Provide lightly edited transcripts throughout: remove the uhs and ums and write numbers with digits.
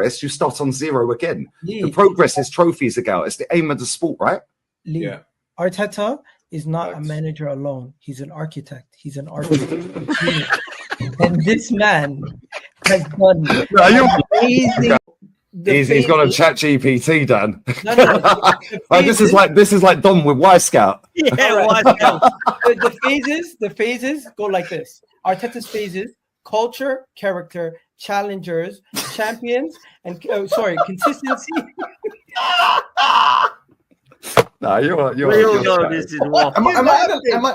you start on zero again. Lee, The progress is trophies again. It's the aim of the sport, right? Lee, Yeah. Arteta is not a manager alone. He's an architect. He's an architect. And this man has done amazing. He's got a chat GPT, Dan. No. This is like Dom with Y Scout. Yeah, Y Scout. The phases go like this. Arteta's phases: culture, character, challengers, champions, and consistency. No, you're This is what. Am I in Why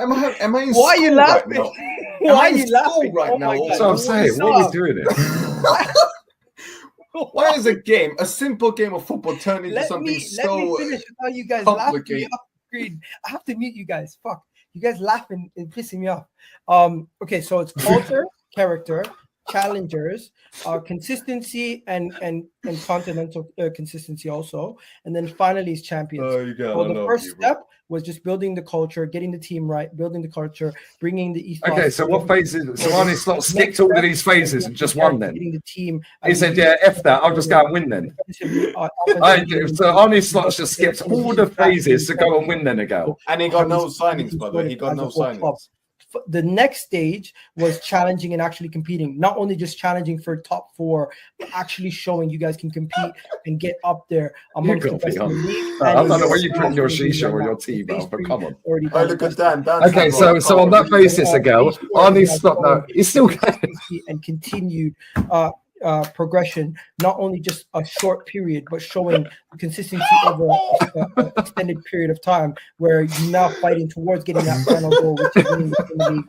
are you school laughing? right now? Why are in you school laughing right now? my God. That's what I'm saying. What are we doing it? Why is a simple game of football turn into something let me so finish without you guys laughing me complicated? off the screen. I have to mute you guys. Fuck. You guys laughing and pissing me off. Okay, so it's culture, character, challengers, consistency, and continental consistency also, and then finally is champions. So the first step was just building the culture, getting the team right, building the culture, bringing the ethos. Okay, so what phases? So Arne Slot skipped all of these phases and just won then. Getting the team. He said, "Yeah, F that. I'll just go and win then." So Arne Slot's just skipped all the phases to go and win then again. And he got no signings, by the way. He got no signings. The next stage was challenging and actually competing. Not only just challenging for top four, but actually showing you guys can compete and get up there amongst the best in the league. I don't know where you put your shisha or your tea, bro, but come on. Look at Dan. Okay, so on that basis, again, Arne Slot, no, he's still and continued progression, not only just a short period, but showing consistency over an extended period of time, where you're now fighting towards getting that final goal, which is winning the Premier League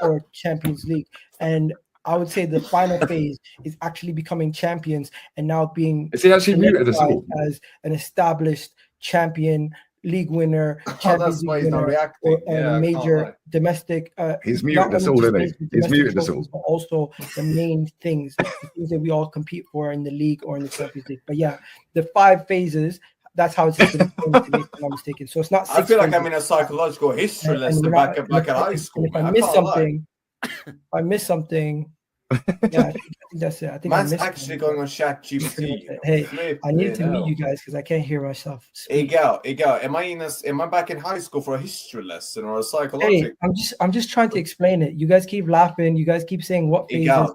or Champions League. And I would say the final phase is actually becoming champions and now being is he actually muted us all as an established champion, league winner, Champions League winner, and a major domestic. He's muted us all, isn't he? He's muted us all. But also the main things, the things that we all compete for in the league or in the Champions League. But yeah, the 5 phases. That's how it's been, if I'm not mistaken. So it's not. I feel like I'm in a psychological history lesson back at high school. If I miss something, yeah, I think that's it. I think Man's actually going on ChatGPT. Hey, I need to meet you guys because I can't hear myself. Egal. Am I back in high school for a history lesson or a psychological? Hey, I'm just trying to explain it. You guys keep laughing. You guys keep saying what phases.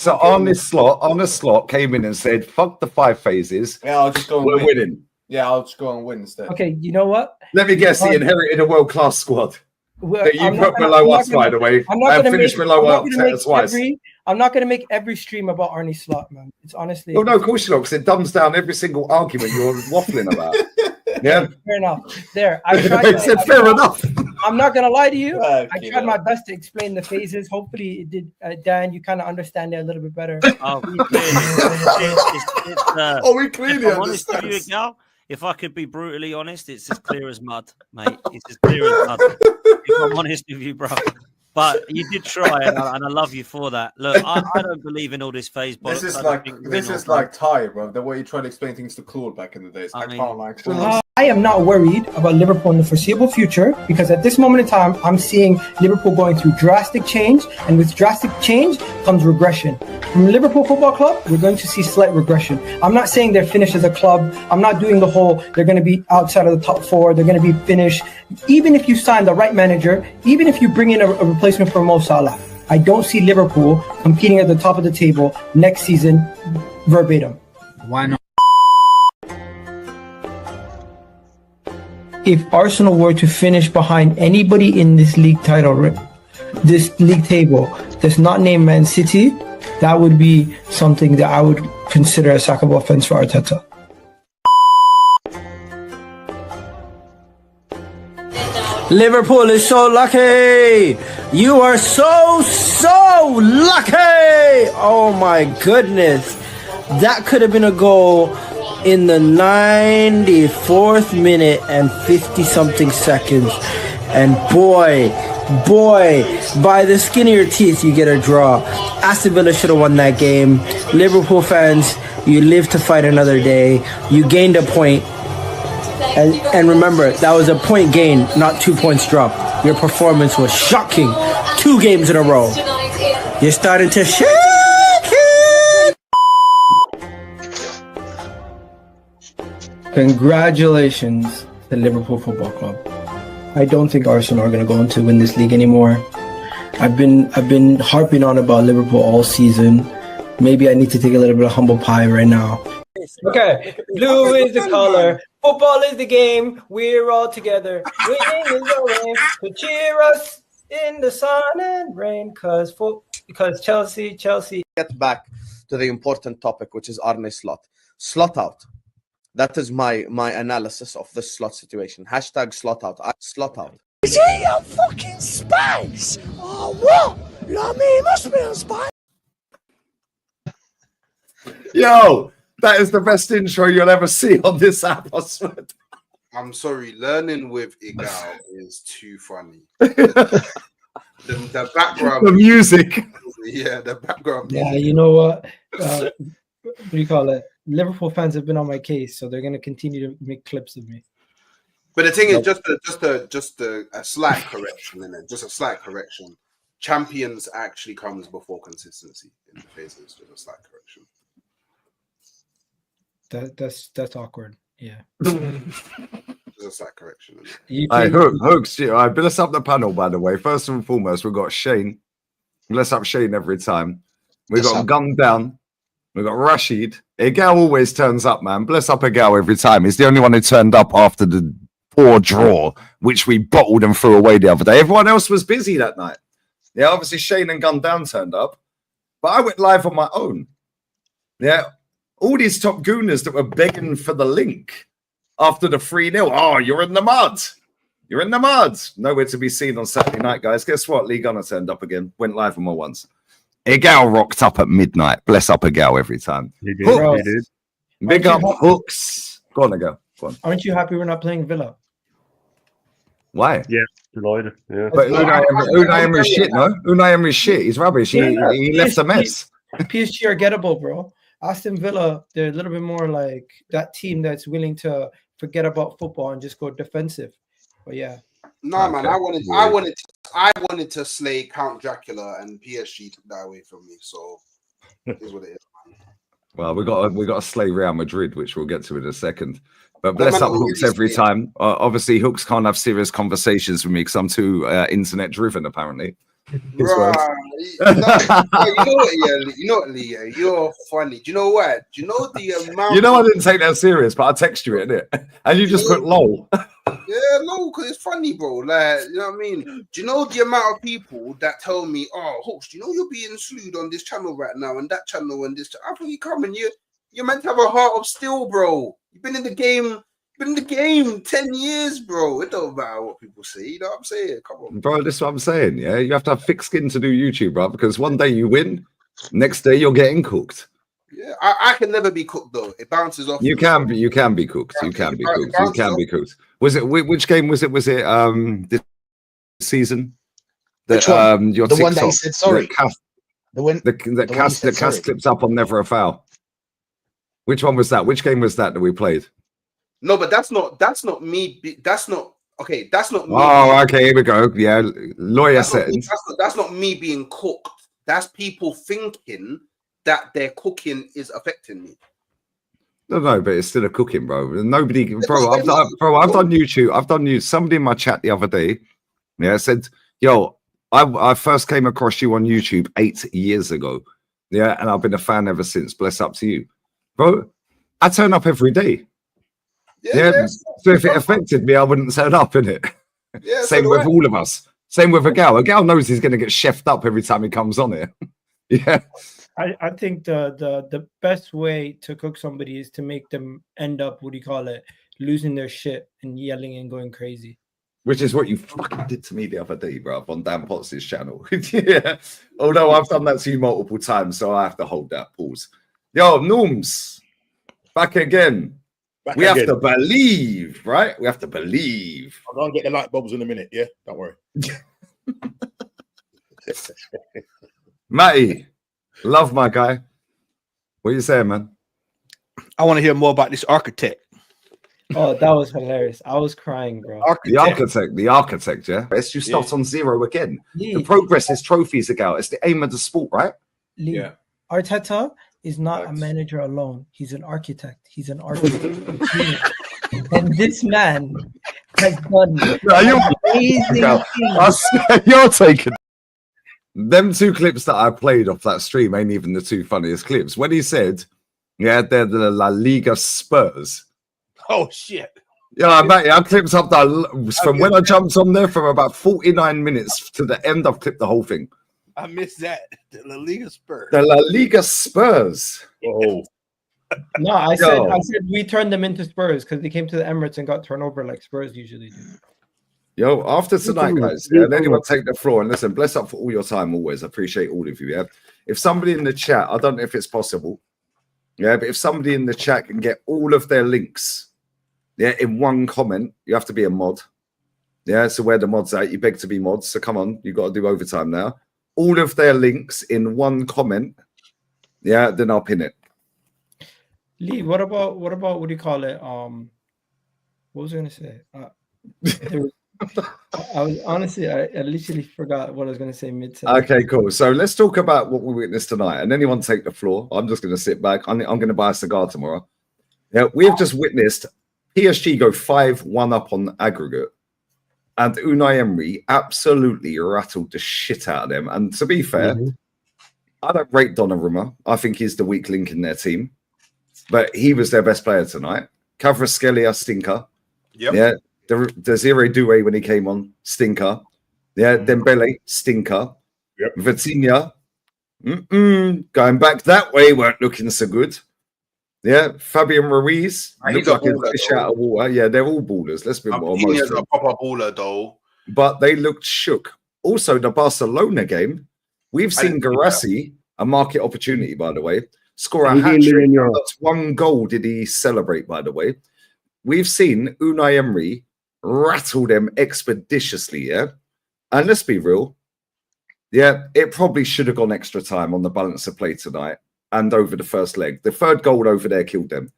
So Arne Slot came in and said, "Fuck the 5 phases. Yeah, I'll just go and we're winning." Yeah, I'll just go and win instead. Okay, you know what? Let me guess. He inherited a world-class squad. That you put below us, by the way. I'm not going to make every stream about Arne Slot, man. It's honestly. Well, no, of course you not, because it dumbs down every single argument you're waffling about. Yeah, fair enough. There, fair enough. I'm not going to lie to you. I tried my best to explain the phases. Hopefully, it did. Dan, you kind of understand it a little bit better. We clearly understand. If I could be brutally honest, it's as clear as mud, mate. It's as clear as mud. If I'm honest with you, bro. But you did try, and I love you for that. Look, I don't believe in all this phase bollocks. This is like Ty, bro. The way you try to explain things to Claude back in the days. I can't like. I am not worried about Liverpool in the foreseeable future because at this moment in time, I'm seeing Liverpool going through drastic change, and with drastic change comes regression. From Liverpool Football Club, we're going to see slight regression. I'm not saying they're finished as a club. I'm not doing the whole they're going to be outside of the top 4. They're going to be finished. Even if you sign the right manager, even if you bring in a replacement for Mo Salah, I don't see Liverpool competing at the top of the table next season verbatim. Why not? If Arsenal were to finish behind anybody in this league table that's not named Man City, that would be something that I would consider a sackable offense for Arteta. Liverpool is so lucky. You are so lucky. Oh my goodness. That could have been a goal in the 94th minute and 50-something seconds. And boy, by the skin of your teeth, you get a draw. Aston Villa should have won that game. Liverpool fans, you live to fight another day. You gained a point. And remember, that was a point gain, not 2 points drop. Your performance was shocking. 2 games in a row. You're starting to shake it. Congratulations to Liverpool Football Club. I don't think Arsenal are going to go on to win this league anymore. I've been harping on about Liverpool all season. Maybe I need to take a little bit of humble pie right now. Okay, blue is the color. Football is the game. We're all together. Winning is the way to cheer us in the sun and rain. Because Chelsea. Get back to the important topic, which is Arne Slot. Slot out. That is my analysis of this Slot situation. Hashtag Slot out. Slot out. Is he on fucking space? Oh, what? You know what I mean? He must be on space. Yo, that is the best intro you'll ever see on this app, I swear. I'm sorry, learning with Igal is too funny. The background, the music. Yeah, the background. Yeah, you know what? What do you call it? Liverpool fans have been on my case, so they're going to continue to make clips of me. But the thing is, just a slight correction, innit? Just a slight correction. Champions actually comes before consistency in the phases. Just a slight correction. That's awkward. Yeah. Just a slight correction. Hooks, I bless up the panel, by the way. First and foremost, we've got Shane. Bless up Shane every time. We've got Gunned Down. We've got Rashid. Egal always turns up, man. Bless up Egal every time. He's the only one who turned up after the poor draw, which we bottled and threw away the other day. Everyone else was busy that night. Yeah, obviously Shane and Gunned Down turned up. But I went live on my own. Yeah. All these top gooners that were begging for the link after the 3-0. Oh, you're in the mud. You're in the mud. Nowhere to be seen on Saturday night, guys. Guess what? Lee Gunner turned up again. Went live on my once. Egal rocked up at midnight. Bless up Egal every time. He did. Big up Hooks. Go on, Egal. Go on. Aren't you happy we're not playing Villa? Why? Yeah, delighted. Yeah. But Unai Emery's shit, no? Unai Emery's shit. He's rubbish. He left a mess. PSG are gettable, bro. Aston Villa, they're a little bit more like that team that's willing to forget about football and just go defensive. But yeah. No, man, I wanted to slay Count Dracula, and PSG took that away from me. So here's what it is, man. Well, we got to slay Real Madrid, which we'll get to in a second. But bless up Hooks every time. Obviously, Hooks can't have serious conversations with me because I'm too internet driven, apparently. Right. You know what, Lee? You're funny. Do you know what? Do you know the amount? You know I didn't take that serious, but I text you in it, and you just put lol. Yeah, lol, because it's funny, bro. Like, you know what I mean? Do you know the amount of people that tell me, "Oh, host, you know you're being slewed on this channel right now, and that channel, and this." I think you come and you're meant to have a heart of steel, bro. You've been in the game. 10 years, bro. It don't matter what people say. You know what I'm saying? Come on, bro. This is what I'm saying. Yeah, you have to have thick skin to do YouTube, bro. Because one day you win, next day you're getting cooked. Yeah, I can never be cooked though. It bounces off. You can be cooked. You can be cooked. Was it which game was it? Was it this season? Which one? Your the TikTok, one that he said sorry. The cast clips up on Never a Foul. Which one was that? Which game was that we played? No, but that's not me. That's not me. Oh, okay. Here we go. Yeah, lawyer settings. That's not me being cooked. That's people thinking that their cooking is affecting me. No, but it's still a cooking, bro. Nobody, bro. I've done YouTube. I've done you. Somebody in my chat the other day, yeah, said, "Yo, I first came across you on YouTube 8 years ago, yeah, and I've been a fan ever since. Bless up to you, bro. I turn up every day." Yeah. So if it affected me, I wouldn't turn up, innit? Yeah, same with all of us. Same with a gal. A gal knows he's going to get chefed up every time he comes on here. Yeah. I think the best way to cook somebody is to make them end up, losing their shit and yelling and going crazy. Which is what you fucking did to me the other day, bro, on Dan Potts' channel. Yeah. Although I've done that to you multiple times, so I have to hold that pause. Yo, Norms, back again. We have to believe, right? We have to believe. I'll go and get the light bulbs in a minute, yeah? Don't worry. Matty, love my guy. What are you saying, man? I want to hear more about this architect. Oh, that was hilarious. I was crying, bro. The architect, yeah? SU starts on 0 again. The progress is trophies again. It's the aim of the sport, right? Yeah. Arteta is not a manager alone. He's an architect. He's an architect. And this man has done No, amazing things. you're taking them two clips that I played off that stream ain't even the two funniest clips. When he said, yeah, they're the La Liga Spurs. Oh shit. Yeah, mate, I clipped up that from when I jumped on there from about 49 minutes to the end. I've clipped the whole thing. I missed that. The La Liga Spurs. The La Liga Spurs. Oh. No, I said we turned them into Spurs because they came to the Emirates and got turned over like Spurs usually do. Yo, after tonight, guys, and anyone take the floor and listen, bless up for all your time always. I appreciate all of you. Yeah. If somebody in the chat, I don't know if it's possible. Yeah, but if somebody in the chat can get all of their links, yeah, in one comment, you have to be a mod. Yeah, so where the mods at, you beg to be mods. So come on, you got to do overtime now. All of their links in one comment. Yeah, then I'll pin it. Lee, what about what do you call it? What was I gonna say? I was honestly, I literally forgot what I was gonna say mid-sentence. Okay, cool. So let's talk about what we witnessed tonight. And anyone take the floor. I'm just gonna sit back. I'm gonna buy a cigar tomorrow. Yeah, we have just witnessed PSG go 5-1 up on aggregate. And Unai Emery absolutely rattled the shit out of them. And to be fair, I don't rate Donnarumma. I think he's the weak link in their team. But he was their best player tonight. Kvaratskhelia, stinker. Yep. Yeah. Desiree Doué when he came on, stinker. Yeah. Dembele, stinker. Yep. Vitinha, going back that way, weren't looking so good. Yeah. Fabian Ruiz, looked like a fish out of water. Yeah, they're all ballers. Let's be more He's a proper baller, though. But they looked shook. Also, the Barcelona game, we've seen Garassi, a market opportunity, by the way, score a hat-trick. That's one goal did he celebrate, by the way. We've seen Unai Emery rattle them expeditiously, yeah? And let's be real. Yeah, it probably should have gone extra time on the balance of play tonight and over the first leg. The third goal over there killed them.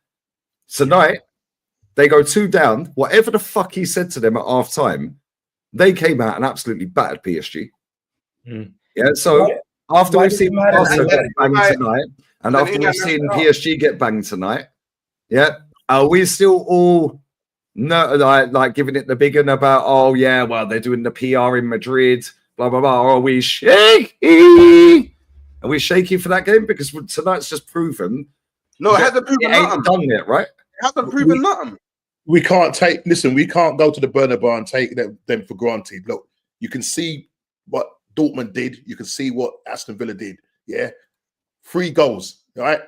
Tonight, they go 2 down. Whatever the fuck he said to them at half-time, they came out and absolutely battered PSG. Yeah, so after we've seen Barca get banged tonight, and after we've seen PSG get banged tonight, yeah, are we still all like giving it the big one about, oh yeah, well, they're doing the PR in Madrid, blah, blah, blah. Or are we shaky? Are we shaky for that game? Because tonight's just proven. No, it hasn't proven nothing. Done yet, right? It hasn't proven nothing. We can't we can't go to the Bernabeu and take them for granted. Look, you can see what Dortmund did. You can see what Aston Villa did. Yeah. 3 goals, right?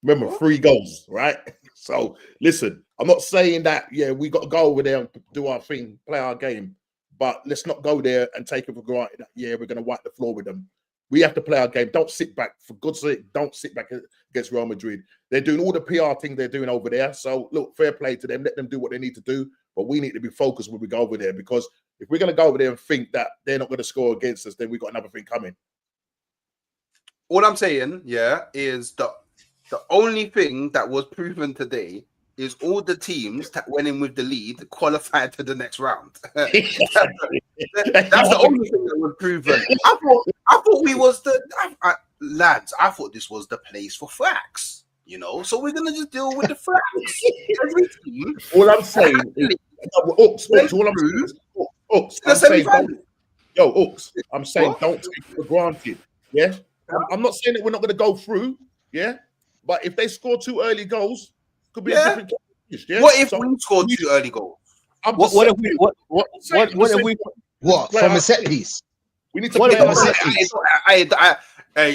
Remember, 3 goals, right? So, listen, I'm not saying that, yeah, we got to go over there and do our thing, play our game. But let's not go there and take it for granted that, yeah, we're going to wipe the floor with them. We have to play our game. Don't sit back. For God's sake, don't sit back against Real Madrid. They're doing all the PR thing they're doing over there. So, look, fair play to them. Let them do what they need to do. But we need to be focused when we go over there, because if we're going to go over there and think that they're not going to score against us, then we've got another thing coming. All I'm saying, yeah, is the only thing that was proven today is all the teams that went in with the lead qualified to the next round. That's the only thing that was proven. I thought we was lads. I thought this was the place for fracks. You know, so we're gonna just deal with the fracks. Every team. All I'm saying is, I'm saying don't take it for granted. Yeah, I'm not saying that we're not going to go through. Yeah, but if they score 2 early goals, could be a different case. Yeah? What if we scored 2 early goals? What if we from a set piece? We need to play from a set piece.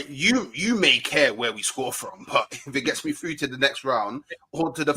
You may care where we score from, but if it gets me through to the next round or to the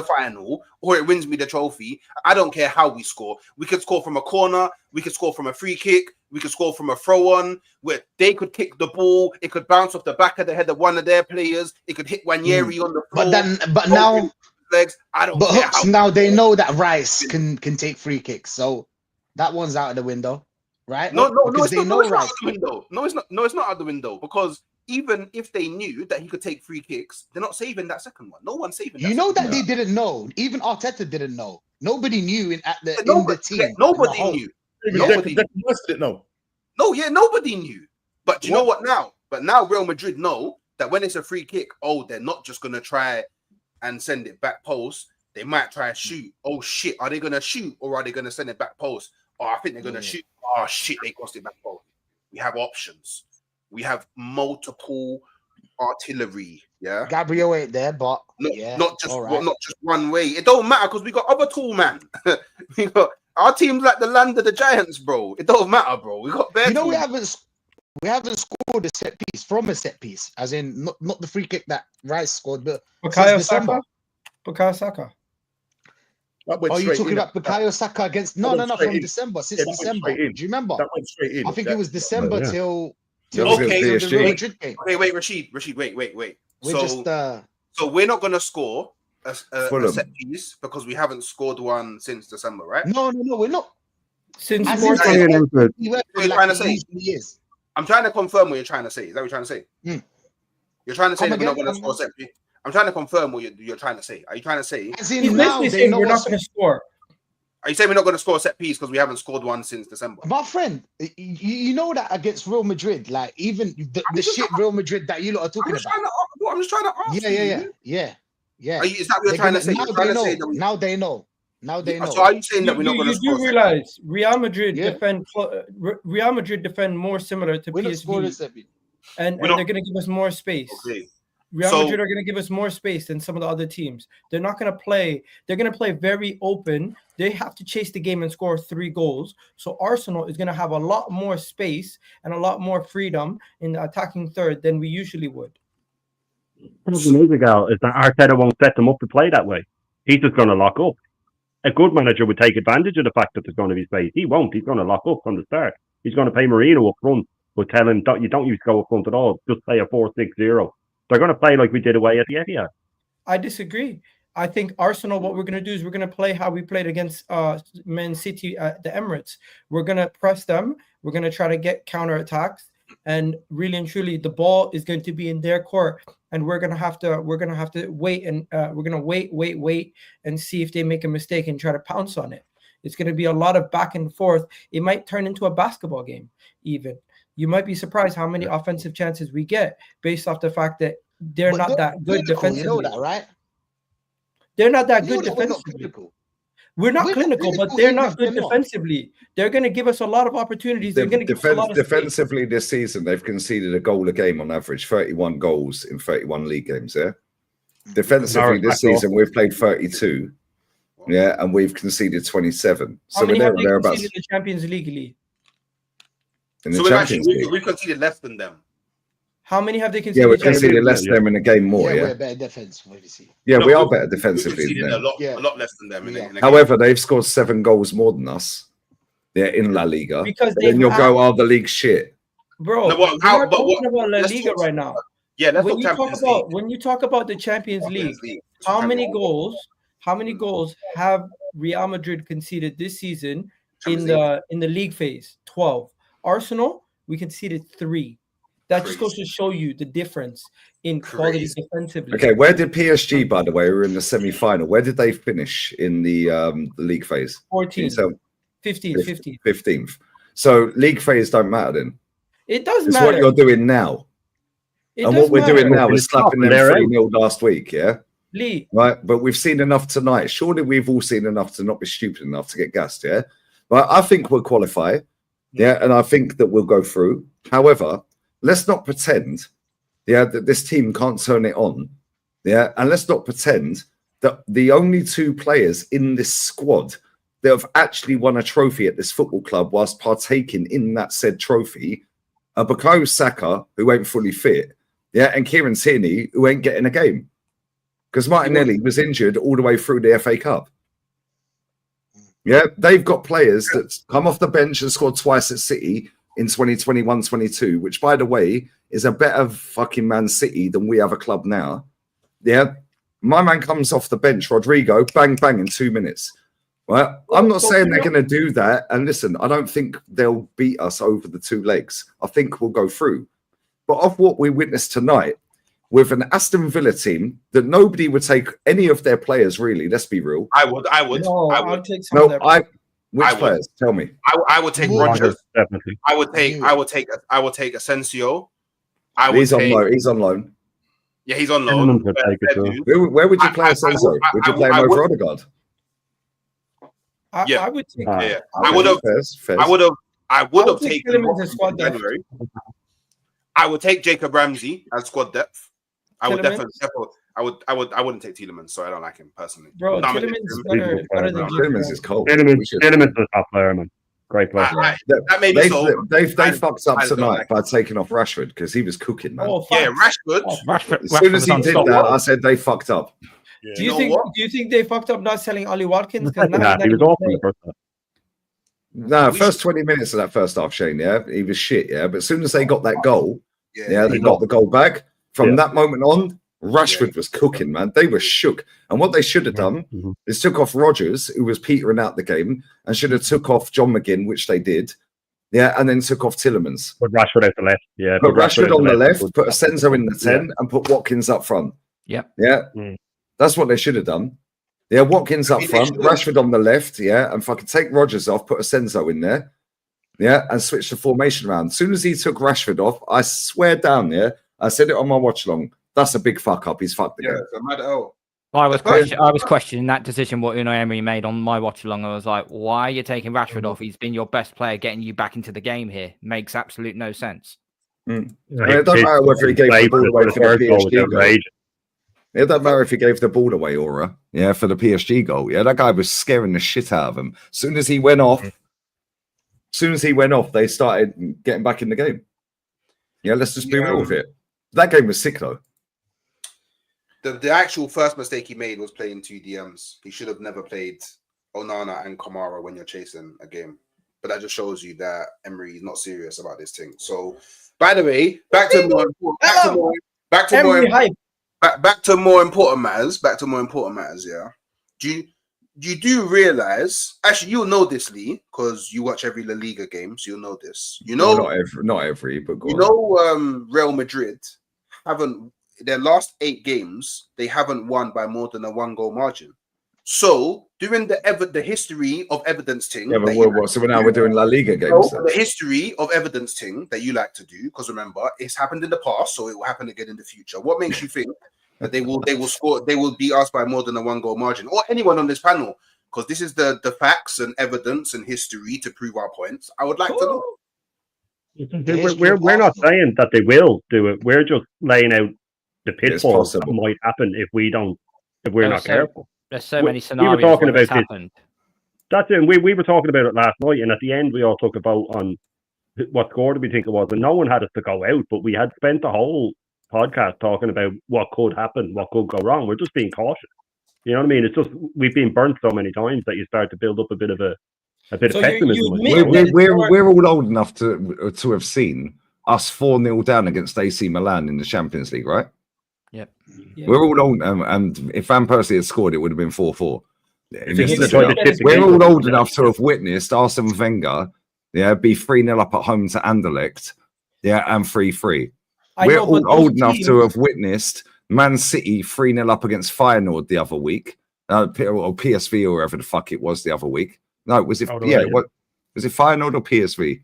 final, or it wins me the trophy, I don't care how we score. We could score from a corner, we could score from a free kick, we could score from a throw-on, where they could kick the ball, it could bounce off the back of the head of one of their players, it could hit Wanyeri on the floor. But now legs. I don't. But Hooks, now they know that Rice can take free kicks, so that one's out of the window. Right? No, it's not out the window. No, it's not out the window, because even if they knew that he could take free kicks, they're not saving that second one. No one's saving that. You know that they didn't know. Even Arteta didn't know. Nobody knew in the team. Nobody knew. Nobody didn't know. No, yeah, nobody knew. But you know what now? But now Real Madrid know that when it's a free kick, they're not just gonna try and send it back post. They might try and shoot. Oh shit, are they gonna shoot or are they gonna send it back post? Oh, I think they're gonna shoot. Oh shit, they crossed it back post. We have options. We have multiple artillery. Yeah, Gabriel ain't there, but not just one way. It don't matter because we got other tool, man. We got our team's like the land of the giants, bro. It don't matter, bro. We got better. We haven't scored a set piece from a set piece, as in not the free kick that Rice scored, but Bukayo Saka. Are you talking about Bukayo Saka against? No, from December. Since December, do you remember? That went straight in. I think it was December till okay. the Real Madrid game. Okay, wait, Rashid, wait. So we're not gonna score a set piece because we haven't scored one since December, right? No, we're not. Since I'm trying to confirm what you're trying to say. Is that what you're trying to say? You're trying to say that we're not going to score a set piece. I'm trying to confirm what you're trying to say. Are you trying to say? He's basically saying we're not going to score. Are you saying we're not going to score a set piece because we haven't scored one since December? My friend, you know that against Real Madrid, like even the shit Real Madrid that you lot are talking about. I'm just trying to ask. Yeah. Is that what you're trying to say? Now they know. So are you saying that we're not going to score? You do realize Real Madrid defend more similar to PSG, and they're going to give us more space. Okay. Real Madrid are going to give us more space than some of the other teams. They're not going to play. They're going to play very open. They have to chase the game and score 3 goals. So Arsenal is going to have a lot more space and a lot more freedom in the attacking third than we usually would. The problem is that Arteta won't set them up to play that way. He's just going to lock up. A good manager would take advantage of the fact that there's going to be space. He won't. He's going to lock up from the start. He's going to play Marino up front, but tell him you don't use to go up front at all. Just play a 4-6-0. They're going to play like we did away at the Etihad. I disagree. I think Arsenal, what we're going to do is we're going to play how we played against Man City at the Emirates. We're going to press them. We're going to try to get counterattacks. And really and truly, the ball is going to be in their court. And we're going to have to wait and we're going to wait and see if they make a mistake and try to pounce on it. It's going to be a lot of back and forth. It might turn into a basketball game even. You might be surprised how many offensive chances we get based off the fact that they're not that good defensively. You know that, right? They're not that good defensively. We're not clinical, but they're not good defensively. They're going to give us a lot of opportunities. They're going to give us a lot of defensively this season. They've conceded a goal a game on average, 31 goals in 31 league games. Yeah, defensively this season we've played 32. Yeah, and we've conceded 27. So we're there or thereabouts. In the Champions League. So we've conceded less than them. How many have they conceded? Yeah, we've conceded less than them in a game more. We're better defensively. We are better defensively than them. A lot less than them. In a However, they've scored 7 goals more than us. In La Liga. Because then you'll go, the league's shit, bro. We're talking about La Liga right now. Yeah, let's when you talk about the Champions League, how many goals have Real Madrid conceded this season in the league phase? 12. Arsenal, we conceded 3. That just goes to show you the difference in quality defensively. Okay, where did PSG, by the way, we were in the semi-final? Where did they finish in the league phase? 14th. 15th. So league phase don't matter then. It does it's matter. What you're doing now. And what we're doing now is slapping them 3-0 last week, yeah? Lee. Right, but we've seen enough tonight. Surely we've all seen enough to not be stupid enough to get gassed, yeah? But I think we'll qualify, yeah, and I think that we'll go through. However, let's not pretend, that this team can't turn it on, and let's not pretend that the only 2 players in this squad that have actually won a trophy at this football club whilst partaking in that said trophy are Bukayo Saka, who ain't fully fit, and Kieran Tierney, who ain't getting a game. Because Martinelli was injured all the way through the FA Cup. Yeah, they've got players that come off the bench and scored twice at City in 2021-22, which, by the way, is a better fucking Man City than we have a club now. Yeah, my man comes off the bench, Rodrigo, bang, bang, in 2 minutes. Well, I'm not saying they're going to do that. And listen, I don't think they'll beat us over the 2 legs. I think we'll go through. But of what we witnessed tonight, with an Aston Villa team that nobody would take any of their players, really, let's be real. I would. Take some of their Which players? Tell me. I would take Rodgers. Definitely. I would take Asensio. He's on loan. Yeah, Yeah, he's on loan. Where would you play Senzo? Would you play him over Odegaard? I would take. I would have taken Tielemans as squad depth. January. I would take Jacob Ramsey as squad depth. I would definitely. I wouldn't take Tielemans, so I don't like him personally. Bro, Tielemans is better than Tielemans is cold. Tielemans is a top player, man. Great player. That may be so. They fucked up tonight by taking off Rashford because he was cooking, man. Rashford. As soon as he did that, I said they fucked up. Yeah. Do you think they fucked up not selling Ollie Watkins? He was awful in the first half. No, first 20 minutes of that first half, Shane, he was shit, but as soon as they got that goal, they got the goal back. From that moment on, Rashford was cooking, man. They were shook. And what they should have done is took off Rodgers, who was petering out the game, and should have took off John McGinn, which they did. And then took off Tielemans. Put Rashford out the left. Put Rashford on the left, put Asenzo in the 10, and put Watkins up front. That's what they should have done. Watkins up front, Rashford on the left, and fucking take Rodgers off, put Asenzo in there, and switch the formation around. As soon as he took Rashford off, I swear down, I said it on my watch long. That's a big fuck up. He's fucked the game. It's a mad L. I was questioning that decision what Unai Emery made on my watch along. I was like, why are you taking Rashford off? He's been your best player, getting you back into the game here. Makes absolute no sense. It doesn't matter whether he gave the ball away for the PSG goal. It doesn't matter if he gave the ball away, Aura, for the PSG goal. That guy was scaring the shit out of him. As soon as he went off, they started getting back in the game. Let's just be real with it. That game was sick, though. The actual first mistake he made was playing 2 DMs. He should have never played Onana and Kamara when you're chasing a game. But that just shows you that Emery is not serious about this thing. So, by the way, back to more important matters. Yeah. Do you realize? Actually, you'll know this, Lee, because you watch every La Liga game, so you'll know this. Not every, but Real Madrid haven't. Their last 8 games, they haven't won by more than a 1-goal margin. So during the history of evidence thing, so now we're doing La Liga games. The history of evidence thing that you like to do, because remember, it's happened in the past, so it will happen again in the future. What makes you think that they will beat us by more than a 1-goal margin, or anyone on this panel? Because this is the facts and evidence and history to prove our points. I would like to know. We're not saying that they will do it. We're just laying out the pitfalls that might happen if we're not careful. There's so many scenarios. We were talking about happened. That's it. We were talking about it last night, and at the end we all took a vote on what score do we think it was, and no one had us to go out, but we had spent the whole podcast talking about what could happen, what could go wrong. We're just being cautious. You know what I mean? It's just we've been burnt so many times that you start to build up a bit of pessimism. We're all old enough to have seen us 4-0 down against AC Milan in the Champions League, right? Yep. We're all old, and if Van Persie had scored, it would have been 4-4. We're all old enough to have witnessed Arsene Wenger, be 3-0 up at home to Anderlecht, and 3-3. We're all old enough to have witnessed Man City 3-0 up against Feyenoord the other week, or PSV or whatever the fuck it was the other week. No, was it? Was it Feyenoord or PSV?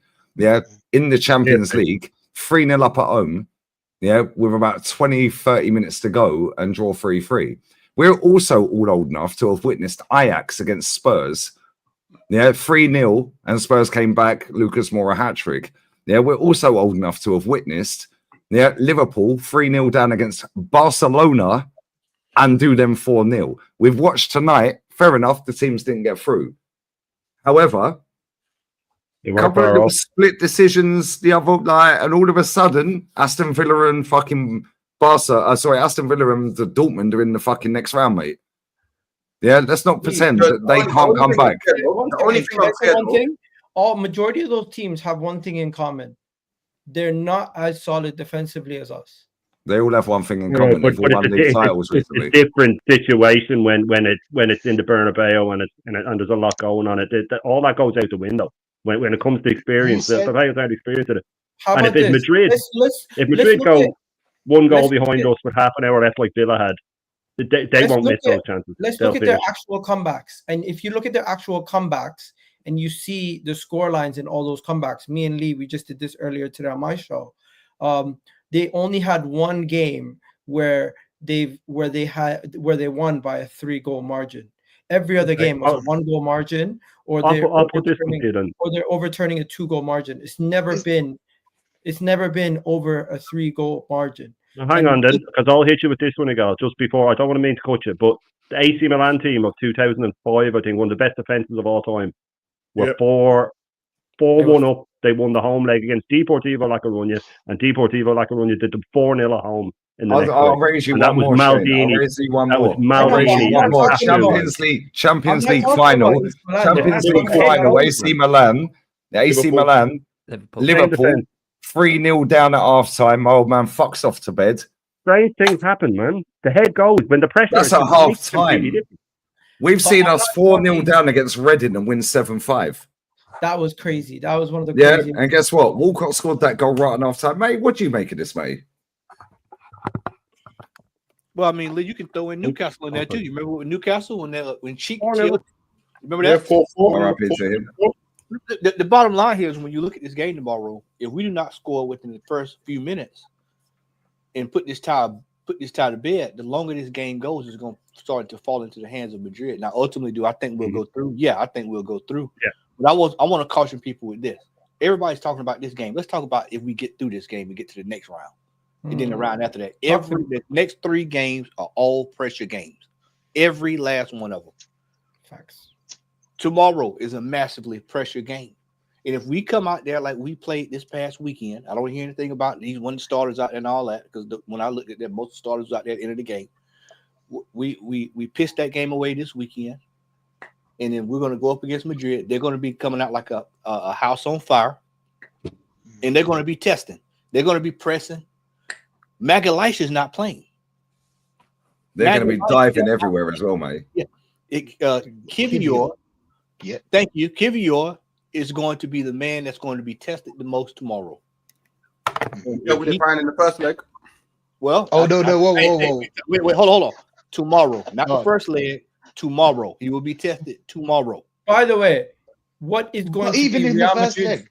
In the Champions League, 3-0 up at home. With about 20-30 minutes to go and draw 3-3. We're also all old enough to have witnessed Ajax against Spurs. 3-0, and Spurs came back, Lucas Moura hat-trick. We're also old enough to have witnessed Liverpool 3-0 down against Barcelona and do them 4-0. We've watched tonight, fair enough, the teams didn't get through. However, a couple of little split decisions the other night, and all of a sudden, Aston Villa and fucking Aston Villa and the Dortmund are in the fucking next round, mate. Let's not pretend that they can't come back. Majority of those teams have one thing in common: they're not as solid defensively as us. They all have one thing in common. They've all won league titles recently. It's a different situation when it's in the Bernabeu and there's a lot going on it. All that goes out the window. When it comes to experience, the players aren't experienced at it. And if Madrid go 1 goal behind us with half an hour left like Villa had, they won't miss those chances. Let's look at their actual comebacks. And if you look at their actual comebacks and you see the score lines in all those comebacks, me and Lee, we just did this earlier today on my show. They only had one game where they won by a 3-goal margin. Every other game was a 1-goal margin, or they're overturning a 2-goal margin. It's never been over a 3-goal margin. Now, hang on then, because I'll hit you with this one again just before. I don't want to mean to cut you, but the AC Milan team of 2005, I think, one of the best defenses of all time, were 4-1 up. They won the home leg against Deportivo La Coruña, and Deportivo La Coruña did them 4-0 at home. I'll raise you one more. Maldini. I'll raise you one more. Champions League final. AC Milan. Liverpool. 3-0 down at half time. My old man fucks off to bed. Strange things happen, man. The head goes when the pressure. That's at half time. We've seen us 4-0 down against Reading and win 7-5. That was crazy. That was one of the crazy. And guess what? Walcott scored that goal right on half time. Mate, what do you make of this, mate? Well, I mean, Lee, you can throw in Newcastle in there too. You remember with Newcastle when Cheek killed? Remember that? 4-4. The bottom line here is when you look at this game tomorrow, if we do not score within the first few minutes and put this tie to bed, the longer this game goes, it's going to start to fall into the hands of Madrid. Now, ultimately, do I think we'll go through? Yeah, I think we'll go through. Yeah. But I want to caution people with this. Everybody's talking about this game. Let's talk about if we get through this game and get to the next round. And then the round after that. The next 3 games are all pressure games. Every last one of them. Facts. Tomorrow is a massively pressure game. And if we come out there like we played this past weekend, I don't hear anything about these one starters out there and all that, because when I looked at them, most starters out there at the end of the game. We pissed that game away this weekend. And then we're going to go up against Madrid. They're going to be coming out like a house on fire. And they're going to be testing. They're going to be pressing. Magalhaes is not playing. They're going to be diving everywhere as well, mate. Yeah. Kivior, thank you. Kivior is going to be the man that's going to be tested the most tomorrow. Yeah, we did fine in the first leg. Well, whoa. Wait, hold on. Tomorrow, not the first leg. Tomorrow, he will be tested tomorrow. By the way, what is going to even be in Real the first Madrid? leg?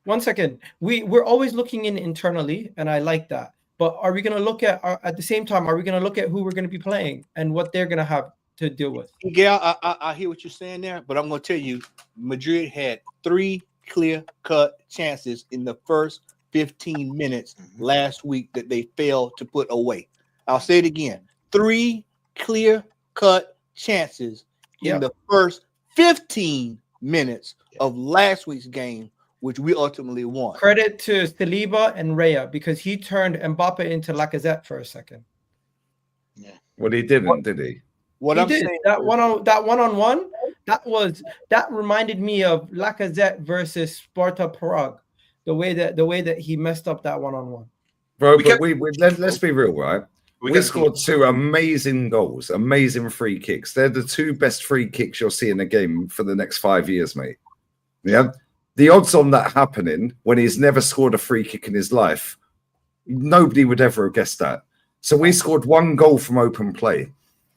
1 second. We're always looking in internally, and I like that. But are we going to look at the same time? Are we going to look at who we're going to be playing and what they're going to have to deal with? Yeah, I hear what you're saying there, but I'm going to tell you, Madrid had 3 clear-cut chances in the first 15 minutes last week that they failed to put away. I'll say it again: 3 clear-cut chances in the first 15 minutes of last week's game, which we ultimately won. Credit to Saliba and Raya, because he turned Mbappe into Lacazette for a second. Yeah. Well, he didn't, did he? Saying that one-on-one, that reminded me of Lacazette versus Sparta Prague. The way that he messed up that one-on-one. Bro, let's be real, right? We scored 2 amazing goals, amazing free kicks. They're the 2 best free kicks you'll see in the game for the next 5 years, mate. Yeah. The odds on that happening when he's never scored a free kick in his life, nobody would ever have guessed that. So we scored 1 goal from open play.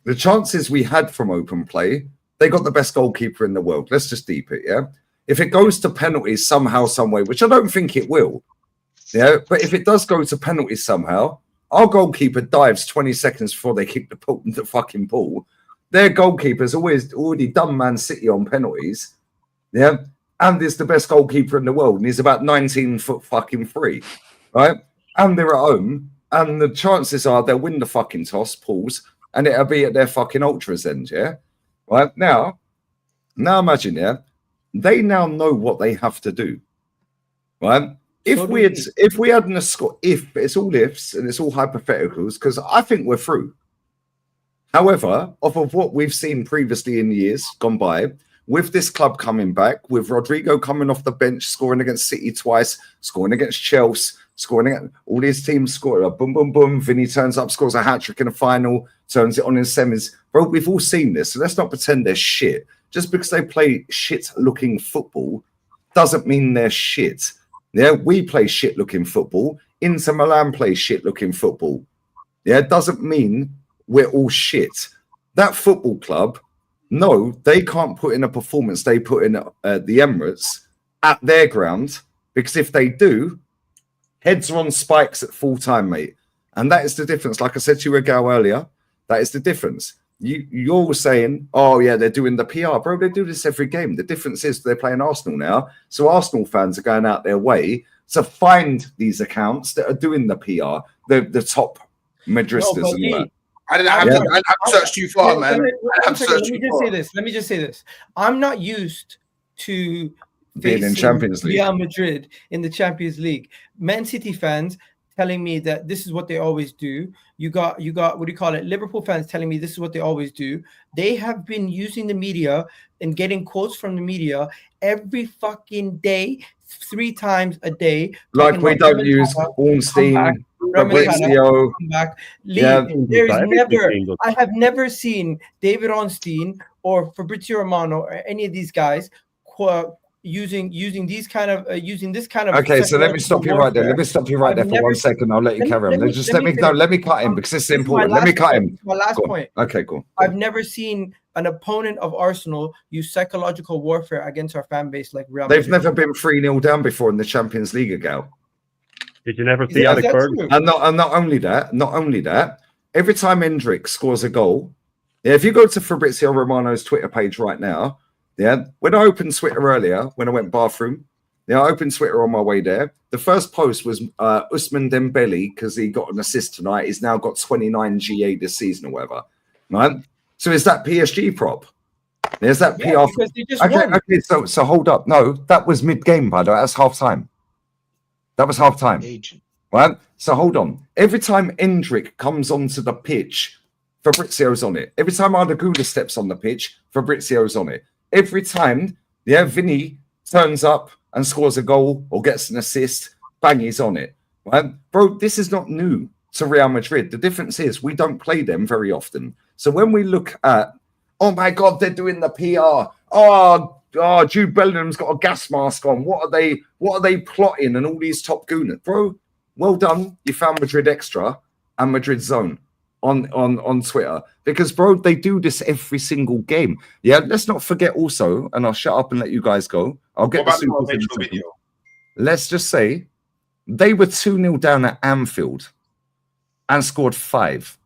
The chances we had from open play, they got the best goalkeeper in the world. Let's just deep it, yeah? If it goes to penalties somehow, some way, which I don't think it will, yeah? But if it does go to penalties somehow, our goalkeeper dives 20 seconds before they kick the fucking ball. Their goalkeeper's already done Man City on penalties, yeah? And is the best goalkeeper in the world, and he's about 19 foot fucking free, right? And they're at home, and the chances are they'll win the fucking toss, pause, and it'll be at their fucking ultras end, yeah? Right? Now imagine, yeah, they now know what they have to do, right? If we hadn't a score, it's all ifs and it's all hypotheticals, because I think we're through. However, off of what we've seen previously in years gone by, with this club coming back, with Rodrigo coming off the bench, scoring against City twice, scoring against Chelsea, scoring against all these teams, score boom, boom, boom. Vinny turns up, scores a hat-trick in the final, turns it on in semis. Bro, we've all seen this, so let's not pretend they're shit. Just because they play shit-looking football doesn't mean they're shit. Yeah, we play shit-looking football. Inter Milan play shit-looking football. Yeah, it doesn't mean we're all shit. That football club, no, they can't put in a performance they put in the Emirates at their ground, because if they do, heads are on spikes at full time, mate. And that is the difference. Like I said to you, Gal, earlier, that is the difference. You're saying, oh, yeah, they're doing the PR. Bro, they do this every game. The difference is they're playing Arsenal now. So Arsenal fans are going out their way to find these accounts that are doing the PR, the top Madristas and all that. I didn't have to search too far, man. Let me just say this. I'm not used to being in Champions League. Real Madrid in the Champions League. Man City fans telling me that this is what they always do. You got what do you call it? Liverpool fans telling me this is what they always do. They have been using the media and getting quotes from the media every fucking day, 3 times a day. Like we don't use Ornstein, Fabrizio. I have never seen David Ornstein or Fabrizio Romano or any of these guys using this kind of Okay, so let me stop you right there. Let me stop you right there for 1 second. I'll let you carry on. Let me cut him because it's important. Let me cut him. My last point. Okay, cool. I've never seen an opponent of Arsenal use psychological warfare against our fan base like Real Madrid. They've never been 3-0 down before in the Champions League, Gal. Did you never see Alex Ferguson? And not only that, every time Hendrick scores a goal, if you go to Fabrizio Romano's Twitter page right now, when I opened Twitter earlier, when I went bathroom, I opened Twitter on my way there. The first post was Ousmane Dembele, because he got an assist tonight. He's now got 29 GA this season or whatever. Right? So is that PSG prop? There's that PR. Because they just won. Okay, so hold up. No, that was mid-game, by the way. That's half-time. That was half-time. Right? So hold on. Every time Hendrick comes onto the pitch, Fabrizio's on it. Every time Odegaard steps on the pitch, Fabrizio's on it. Every time, Vinny turns up and scores a goal or gets an assist, bang, he's on it. Right? Bro, this is not new to Real Madrid. The difference is we don't play them very often. So when we look at, oh my God, they're doing the PR. Oh, Jude Bellingham's got a gas mask on. What are they plotting and all these top gooners? Bro, well done. You found Madrid Extra and Madrid Zone on Twitter, because bro, they do this every single game. Yeah, let's not forget also, and I'll shut up and let you guys go. I'll get the video. Let's just say they were 2-0 down at Anfield and scored 5.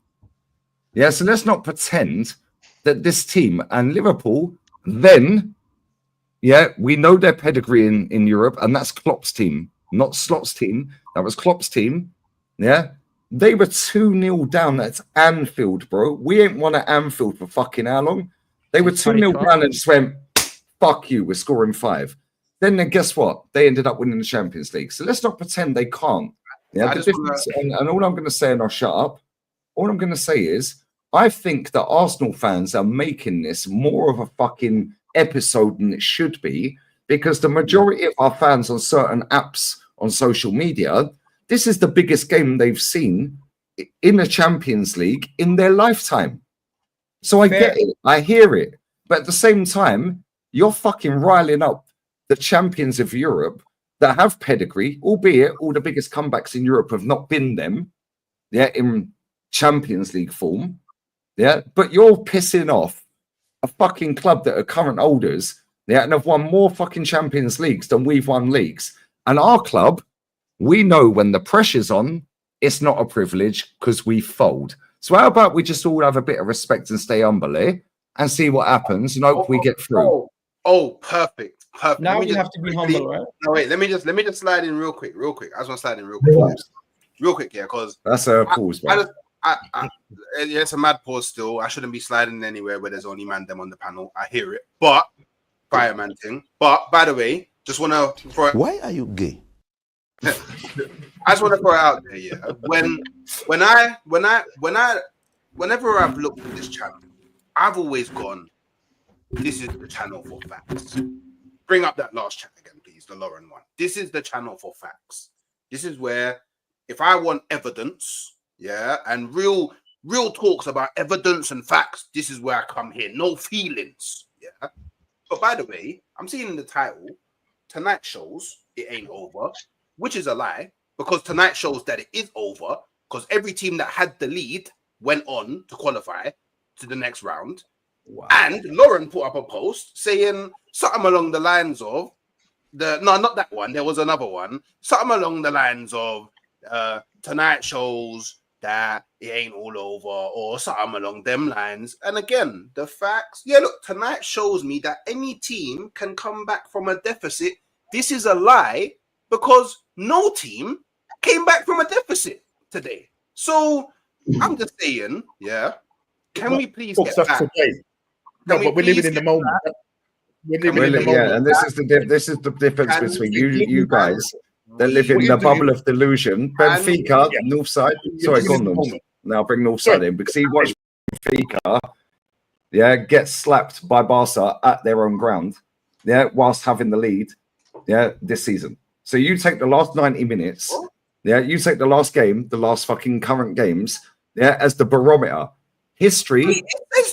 Yeah, so let's not pretend that this team and Liverpool, then, we know their pedigree in Europe, and that's Klopp's team, not Slot's team. That was Klopp's team. Yeah. They were 2-0 down at Anfield, bro. We ain't won at Anfield for fucking how long? They were 2-0 down and just went, fuck you, we're scoring 5. Then guess what? They ended up winning the Champions League. So let's not pretend they can't. Yeah, and all I'm going to say, and I'll shut up, all I'm going to say is, I think that Arsenal fans are making this more of a fucking episode than it should be, because the majority of our fans on certain apps on social media, this is the biggest game they've seen in the Champions League in their lifetime. So I get it. I hear it. But at the same time, you're fucking riling up the champions of Europe that have pedigree, albeit all the biggest comebacks in Europe have not been them, in Champions League form. Yeah, but you're pissing off a fucking club that are current holders, and have won more fucking Champions Leagues than we've won leagues. And our club, we know when the pressure's on, it's not a privilege because we fold. So how about we just all have a bit of respect and stay humble and see what happens and hope we get through. Perfect. Now we have to be humble, right? No, wait, let me just slide in real quick. I just want to slide in real quick. Real quick, because that's a pause, man. It's a mad pause still. I shouldn't be sliding anywhere where there's only man them on the panel. I hear it. But fireman thing. But by the way, just wanna why are you gay? I just want to throw it out there, whenever I've looked at this channel, I've always gone, this is the channel for facts. Bring up that last chat again, please, the Lauren one. This is the channel for facts. This is where, if I want evidence, and real talks about evidence and facts, this is where I come here. No feelings, But by the way, I'm seeing in the title, tonight shows it ain't over, which is a lie, because tonight shows that it is over, because every team that had the lead went on to qualify to the next round. Wow. And Lauren put up a post saying something along the lines of not that one, there was another one, something along the lines of tonight shows that it ain't all over or something along them lines. And again, the facts. Yeah, look, tonight shows me that any team can come back from a deficit. This is a lie because no team came back from a deficit today. So I'm just saying, yeah. Can we please get back? Today. No, but we're living in the moment. We're living in the moment. Yeah, and this is the difference between you guys that live in the bubble of delusion. Benfica, Northside. Sorry, go on. Now bring Northside in because he watched Benfica, get slapped by Barca at their own ground, whilst having the lead, this season. So you take the last 90 minutes, you take the last game, the last fucking current games, as the barometer. History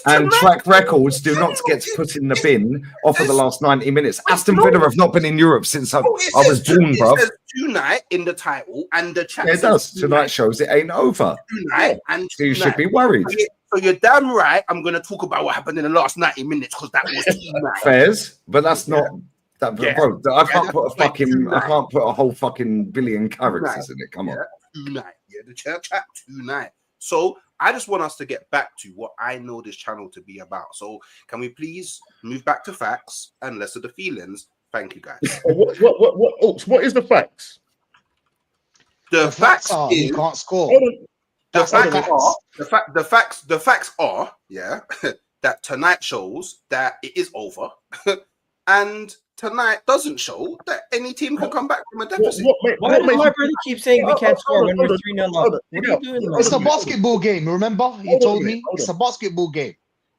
and track records do not get put in the bin off of the last 90 minutes. Aston Villa have not been in Europe since I was born, bro. It says tonight in the title, and the chat it does. Tonight shows it ain't over. Tonight and so you should be worried. So you're damn right. I'm going to talk about what happened in the last 90 minutes because that was tonight. Fairs, but that's not that, bro. I can't put a fucking. I can't put a whole fucking billion characters in it. Come on. Tonight, the chat tonight. So I just want us to get back to what I know this channel to be about. So can we please move back to facts and less of the feelings? Thank you, guys. What is the facts? The facts are you can't score. The facts are that tonight shows that it is over, and tonight doesn't show that any team can come back from a deficit. Why does my brother keep saying we can't score when we're 3-0 up? What are you doing? It's a basketball game, remember? He told me it's a basketball game.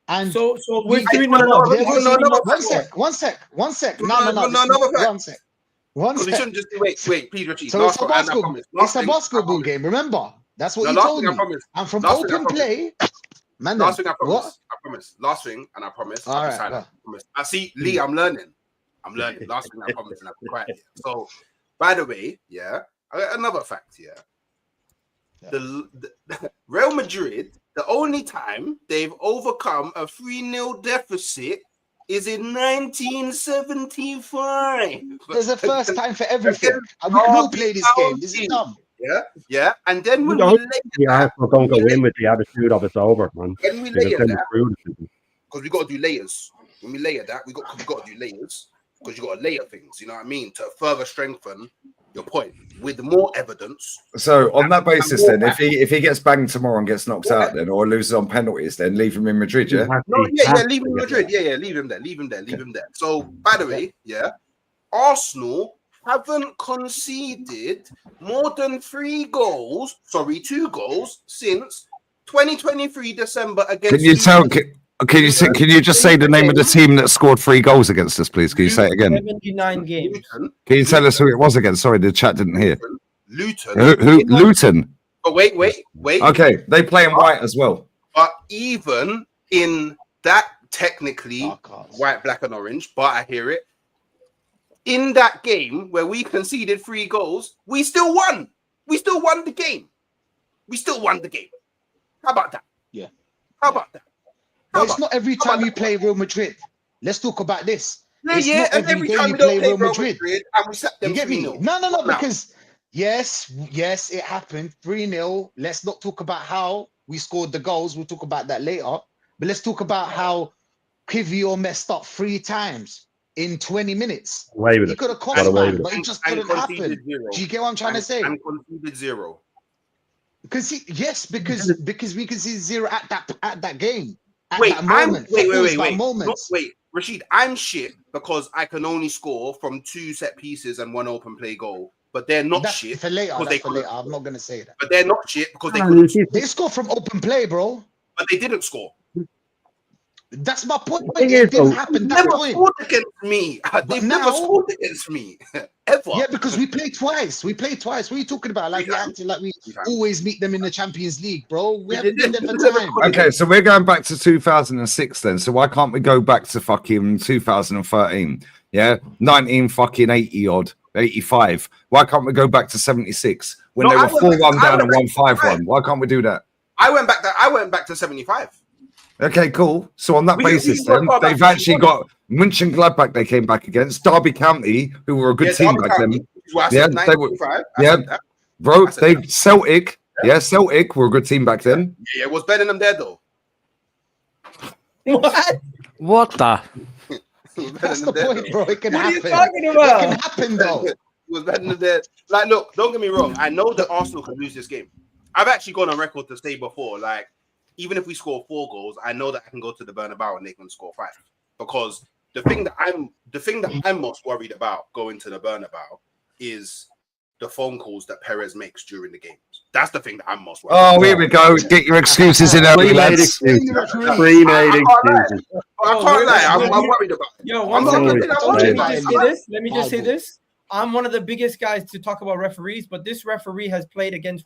And so we're 3-0 up. One sec. One sec. We shouldn't just wait, please, Richie. So it's a basketball game, remember? That's what he told me. And from open play, man. Last thing I promise. I promise. Last thing, and I promise. All right. I promise. I see, Lee. I'm learning. Last thing I promise, and I'll be quiet here. So, by the way, another fact here. The Real Madrid, the only time they've overcome a 3-0 deficit is in 1975. There's a first time for everything. And we can all play this game. This is dumb. Yeah. And then when we don't go in with the attitude of it's over, man. When we layer that, because we got to do layers. When we layer that, we got to do layers because you got to layer things. You know what I mean? To further strengthen your point with more evidence. So on that basis, then, if he gets banged tomorrow and gets knocked out, then or loses on penalties, then leave him in Madrid. Leave him in Madrid. Leave him there. So by the way, Arsenal haven't conceded more than 2 goals since 2023 December against. Can you just say the name of the team that scored 3 goals against us, please? Can you say it again? 79 games. Can you tell us who it was again? Sorry, the chat didn't hear. Luton. Who? Luton. But wait. Okay, they play in white as well. But even in that, technically white, black, and orange. But I hear it. In that game where we conceded 3 goals, we still won. We still won the game. How about that? Yeah. How about that? But it's not every time you play Real Madrid. Let's talk about this. It's not and every time you play Real Madrid and we set them 3-0. No, because yes, it happened 3-0. Let's not talk about how we scored the goals. We'll talk about that later. But let's talk about how Kivio messed up 3 times in 20 minutes. He could have cost man, but it just couldn't happen. Do you get what I'm trying to say? And conceded 0. Because we can see 0 at that game. Wait, Rashid, I'm shit because I can only score from 2 set pieces and 1 open play goal. But they're not shit. For later, I'm not gonna say that. But they're not shit because they score from open play, bro. But they didn't score. That's my point. It didn't happen. They never scored against me. They've never scored against me. Ever. Yeah, because we played twice. What are you talking about? Like, you're acting like we always meet them in the Champions League, bro. We haven't been there for time. Okay, so we're going back to 2006 then. So why can't we go back to fucking 2013? Yeah, 1980 odd, 85. Why can't we go back to 76 when they were 4-1 down and 1-5-1? Why can't we do that? I went back to 75. Okay, cool. So on that basis, then they've actually got Mönchengladbach. They came back against Derby County, who were a good team back then. Bro. They Celtic Yeah, Celtic were a good team back then. Yeah, it was better than them there though. What? What the? That's the point, bro. It can What are you happen. talking It about? can happen, though. It was better than that. Like, look, don't get me wrong. I know that Arsenal can lose this game. I've actually gone on record to say before, like, even if we score 4 goals, I know that I can go to the Bernabeu and they can score 5. Because the thing that I'm most worried about going to the Bernabeu is the phone calls that Perez makes during the games. That's the thing that I'm most worried about. Oh, here we go. Get your excuses in early, Pre-made lads. excuses. Pre-made excuses. I can't lie. I'm worried about it. Yo, I'm one not second. worried Let me about just it. say this. Let me just say this. I'm one of the biggest guys to talk about referees, but this referee has played against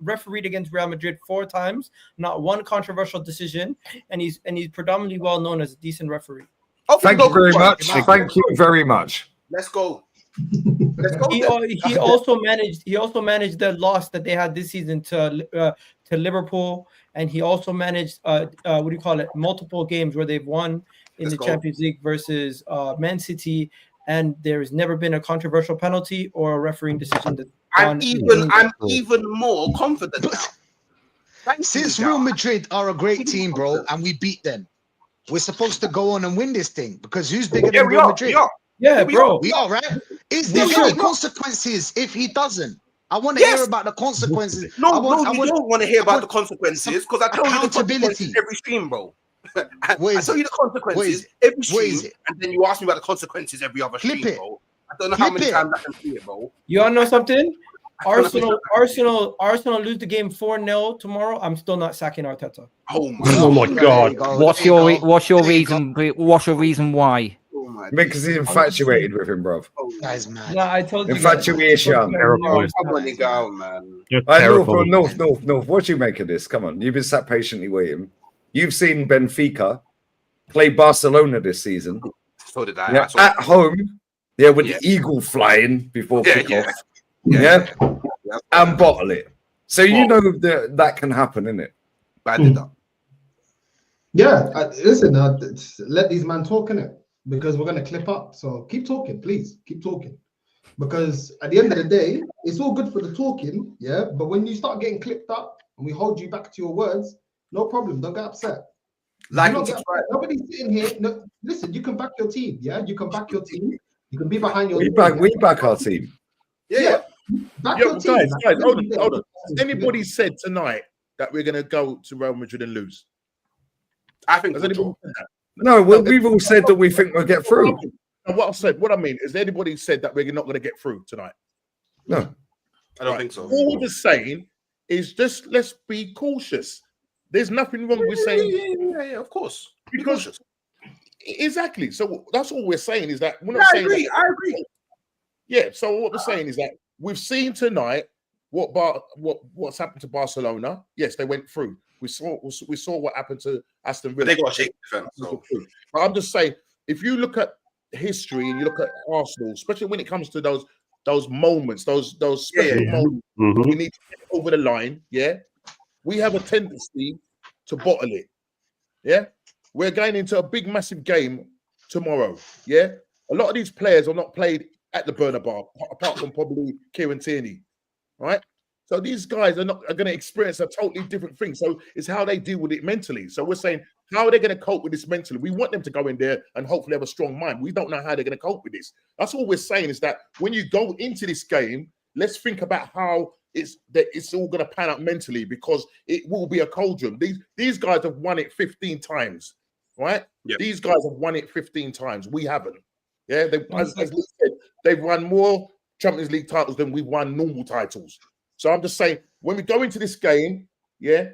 refereed against Real Madrid 4 times, not one controversial decision, and he's predominantly well known as a decent referee. Thank you very much. Thank you very much. Let's go. He also managed the loss that they had this season to Liverpool, and he also managed multiple games where they've won in the Champions League versus Man City, and there's never been a controversial penalty or a refereeing decision. I'm even more confident now. Since Real Madrid are a great team, bro, and we beat them, we're supposed to go on and win this thing because who's bigger than Real Madrid? Yeah, bro. We are, right? Is there any consequences if he doesn't? I want to hear about the consequences. No, you don't want to hear about the consequences because I tell you the accountability consequences every stream, bro. I tell you the consequences every stream, and then you ask me about the consequences every other stream, bro. I don't know how many times I can see it, bro. You all know something? Arsenal lose the game 4-0 tomorrow. I'm still not sacking Arteta. Oh my God! What's your reason? What's your reason why? Because he's infatuated with him, bro. That's mad. No, I told you. Infatuation. Man. North. What do you make of this? Come on, you've been sat patiently waiting. You've seen Benfica play Barcelona this season. So did I. Yeah, at home. Yeah, with the eagle flying before kickoff. Yeah. And bottle it. So you know that can happen, innit? I did that. Yeah, listen, let these men talk, innit? Because we're going to clip up. So keep talking, please. Keep talking. Because at the end of the day, it's all good for the talking, yeah? But when you start getting clipped up and we hold you back to your words, no problem. Don't get upset. Nobody's sitting here. No, listen, you can back your team, yeah? You can back your team. You can be behind your team. We back our team. Yeah. Back your team. Guys, hold on. Has anybody said tonight that we're going to go to Real Madrid and lose? I think. Has anybody said that? No, we've all said that we think we'll get through. And what I mean, has anybody said that we're not going to get through tonight? No. I don't think so. All we're saying is just let's be cautious. There's nothing wrong with saying. Yeah, of course. Because exactly. So that's all we're saying is that we're not Yeah, saying. I agree. Yeah. So what we're saying is that we've seen tonight what's happened to Barcelona. Yes, they went through. We saw what happened to Aston Villa. They got a shake defense. So. But I'm just saying, if you look at history and you look at Arsenal, especially when it comes to those moments, those special moments, we need to get over the line. Yeah, we have a tendency to bottle it. Yeah, we're going into a big, massive game tomorrow. Yeah, a lot of these players are not played at the Bernabeu, apart from probably Kieran Tierney, right? So these guys are going to experience a totally different thing. So it's how they deal with it mentally. So we're saying, how are they going to cope with this mentally? We want them to go in there and hopefully have a strong mind. We don't know how they're going to cope with this. That's all we're saying is that when you go into this game, let's think about how it's all going to pan out mentally because it will be a cauldron. These guys have won it 15 times, right? Yep. These guys have won it 15 times. We haven't. Yeah, as Lee said, they've won more Champions League titles than we've won normal titles. So I'm just saying, when we go into this game, I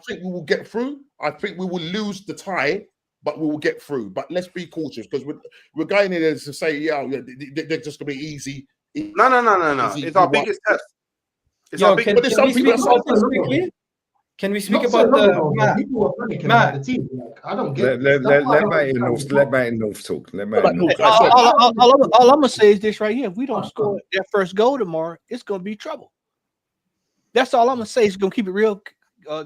think we will get through. I think we will lose the tie, but we will get through. But let's be cautious because we're going in there to say, they're just going to be easy. No. It's our biggest test. Can we speak about the Matt? The team. I don't get let Matt North talk. All I'm gonna say is this right here: if we don't score that first goal tomorrow, it's gonna be trouble. That's all I'm gonna say. It's gonna keep it real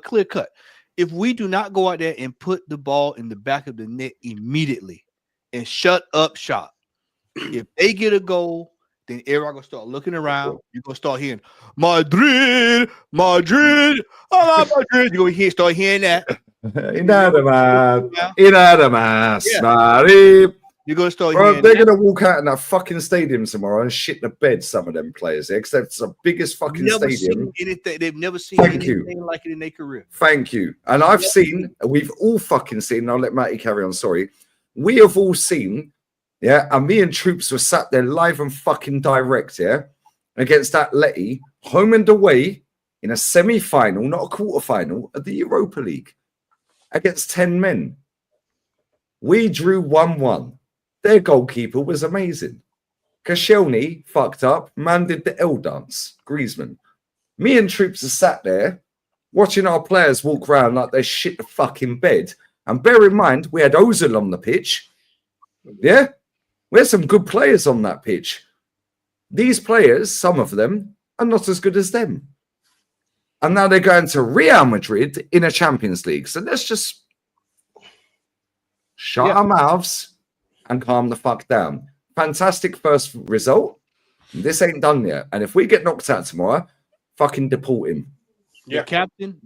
clear cut. If we do not go out there and put the ball in the back of the net immediately and shut up shop, if they get a goal, then everyone gonna start looking around. You're gonna start hearing Madrid, Madrid, oh Madrid. You're gonna start hearing that. You're gonna start hearing they're that. gonna walk out in that fucking stadium tomorrow and shit the bed. Some of them players, because it's the biggest fucking stadium. They've never seen anything like it in their career. Thank you. And we've all fucking seen. And I'll let Matty carry on. Sorry, we have all seen. Yeah, and me and Troops were sat there live and fucking direct. Yeah, against that Letty, home and away in a semi-final, not a quarter-final, of the Europa League against 10 men. We drew 1-1. Their goalkeeper was amazing. Koscielny fucked up. Man did the L dance. Griezmann. Me and Troops are sat there watching our players walk around like they shit the fucking bed. And bear in mind, we had Ozil on the pitch. Yeah? We had some good players on that pitch. These players, some of them, are not as good as them. And now they're going to Real Madrid in a Champions League. So let's just shut our mouths and calm the fuck down. Fantastic first result. This ain't done yet. And if we get knocked out tomorrow, fucking deport him. The captain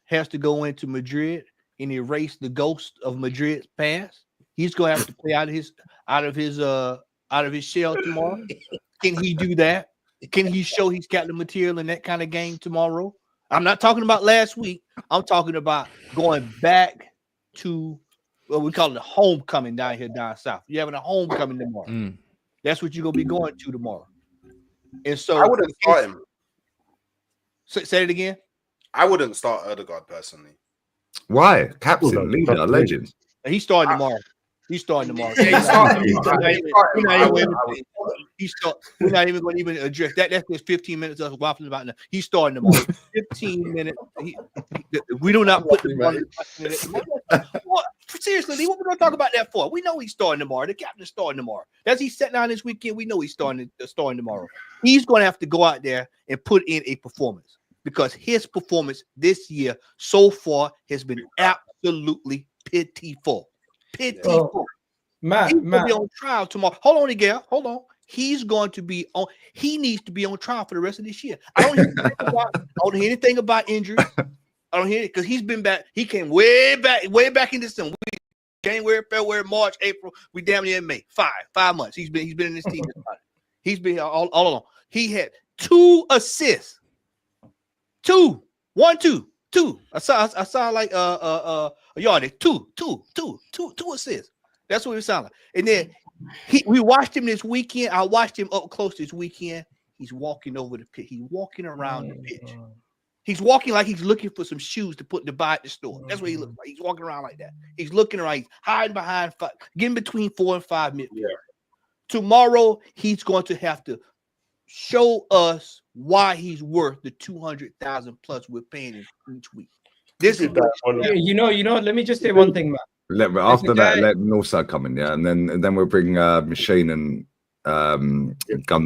has to go into Madrid and erase the ghost of Madrid's past. He's gonna have to play out of his shell tomorrow. Can he do that? Can he show he's got the material in that kind of game tomorrow? I'm not talking about last week. I'm talking about going back to what we call it, homecoming down south. You're having a homecoming tomorrow. That's what you're gonna be going to tomorrow. And so I wouldn't start him. Say it again. I wouldn't start Odegaard personally. Why? Captain, leader, legend. He's starting tomorrow. He's starting tomorrow. We're not even going to even address that. That's just 15 minutes of us waffling about now. He's starting tomorrow. 15 minutes. We do not put the what? Seriously, what we're going to talk about that for? We know he's starting tomorrow. The captain's starting tomorrow. As he sat down this weekend, we know he's starting tomorrow. He's going to have to go out there and put in a performance because his performance this year so far has been absolutely pitiful. Matt, He's going to be on trial tomorrow. Hold on, Miguel. Hold on. He's going to be on. He needs to be on trial for the rest of this year. I don't hear anything about injuries. I don't hear it because he's been back. He came way back in December. January, February, March, April. We damn near in May. 5 months. He's been in this team. He's been all along. He had 2 assists. 2. 1, 2. 2. I saw like a yardage. 2 assists. That's what it sounded like. And then we watched him this weekend. I watched him up close this weekend. He's walking over the pitch. He's walking around the pitch. He's walking like he's looking for some shoes to buy at the store. That's what he looks like. He's walking around like that. He's looking around. He's hiding behind, getting between 4 and 5 minutes. Yeah. Tomorrow, he's going to have to show us why he's worth the 200,000 plus we're paying him each week. This is you know. Let me just say one thing, man. After that, let Northside come in, yeah, and then we'll bring Machine and Gun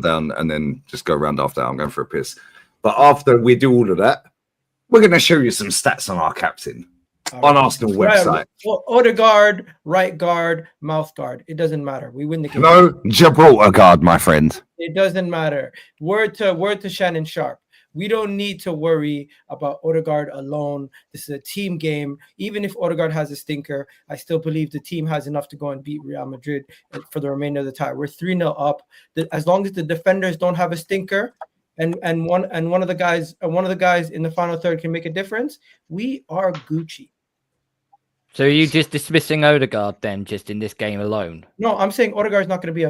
down, and then just go around after that. I'm going for a piss. But after we do all of that, we're going to show you some stats on our captain on Arsenal website. Odegaard, right guard, mouth guard. It doesn't matter. We win the game. No, Gibraltar guard, my friend. It doesn't matter. Word to Shannon Sharp. We don't need to worry about Odegaard alone. This is a team game. Even if Odegaard has a stinker, I still believe the team has enough to go and beat Real Madrid for the remainder of the time. We're 3-0 up. As long as the defenders don't have a stinker, and one of the guys in the final third can make a difference, we are Gucci. So are you just dismissing Odegaard then, just in this game alone? No, I'm saying Odegaard's not going to be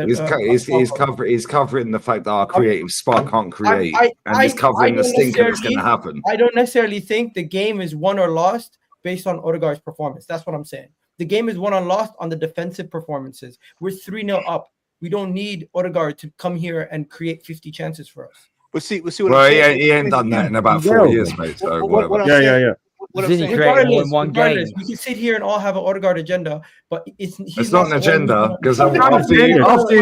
He's covering the fact that our creative spark can't create, and he's covering the stinker that's going to happen. I don't necessarily think the game is won or lost based on Odegaard's performance. That's what I'm saying. The game is won or lost on the defensive performances. We're 3-0 up. We don't need Odegaard to come here and create 50 chances for us. We'll see what I'm saying. He ain't done that in about 4 years, mate. So Yeah. Regardless, we can sit here and all have an Odegaard agenda, but it's not an agenda because after you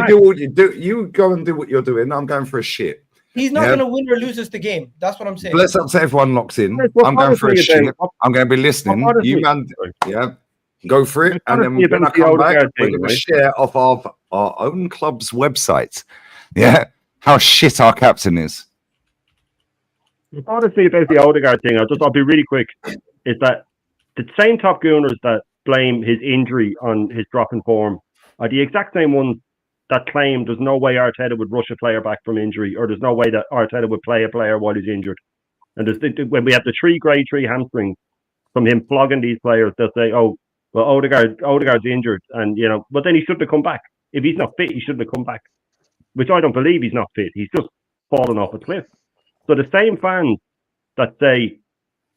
do what you do, you go and do what you're doing. I'm going for a shit. He's not going to win or lose us the game. That's what I'm saying. Let's say everyone locks in. I'm going for a shit. I'm going to be listening. You man, go for it, and then we're going to come back. We're going to share off our own club's website. Yeah, how shit our captain is. Honestly, about the Odegaard thing, I'll be really quick. Is that the same top gooners that blame his injury on his drop in form are the exact same ones that claim there's no way Arteta would rush a player back from injury, or there's no way that Arteta would play a player while he's injured. And when we have the grade 3 hamstrings from him flogging these players, they'll say, "Oh, well, Odegaard's injured," and but then he shouldn't have come back. If he's not fit, he shouldn't have come back. Which I don't believe he's not fit. He's just fallen off a cliff. So the same fans that say,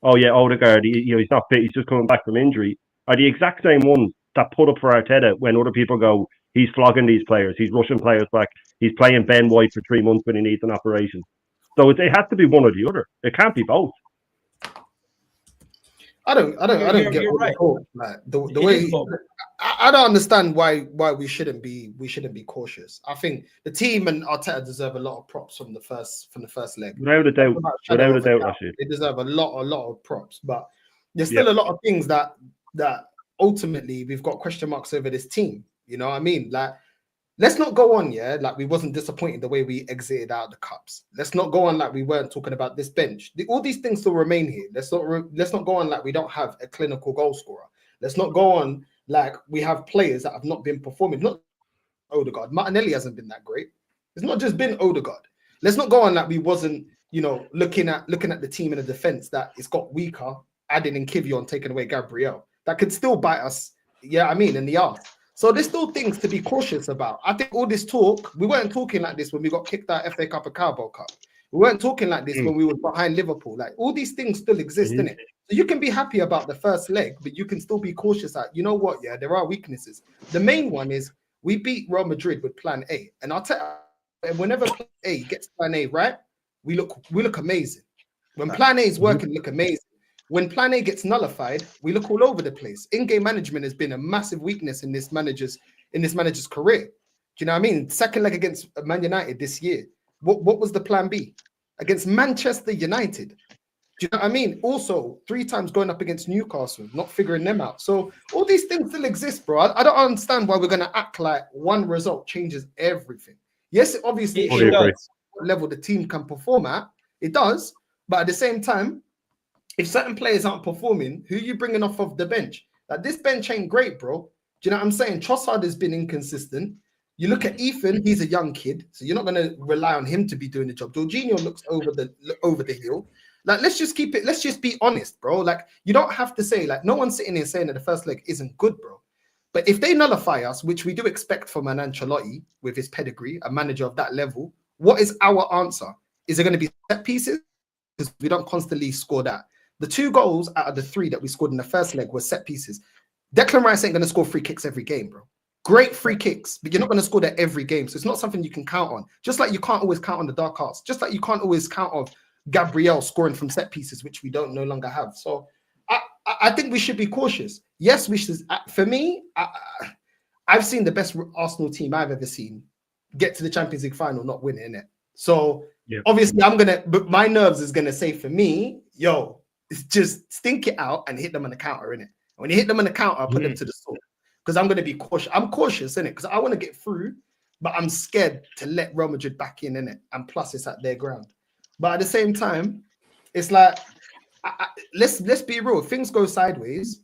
"Oh yeah, Odegaard, he's not fit, he's just coming back from injury," are the exact same ones that put up for Arteta when other people go, "He's flogging these players, he's rushing players back, he's playing Ben White for 3 months when he needs an operation." So it has to be one or the other. It can't be both. I don't get you're right. Like the way I don't understand why we shouldn't be cautious. I think the team and Arteta deserve a lot of props from the first leg. Without a doubt, Rashid. They deserve a lot of props, but there's still a lot of things that ultimately we've got question marks over this team. You know what I mean? Like, let's not go on, like we wasn't disappointed the way we exited out the cups. Let's not go on like we weren't talking about this bench. All these things still remain here. Let's not go on like we don't have a clinical goal scorer. Let's not go on like we have players that have not been performing. Not Odegaard. Martinelli hasn't been that great. It's not just been Odegaard. Let's not go on like we wasn't, looking at the team in the defense that it's got weaker, adding in Kivio and taking away Gabriel. That could still bite us, in the arse. So there's still things to be cautious about. I think all this talk, we weren't talking like this when we got kicked out FA Cup and Carabao Cup. We weren't talking like this when we were behind Liverpool. Like, all these things still exist, innit? So you can be happy about the first leg, but you can still be cautious that, you know what, there are weaknesses. The main one is we beat Real Madrid with plan A. And I'll tell you, whenever plan A gets plan A right, we look amazing. When plan A is working, look amazing. When plan A gets nullified, we look all over the place. In-game management has been a massive weakness in this manager's career. Do you know what I mean? Second leg against Man United this year. What was the plan B? Against Manchester United. Do you know what I mean? Also, 3 times going up against Newcastle, not figuring them out. So all these things still exist, bro. I don't understand why we're going to act like one result changes everything. Yes, obviously, it does. What level the team can perform at, it does. But at the same time, if certain players aren't performing, who are you bringing off of the bench? Like, this bench ain't great, bro. Do you know what I'm saying? Trossard has been inconsistent. You look at Ethan, he's a young kid, so you're not going to rely on him to be doing the job. Jorginho looks over the hill. Like, let's just be honest, bro. Like, you don't have to say, like, no one's sitting here saying that the first leg isn't good, bro. But if they nullify us, which we do expect from an Ancelotti with his pedigree, a manager of that level, what is our answer? Is it going to be set pieces? Because we don't constantly score that. The 2 goals out of the 3 that we scored in the first leg were set pieces. Declan Rice ain't going to score free kicks every game, bro. Great free kicks, but you're not going to score that every game. So it's not something you can count on. Just like you can't always count on the dark arts. Just like you can't always count on Gabriel scoring from set pieces, which we no longer have. So I think we should be cautious. Yes, we should. For me, I've seen the best Arsenal team I've ever seen get to the Champions League final, not win it, innit? So obviously but my nerves is going to say for me, it's just stink it out and hit them on the counter, innit? When you hit them on the counter, put them to the sword. Because I'm going to be cautious. I'm cautious, innit? Because I want to get through, but I'm scared to let Real Madrid back in, innit? And plus, it's at their ground. But at the same time, it's like, let's be real. If things go sideways,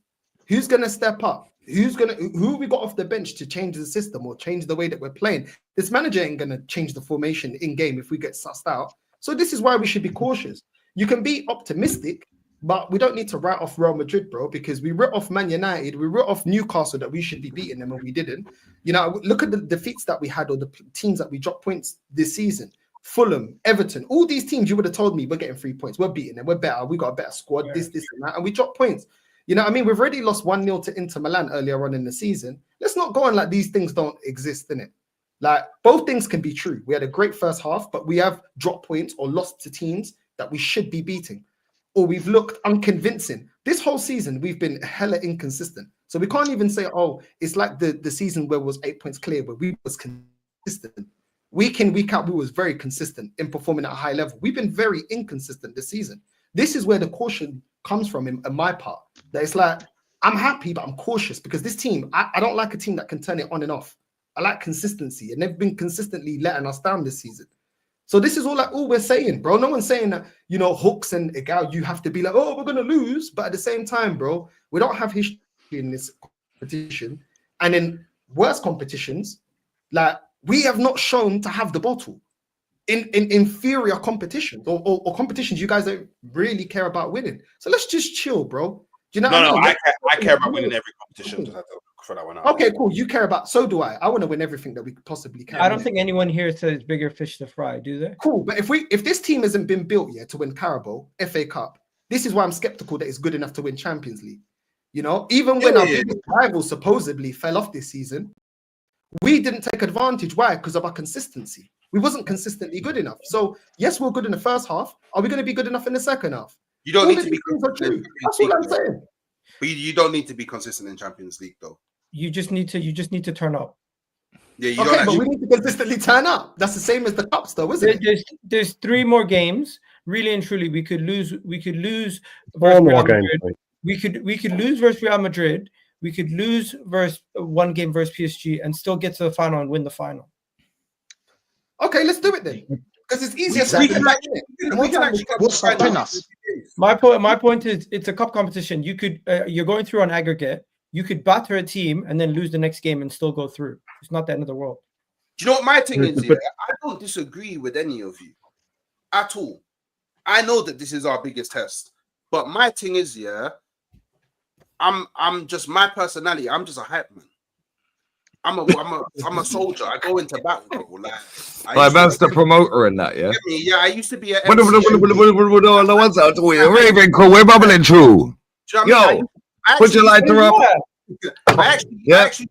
who's going to step up? Who we got off the bench to change the system or change the way that we're playing? This manager ain't going to change the formation in game if we get sussed out. So this is why we should be cautious. You can be optimistic, but we don't need to write off Real Madrid, bro, because we wrote off Man United, we wrote off Newcastle that we should be beating them and we didn't. Look at the defeats that we had or the teams that we dropped points this season. Fulham, Everton, all these teams, you would have told me we're getting 3 points. We're beating them. We're better. We got a better squad, this, and that. And we dropped points. You know what I mean? We've already lost 1-0 to Inter Milan earlier on in the season. Let's not go on like these things don't exist, innit? Like, both things can be true. We had a great first half, but we have dropped points or lost to teams that we should be beating. Or we've looked unconvincing. This whole season, we've been hella inconsistent. So we can't even say, it's like the season where it was 8 points clear, but we was consistent. Week in, week out, we was very consistent in performing at a high level. We've been very inconsistent this season. This is where the caution comes from in my part. That it's like, I'm happy, but I'm cautious because this team, I don't like a team that can turn it on and off. I like consistency, and they've been consistently letting us down this season. So this is all we're saying, bro. No one's saying that, you know, Hooks and Odegaard, you have to be like, oh, we're gonna lose. But at the same time, bro, we don't have history in this competition, and in worse competitions, like we have not shown to have the bottle in inferior competitions or competitions you guys don't really care about winning. So let's just chill, bro. Do you know what I mean? I care about winning every competition. Just have to throw that one out. Okay, cool. You care about, so do I. I want to win everything that we could possibly can. I don't think anyone here says bigger fish to fry, do they? Cool, but if this team hasn't been built yet to win Carabao, FA Cup, this is why I'm skeptical that it's good enough to win Champions League. You know, even when our biggest rival supposedly fell off this season, we didn't take advantage. Why? Because of our consistency. We wasn't consistently good enough. So yes, we're good in the first half. Are we going to be good enough in the second half? You don't All need to be consistent. That's what I'm saying. But you don't need to be consistent in Champions League, though. You just need to turn up. Yeah, you Okay, don't but actually... we need to consistently turn up. That's the same as the cups, though, isn't it? There's 3 more games. Really and truly, we could lose. Four more games. We could lose versus Real Madrid. We could lose versus one game versus PSG and still get to the final and win the final. Okay, let's do it then. Because it's easier. What's stopping us? My point is, it's a cup competition. You could you're going through on aggregate. You could batter a team and then lose the next game and still go through. It's not the end of the world. Do you know what my thing is here? I don't disagree with any of you at all. I know that this is our biggest test, but my thing is, I'm just my personality. I'm just a hype man. I'm a soldier. I go into battle, bro. Like that's the promoter in that, yeah. Yeah, I used to be a what's out? Ravenclaw, we're bubbling through. Yo, put your lighter up. I actually,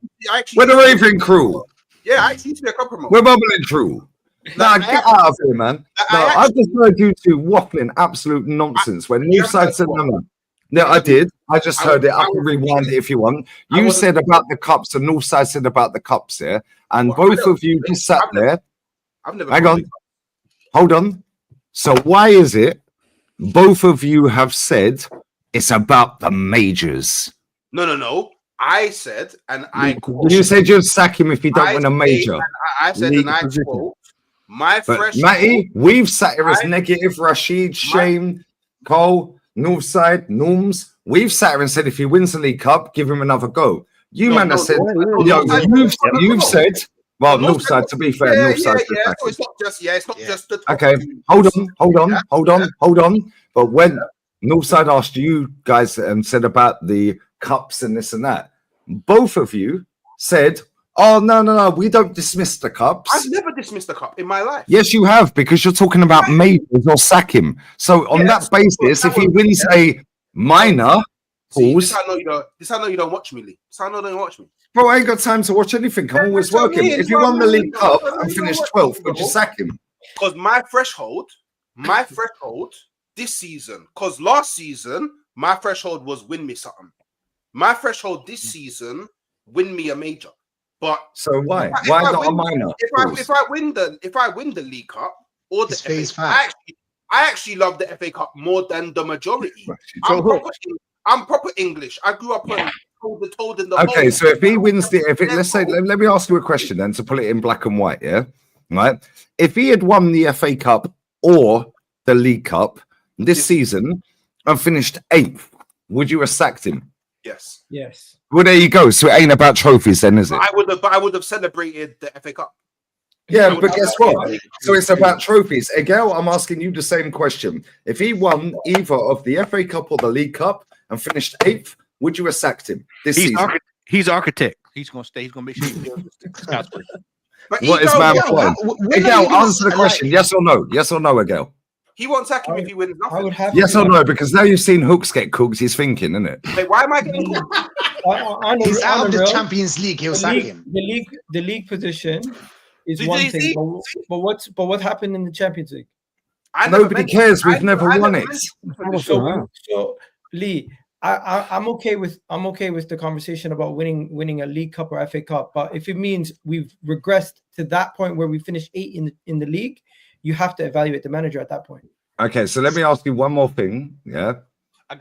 we're the Raven crew. Yeah, I actually used to be a cup promoter. We're bubbling through. Nah, get out of here, man. I just heard you two waffling absolute nonsense when you said no. No, I did. I just heard it. I can rewind it if you want. You said about the cups, and Northside said about the cups here, and both of you just sat there. Hang on. Hold on. So why is it both of you have said it's about the majors? No. I said, and you said you'd sack him if he don't win a major. I said, and I quote, Matty, we've sat here as negative. Rashid, Shane, Cole, Northside, Norms. We've sat here and said if he wins the League Cup, give him another go. You've said, you've said. Well, Northside, to be fair, Northside. So it's not just the. Okay, hold on. But when Northside asked you guys and said about the cups and this and that, both of you said, "Oh no, we don't dismiss the cups." I've never dismissed the cup in my life. Yes, you have, because you're talking about majors or sack him. So on that basis, if he wins a minor, this I know you don't watch me, Lee. This I know you don't watch me. Bro, I ain't got time to watch anything. I'm always working. If you won the League Cup and finished 12th, would you sack him? Because my threshold this season, because last season, my threshold was win me something. My threshold this season, win me a major. But so why not a minor? If I win the League Cup or the FA, I actually love the FA Cup more than the majority. I'm proper English. I grew up on told in the okay, so if he wins let's say, let me ask you a question then to put it in black and white, yeah? Right? If he had won the FA Cup or the League Cup this season and finished 8th, would you have sacked him? Yes. Well, there you go. So it ain't about trophies then, is it? I would have celebrated the FA Cup. Yeah, but guess what? So it's about trophies. Again, I'm asking you the same question. If he won either of the FA Cup or the League Cup and finished 8th, would you have sacked him this season? He's architect. He's going to stay. He's going to make sure. What is man playing? Again, answer the question. Yes or no? Yes or no, Again? He won't sack him if he wins nothing. Yes or no? Because now you've seen Hooks get cooked. He's thinking, isn't it? Wait, why am I getting cooked? He's out of the Champions League. He'll sack him. The league position is one thing, but what happened in the Champions League? Nobody cares. We've never won it. So Lee, I'm okay with the conversation about winning a League Cup or FA Cup, but if it means we've regressed to that point where we finished 8th in the league, you have to evaluate the manager at that point. Okay, so let me ask you one more thing. Yeah,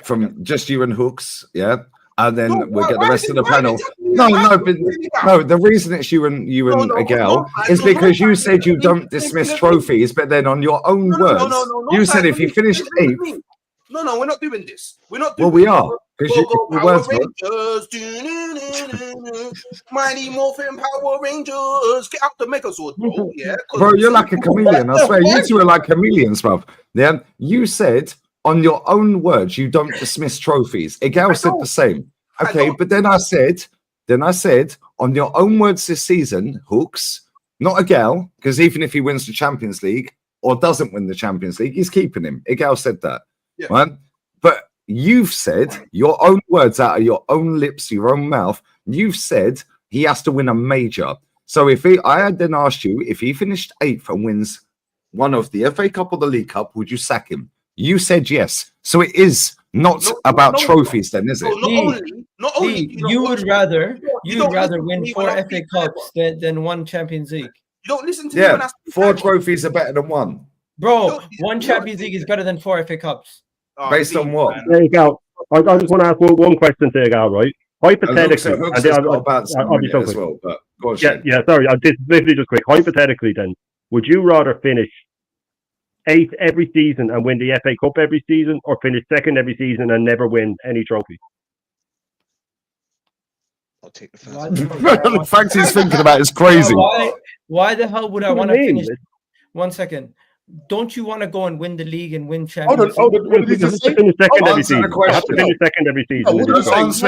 from just you and Hooks. Yeah, and then No, we'll get the why rest is of it- the why panel. is it happening? No, Why no, is but it happening? no. The reason it's you and No, Agal is because you said you don't dismiss trophies, but then on your own words, you said if you finished 8th. No, we're not doing this. We're not Well, doing we are. Because Go your Power words were. Rangers. Mighty Morphin Power Rangers. Get out the Megazord, bro. Yeah. Bro, you're like a chameleon. I swear, you two are like chameleons, bro. Yeah. You said on your own words you don't dismiss trophies. Agal said the same. Okay, but then I said, on your own words this season, Hooks, not Agal, because even if he wins the Champions League or doesn't win the Champions League, he's keeping him. Agal said that. Yeah. Right? But you've said your own words out of your own lips, your own mouth. You've said he has to win a major. So I had then asked you if he finished 8th and wins one of the FA Cup or the League Cup, would you sack him? You said yes. So it is not about trophies, then, is it? Not only you would rather win 4 FA Cups than 1 Champions League. You don't listen to me when I Yeah, 4 trophies are better than 1. Bro, 1 Champions League is better than 4 FA Cups. Based on what? There you go. I just want to ask one question to Agal, right? Hypothetically, Hooks has got about I'll be so as quick. well, but go on, Yeah, Shane. yeah. Sorry, I just literally just quick. Hypothetically, then, would you rather finish 8th every season and win the FA Cup every season, or finish 2nd every season and never win any trophy? I'll take the The fact he's thinking about is crazy. Why the hell would I What want do to you mean? finish? 1 second. Don't you want to go and win the league and win Hold Champions on. League? What did he just say? Finish 2nd every Answer the season. I have to question. finish 2nd every season. No, don't answer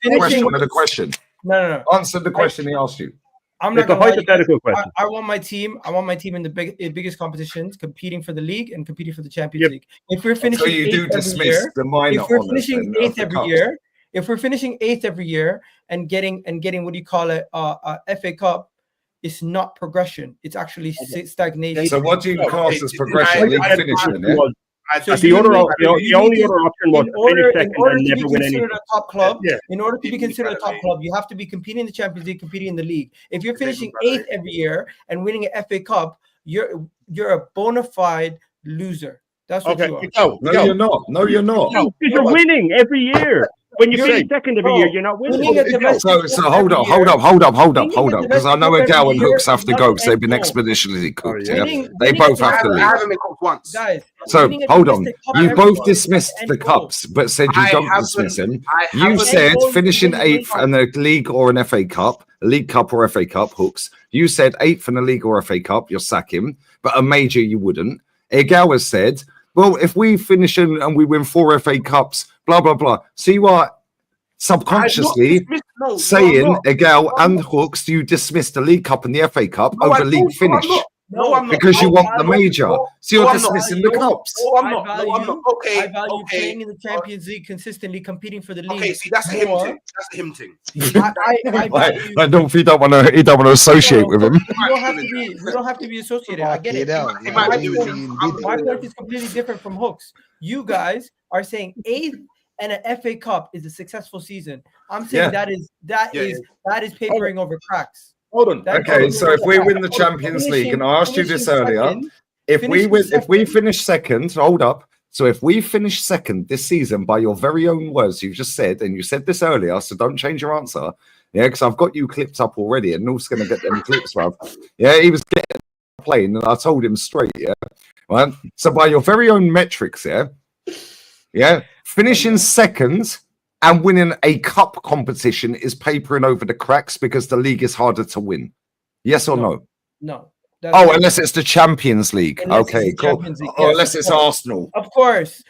Finishing- the question. No. Answer the question he asked you. I'm not It's a gonna lie, you guys. hypothetical question. I want my team. I want my team in the biggest competitions, competing for the league and competing for the Champions League. If we're finishing So you do 8th every dismiss year, the minor if we're honours finishing then of 8th the every cup. year, if we're finishing 8th every year and getting what do you call it, FA Cup, it's not progression. It's actually stagnation. So what do you class as progression? League finishing, yeah? So the only other option was to finish 2nd and never win anything. a top club, Yeah. in order to be considered a top club, you have to be competing in the Champions League, competing in the league. If you're finishing 8th every year and winning an FA Cup, you're a bona fide loser. That's what you are. No, you're not. No, you're not. Because you're winning every year. When you finish 2nd every year, you're not winning. So hold up, because I know Agal and Hooks have to go because they've been expeditionally cooked. Yeah, they both have to I leave. haven't been cooked once. Guys, So hold on, you both dismissed the cups, but said you don't dismiss them. You said finishing 8th in a league or an FA Cup, a League Cup or FA Cup. Hooks, you said 8th in a league or FA Cup, you'll sack him, but a major you wouldn't. Agal has said, well, if we finish and we win 4 FA Cups, blah blah blah. So you are subconsciously saying, Agal and Hooks, you dismissed the League Cup and the FA Cup over league finish. No, I'm not. Because you want the major. So you're No, I'm not. dismissing the cups. No, I'm not. No, I'm not. Okay. I value playing in the Champions League consistently, competing for the league. Okay, see, that's a him thing. That's a him thing. I value. I don't. He don't want to associate with him. We don't have to be associated. I get it. My point is completely different from Hooks. You guys are saying 8th and an FA Cup is a successful season. I'm saying that is papering over cracks. Hold on. Okay, so if we win the Champions League, and I asked you this earlier, if we finish 2nd, hold up. So if we finish 2nd this season by your very own words, you've just said, and you said this earlier, so don't change your answer. Yeah, because I've got you clipped up already, and North's going to get them clips, bruv. Yeah, he was getting a plane, and I told him straight, yeah. Right? So by your very own metrics, yeah, finishing 2nd and winning a cup competition is papering over the cracks because the league is harder to win. Yes or no? No. Unless it's the Champions League. Okay, cool. Or unless it's Arsenal. Of course.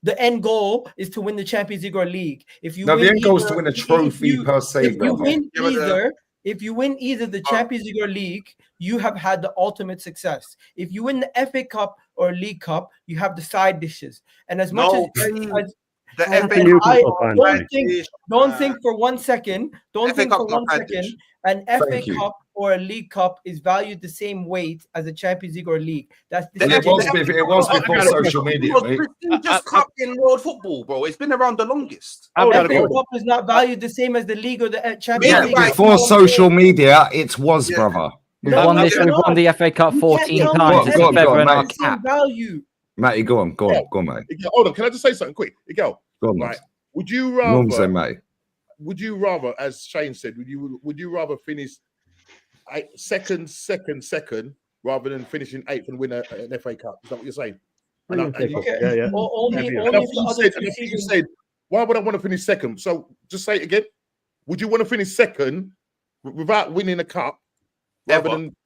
The end goal is to win the Champions League or league. If you the end goal is to win a trophy per se. If you win either the Champions League or league, you have had the ultimate success. If you win the FA Cup or League Cup, you have the side dishes. And as much as don't think for 1 second. Don't think for 1 second. An FA Cup or a League Cup is valued the same weight as a Champions League or League. It was before social media. Just cup in world football, bro. It's been around the longest. FA Cup is not valued the same as the league or the Champions League. Before social media, it was, brother. We've won the FA Cup 14 times. It's a feather in our cap. Matty, go on, mate. Hold on, can I just say something quick? Go on, right. Would you Norms they rather? may. Would you rather, as Shane said, would you rather finish second, rather than finishing 8th and win an FA Cup? Is that what you're saying? Okay. Only And for the other two you seasons. said, why would I want to finish second? So just say it again. Would you want to finish second without winning a cup rather than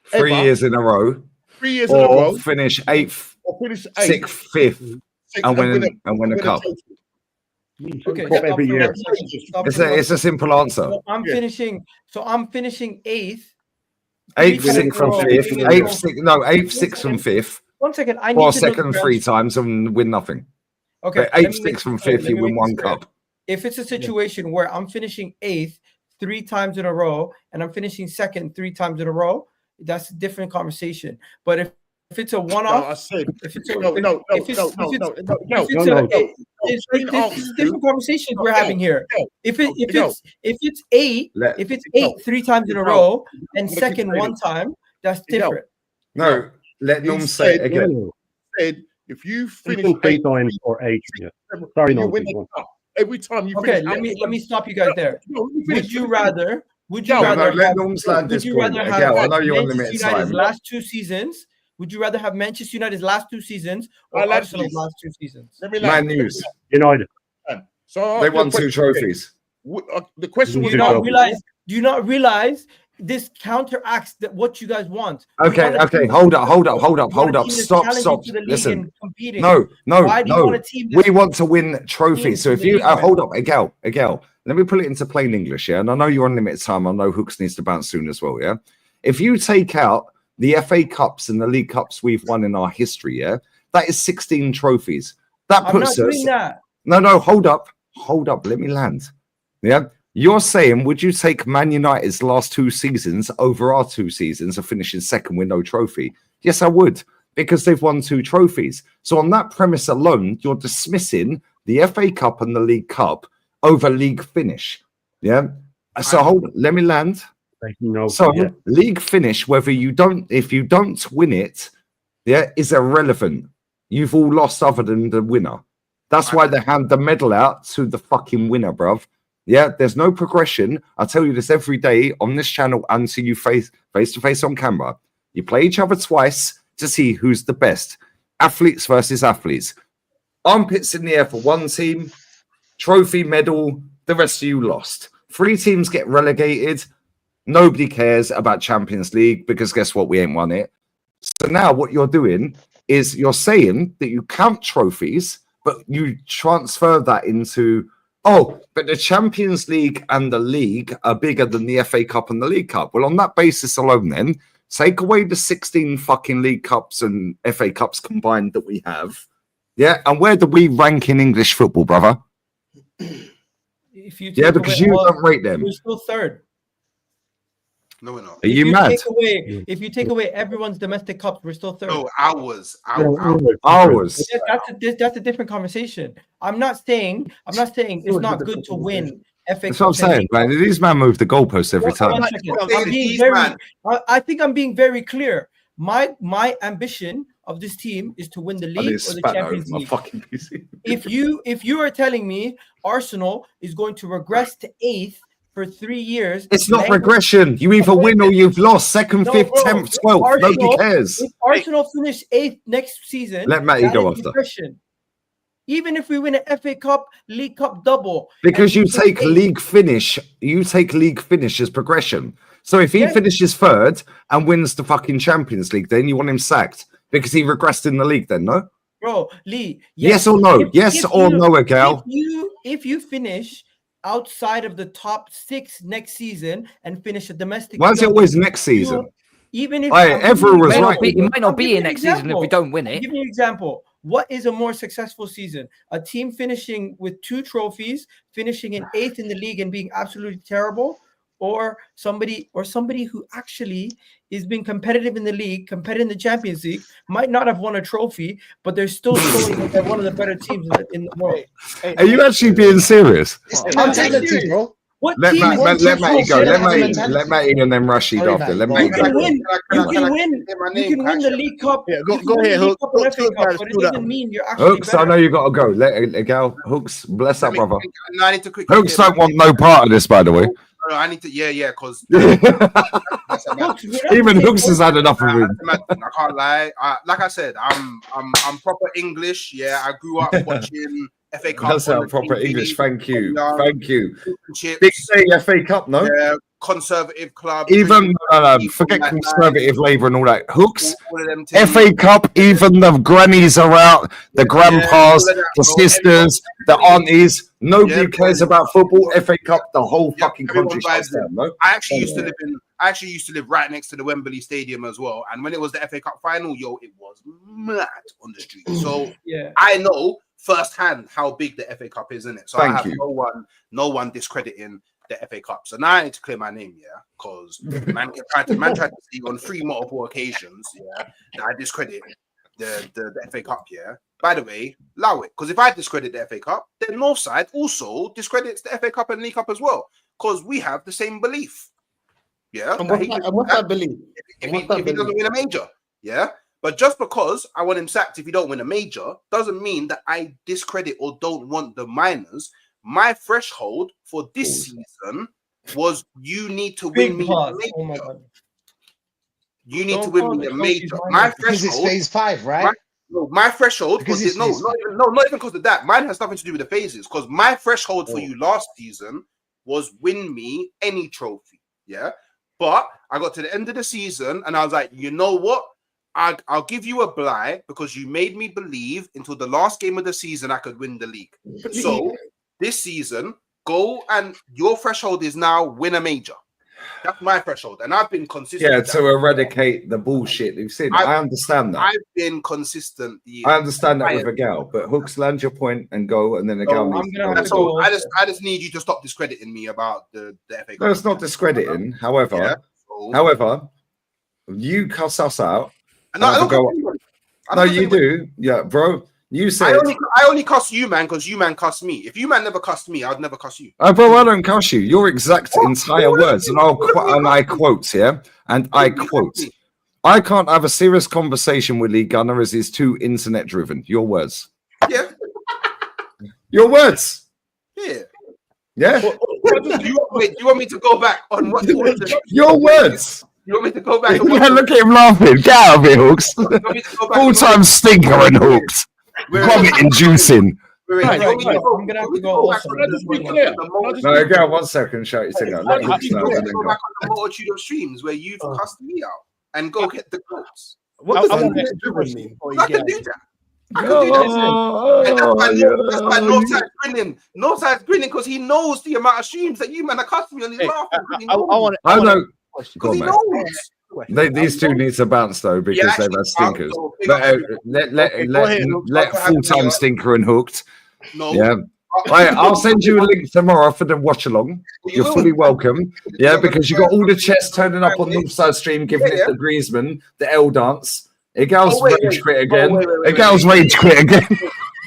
3 years in a row? 3 years in a row. Finish 8th, Or finish 6th, 5th, and win a cup. Okay, Every year. It's a simple answer. So I'm finishing 8th. 8th, 6th, and 5th. 8th, 6th, and 5th. 1 second. I need Or to know second the 3 times and win nothing. Okay. But 8th, 6th, and 5th, you win 1 cup. If it's a situation where I'm finishing 8th 3 times in a row and I'm finishing 2nd 3 times in a row, that's a different conversation. But if it's a one-off, I said, if it's different conversations we're having here. If it's 8, if it's 8 3 times in a row and second 1 time, that's different. No, let them say it again. Said if you finish 3 times or 8, sorry, no. Every time you okay, finish. let me stop you guys there. Would you rather let Norms land this point. I know you're on limited time. Last 2 seasons? Would you rather have Manchester United's last 2 seasons or Arsenal's last 2 seasons? Man News. United. So they won 2 trophies. The question was, do you not realize this counteracts that what you guys want? Okay, hold up. Stop. Listen. No. We want to win trophies. So if you hold up, Agail, let me put it into plain English, yeah? And I know you're on limited time. I know Hooks needs to bounce soon as well, yeah? If you take out the FA Cups and the League Cups we've won in our history, yeah, that is 16 trophies. That puts us. No, hold up. Let me land. Yeah, you're saying, would you take Man United's last 2 seasons over our 2 seasons of finishing second with no trophy? Yes, I would, because they've won 2 trophies. So on that premise alone, you're dismissing the FA Cup and the League Cup over league finish. Yeah. So let me land. League finish, if you don't win it, yeah, is irrelevant. You've all lost other than the winner. That's why they hand the medal out to the fucking winner, bruv. Yeah, there's no progression. I tell you this every day on this channel until you face to face on camera. You play each other twice to see who's the best. Athletes versus athletes. Armpits in the air for one team, trophy, medal, the rest of you lost. 3 teams get relegated. Nobody cares about Champions League because guess what? We ain't won it. So now what you're doing is you're saying that you count trophies, but you transfer that into, but the Champions League and the league are bigger than the FA Cup and the League Cup. Well, on that basis alone, then, take away the 16 fucking League Cups and FA Cups combined that we have. Yeah, and where do we rank in English football, brother? Because you don't rate them. We're still 3rd. No, we're not. Are you mad? If you take away everyone's domestic cups, we're still 3rd. No, ours. That's a different conversation. I'm not saying it's not good to win FA. That's what I'm saying, man. These man move the goalposts every time. I think I'm being very clear. My ambition of this team is to win the league or the Champions League. If you are telling me Arsenal is going to regress to 8th for 3 years, it's not regression. You either win or you've lost. 2nd, 5th, 10th, 12th. Nobody cares. If Arsenal finish 8th next season, let Matty go after. Even if we win an FA Cup, League Cup double, because you take league finish, as progression. So if he finishes 3rd and wins the fucking Champions League, then you want him sacked because he regressed in the league. Then no, bro, Lee. Yes or no? Yes or no, Agal? If you finish outside of the top 6 next season and finish a domestic, why is it always next season? Even if everyone was right, it might not be in next season if we don't win it. Give me an example. What is a more successful season? A team finishing with 2 trophies, finishing in 8th in the league and being absolutely terrible, or somebody who actually is being competitive in the league, competitive in the Champions League, might not have won a trophy, but they're still showing that they're one of the better teams in the world. Are you actually being serious? It's mentality, bro. What Let team is Matty go. bullshit? Let Matty and then Rashid Sorry, after. Matty, Let go Matty on. You can go. win. You can win. You can win the League Cup. Go ahead, Hook. Cup and FA Cup, but it doesn't mean you're actually Hooks, I know you got to go. Let go. Hooks, bless up, brother. No, I need to quickly. Hooks don't want no part of this, by the way. No, I need to. Yeah, because even Hooks has had enough of him. I can't lie. Like I said, I'm proper English. Yeah, I grew up watching FA Cup. That's our proper English. Thank you. Young, Thank you. Chips, Big day FA Cup, no? Yeah, Conservative club. Even forget Conservative Labour and all that. Hooks, all of them FA Cup, even the grannies are out, the grandpas, the sisters, the aunties. Nobody cares about football. FA Cup, the whole fucking country shuts down, no? I actually used to live right next to the Wembley Stadium as well. And when it was the FA Cup final, it was mad on the street. So I know firsthand how big the FA Cup is, isn't it? So I have no one discrediting the FA Cup. So now I need to clear my name, because man tried to see on 3 multiple occasions, that I discredit the FA Cup, By the way, allow it, because if I discredit the FA Cup, then Northside also discredits the FA Cup and League Cup as well, because we have the same belief. And what's that belief? If he doesn't win a major, But just because I want him sacked if he don't win a major doesn't mean that I discredit or don't want the minors. My threshold for this season was you need to win me a major. You need to win me a major. My Because it's threshold, phase 5, right? my threshold Because was it's not even because of that. Mine has nothing to do with the phases. Because my threshold for you last season was win me any trophy. But I got to the end of the season and I was like, you know what? I'll give you a bly because you made me believe until the last game of the season I could win the league. So this season, go and your threshold is now win a major. That's my threshold, and I've been consistent. Yeah, to eradicate the bullshit you've seen. I understand that. I've been consistent. I understand that with a gal, but Hooks, land your point and go, and then a gal. I just need you to stop discrediting me about the FA Cup. No, it's not discrediting. However, you cuss us out. No, you do. Yeah, bro. You said I only cuss you, man, because you man cuss me. If you man never cussed me, I'd never cuss you. Bro, I don't cuss you. Your exact entire words, and I quote, and I quote. I can't have a serious conversation with Lee Gunner as he's too internet driven. Your words. Yeah. Your words. Yeah. Yeah. Do you want me to go back on what your words? You want me to go back? Yeah, look at him laughing. Get out of here, Hooks. Full-time stinker and Hooks. Vomit inducing. I'm gonna have to go. No, go 1 second. Shout your thing out. Let Hooks know. Go back on the multitude of streams where you've cussed me out and go get the quotes. What does that mean? I can do that. I can do that. That's why Northside's grinning. Northside's grinning because he knows the amount of streams that you man are cussing me on. He's laughing. I know. Because he knows. These two need to bounce though because they've had stinkers. Let full-time stinker and Hooked. No. Yeah. I'll send you a link tomorrow for the watch along. You're fully welcome. Yeah, because you got all the chests turning up on Northside stream, giving it the Griezmann, the L dance. A gal's rage quit again. A gal's rage quit again.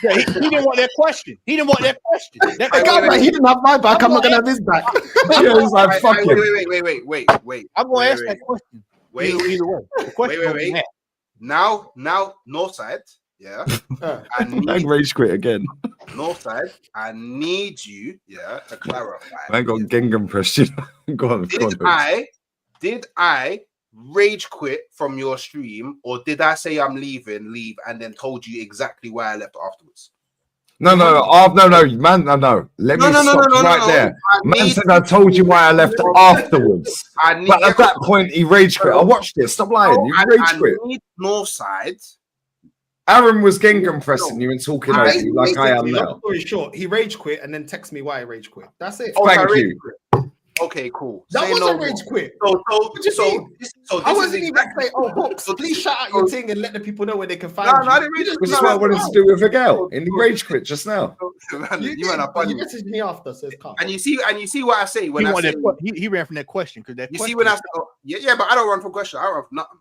Yeah, he didn't want that question. He didn't want that question. He didn't have my back. I'm not gonna have his back. Yeah, he's like, fuck him. Wait. I'm gonna ask that question. Either way. The question wait. Now, Northside, yeah. I rage quit again. Northside, I need you, to clarify. I got Gingham pressed. Go on. Did I rage quit from your stream, or did I say I'm leave, and then told you exactly why I left afterwards? No, man, no. Let me stop right there. Man said I told you why I left afterwards. But at that point, he rage quit. I watched it. Stop lying. You rage quit. Northside. Aaron was Gingham pressing you and talking over you like I am now. Story short, he rage quit and then text me why I rage quit. That's it. Thank you. Okay, cool. That wasn't rage quit. So I wasn't even saying, Hooks, please shout out your thing and let the people know where they can find you. I didn't rage quit. Which is what I wanted to do with a girl in the rage quit just now. You messaged me after, so it's calm. And you see what I say when I say he ran from that question because that. You see when I say, but I don't run from question. I run from nothing.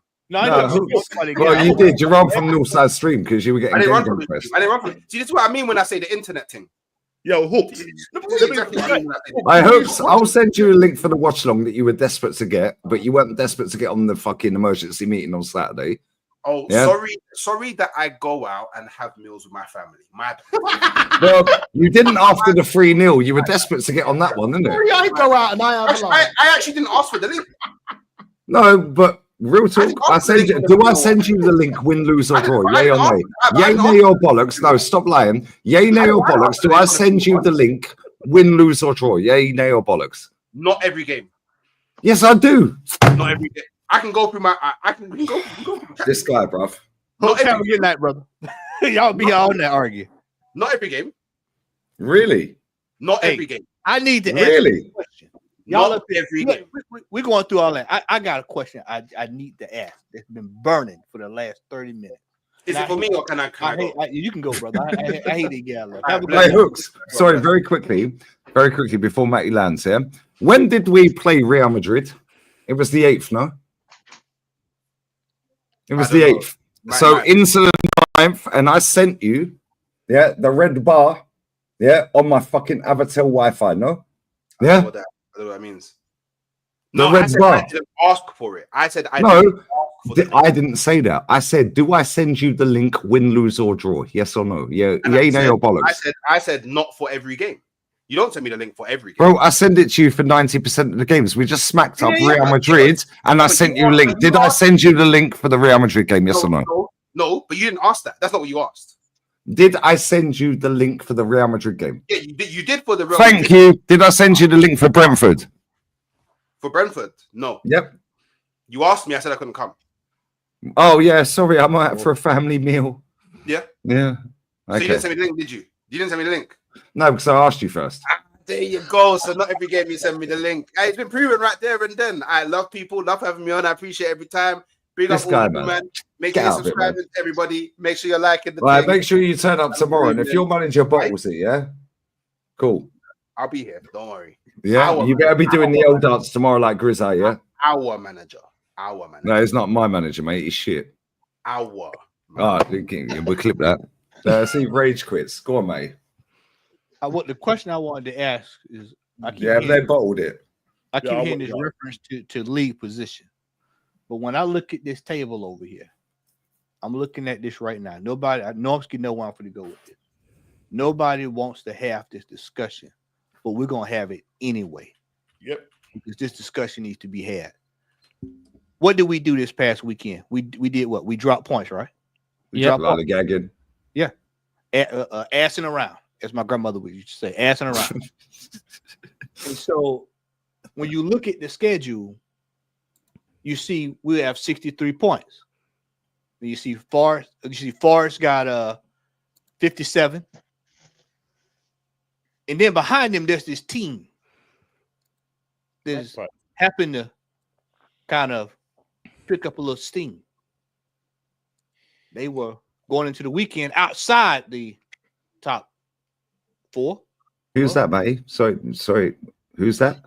Well, you did. You ran from Northside stream because you were getting Gingham pressed. I didn't run from it. See, this is what I mean when I say the internet thing. Yo, Hooks. I hope I'll send you a link for the watch along that you were desperate to get, but you weren't desperate to get on the fucking emergency meeting on Saturday. Oh, Yeah? sorry that I go out and have meals with my family. My Well, you didn't after the 3-0. You were desperate to get on that one, didn't it? I go out and I have I actually didn't ask for the link. No, but real talk. I send you. Do I send you the link? Win, lose, or draw? Yay or nay? Yay, nay, or bollocks? No, stop lying. Yay, nay, or bollocks? Do I send you the link? Win, lose, or draw? Yay, nay, or bollocks? Not every game. Yes, I do. Not every game. I can go through my. I can go. This guy, bruv. Not every game, that brother. Y'all be on that argue. Not every game. Really? Not every game. I need to Really? ask a question. Y'all Not up there, every look, game. we're going through all that. I got a question I need to ask. It's been burning for the last 30 minutes. Is it for me or can I go? You can go, brother. I hate it, yeah. Hey, Hooks. Sorry, very quickly before Matty lands here. When did we play Real Madrid? It was the 8th, no? It was the 8th. So into the 9th, and I sent you, the red bar, on my fucking Avatel Wi-Fi, no? Yeah? I don't know what that means. The No, red I said bar. I didn't ask for it. I said I No, didn't ask for the link. I didn't say that. I said, do I send you the link, win, lose, or draw? Yes or no? Yeah, And yay, nay, or bollocks? I said not for every game. You don't send me the link for every game. Bro, I send it to you for 90% of the games. We just smacked up Real Madrid, and I sent you a link. Did I send you the link for the Real Madrid game? Yes or no? No, but you didn't ask that. That's not what you asked. Did I send you the link for the Real Madrid game? Yeah, you did for the Real Thank Madrid. you. Did I send you the link for Brentford? For Brentford? No. Yep. You asked me. I said I couldn't come. Oh, yeah. Sorry, I'm out for a family meal. Yeah. Yeah. So Okay. you didn't send me the link, did you? You didn't send me the link. No, because I asked you first. There you go. So not every game you send me the link. It's been proven right there and then. I love people, love having me on. I appreciate every time. Big This up guy, all of you, man. man. Make Get sure you out of it, subscribe, man. everybody. Make sure you're liking the Right, thing. make sure you turn up tomorrow. And if your manager bottles it, yeah? Cool. I'll be here. Don't worry. Yeah, Our you better be doing the old dance tomorrow like Grizz, yeah? Our manager. Our manager. No, it's not my manager, mate. He's shit. Our. We'll clip that. See, Rage quits. Go on, mate. The question I wanted to ask is, They bottled it. I keep Yeah, I hearing want- this reference to league position, but when I look at this table over here, I'm looking at this right now. Nobody, I know I'm getting no one for to go with this. Nobody wants to have this discussion, but we're gonna have it anyway. Yep. Because this discussion needs to be had. What did we do this past weekend? We did what? We dropped points, right? We dropped a lot of points. gagging. Yeah, assing around, as my grandmother would used to say, assing around. And so, when you look at the schedule, you see we have 63 points. You see Forrest got 57, and then behind them there's this team that happened to kind of pick up a little steam. They were going into the weekend outside the top 4. Who's that, matey? Sorry. Who's that?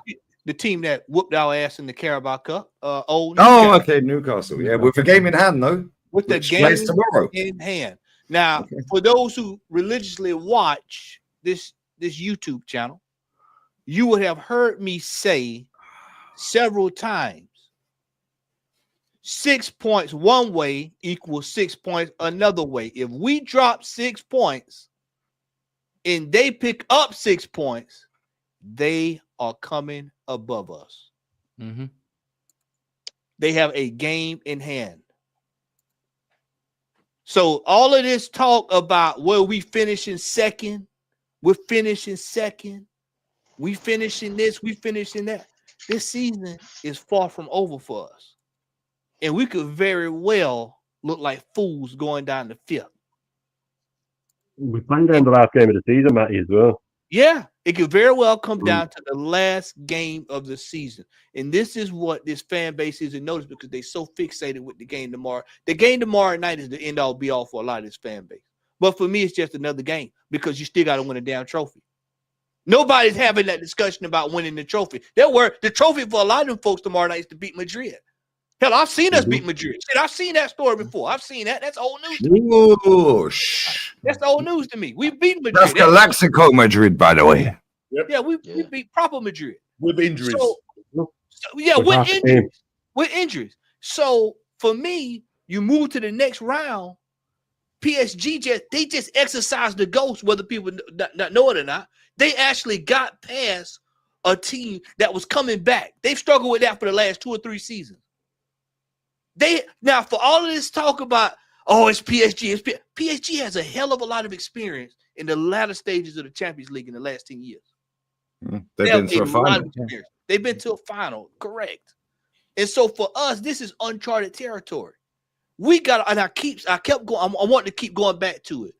The team that whooped our ass in the Carabao Cup. Okay, Newcastle. Yeah, with a game in hand, though. With the which game plays tomorrow. in hand. Now, for those who religiously watch this YouTube channel, you would have heard me say several times, 6 points one way equals 6 points another way. If we drop 6 points and they pick up 6 points, they are coming above us. Mm-hmm. They have a game in hand. So all of this talk about we finishing second, we're finishing second, we finishing this, we finishing that. This season is far from over for us. And we could very well look like fools going down the 5th. We're playing down the last game of the season, Matty, as well. Yeah, it could very well come down to the last game of the season. And this is what this fan base isn't noticed because they're so fixated with the game tomorrow. The game tomorrow night is the end all be all for a lot of this fan base. But for me, it's just another game because you still got to win a damn trophy. Nobody's having that discussion about winning the trophy. The trophy for a lot of them folks tomorrow night is to beat Madrid. Hell, I've seen us beat Madrid. Shit, I've seen that story before. I've seen that. That's old news to me. That's old news to me. We beat Madrid. That's Galactico Madrid, by the way. Yeah, we beat proper Madrid. With injuries. With injuries. With injuries. So for me, you move to the next round. PSG just exercised the ghost, whether people not know it or not. They actually got past a team that was coming back. They've struggled with that for the last 2 or 3 seasons. Now for all of this talk about it's PSG, PSG has a hell of a lot of experience in the latter stages of the Champions League in the last 10 years. They've been to a final. They've been to a final, correct. And so for us, this is uncharted territory. We got, and I kept going. I want to keep going back to it.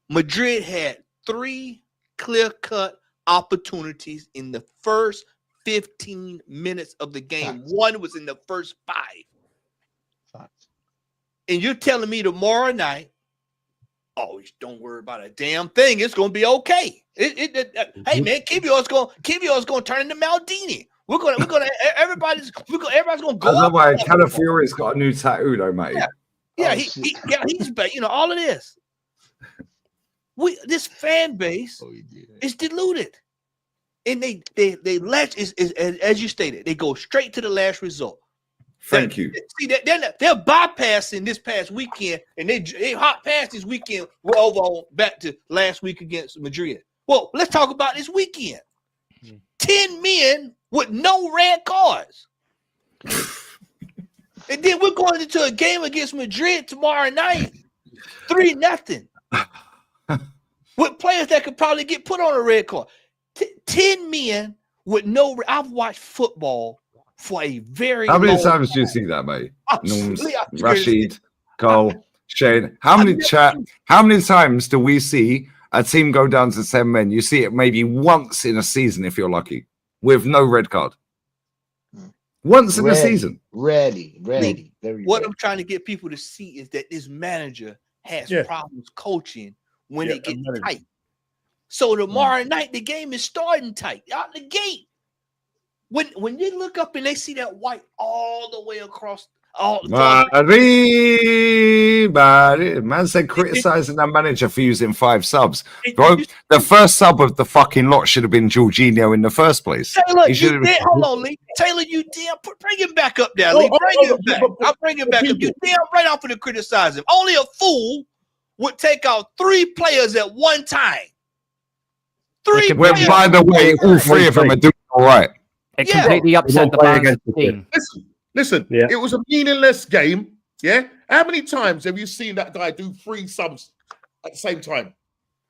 Madrid had 3 clear-cut opportunities in the first 15 minutes of the game. One was in the first 5. And you're telling me tomorrow night, don't worry about a damn thing. It's gonna be okay. Hey man, Kivio's gonna turn into Maldini. Everybody's gonna go. I love why Calafiori's got a new tattoo though, mate. He's back. All of this. This fan base is diluted, and they latch is as you stated. They go straight to the last result. Thank you. See, they're bypassing this past weekend, and they hot past this weekend. We're over back to last week against Madrid. Well, let's talk about this weekend. 10 men with no red cards. And then we're going into a game against Madrid tomorrow night, 3-0. With players that could probably get put on a red card. 10 men with no. I've watched football for a very. How many long times do you see that, mate? Norms, Rashid, Cole, Shane. How many times do we see a team go down to 10 men? You see it maybe once in a season if you're lucky, with no red card. Once in a season. Rarely. What I'm trying to get people to see is that this manager has problems coaching when it gets tight. So tomorrow night, the game is starting tight out the gate. When you look up and they see that white all the way across, man said criticizing that manager for using 5 subs. Bro, the first sub of the fucking lot should have been Jorginho in the first place. Taylor, hold on, Lee. Taylor, you damn bring him back up there, Lee. Bring him back. I'll bring him back up. You damn right off for the criticize him. Only a fool would take out 3 players at one time. 3 players. By the way, all 3 of them are doing all right. It completely upset the balance of the team. Listen, it was a meaningless game. Yeah. How many times have you seen that guy do 3 subs at the same time?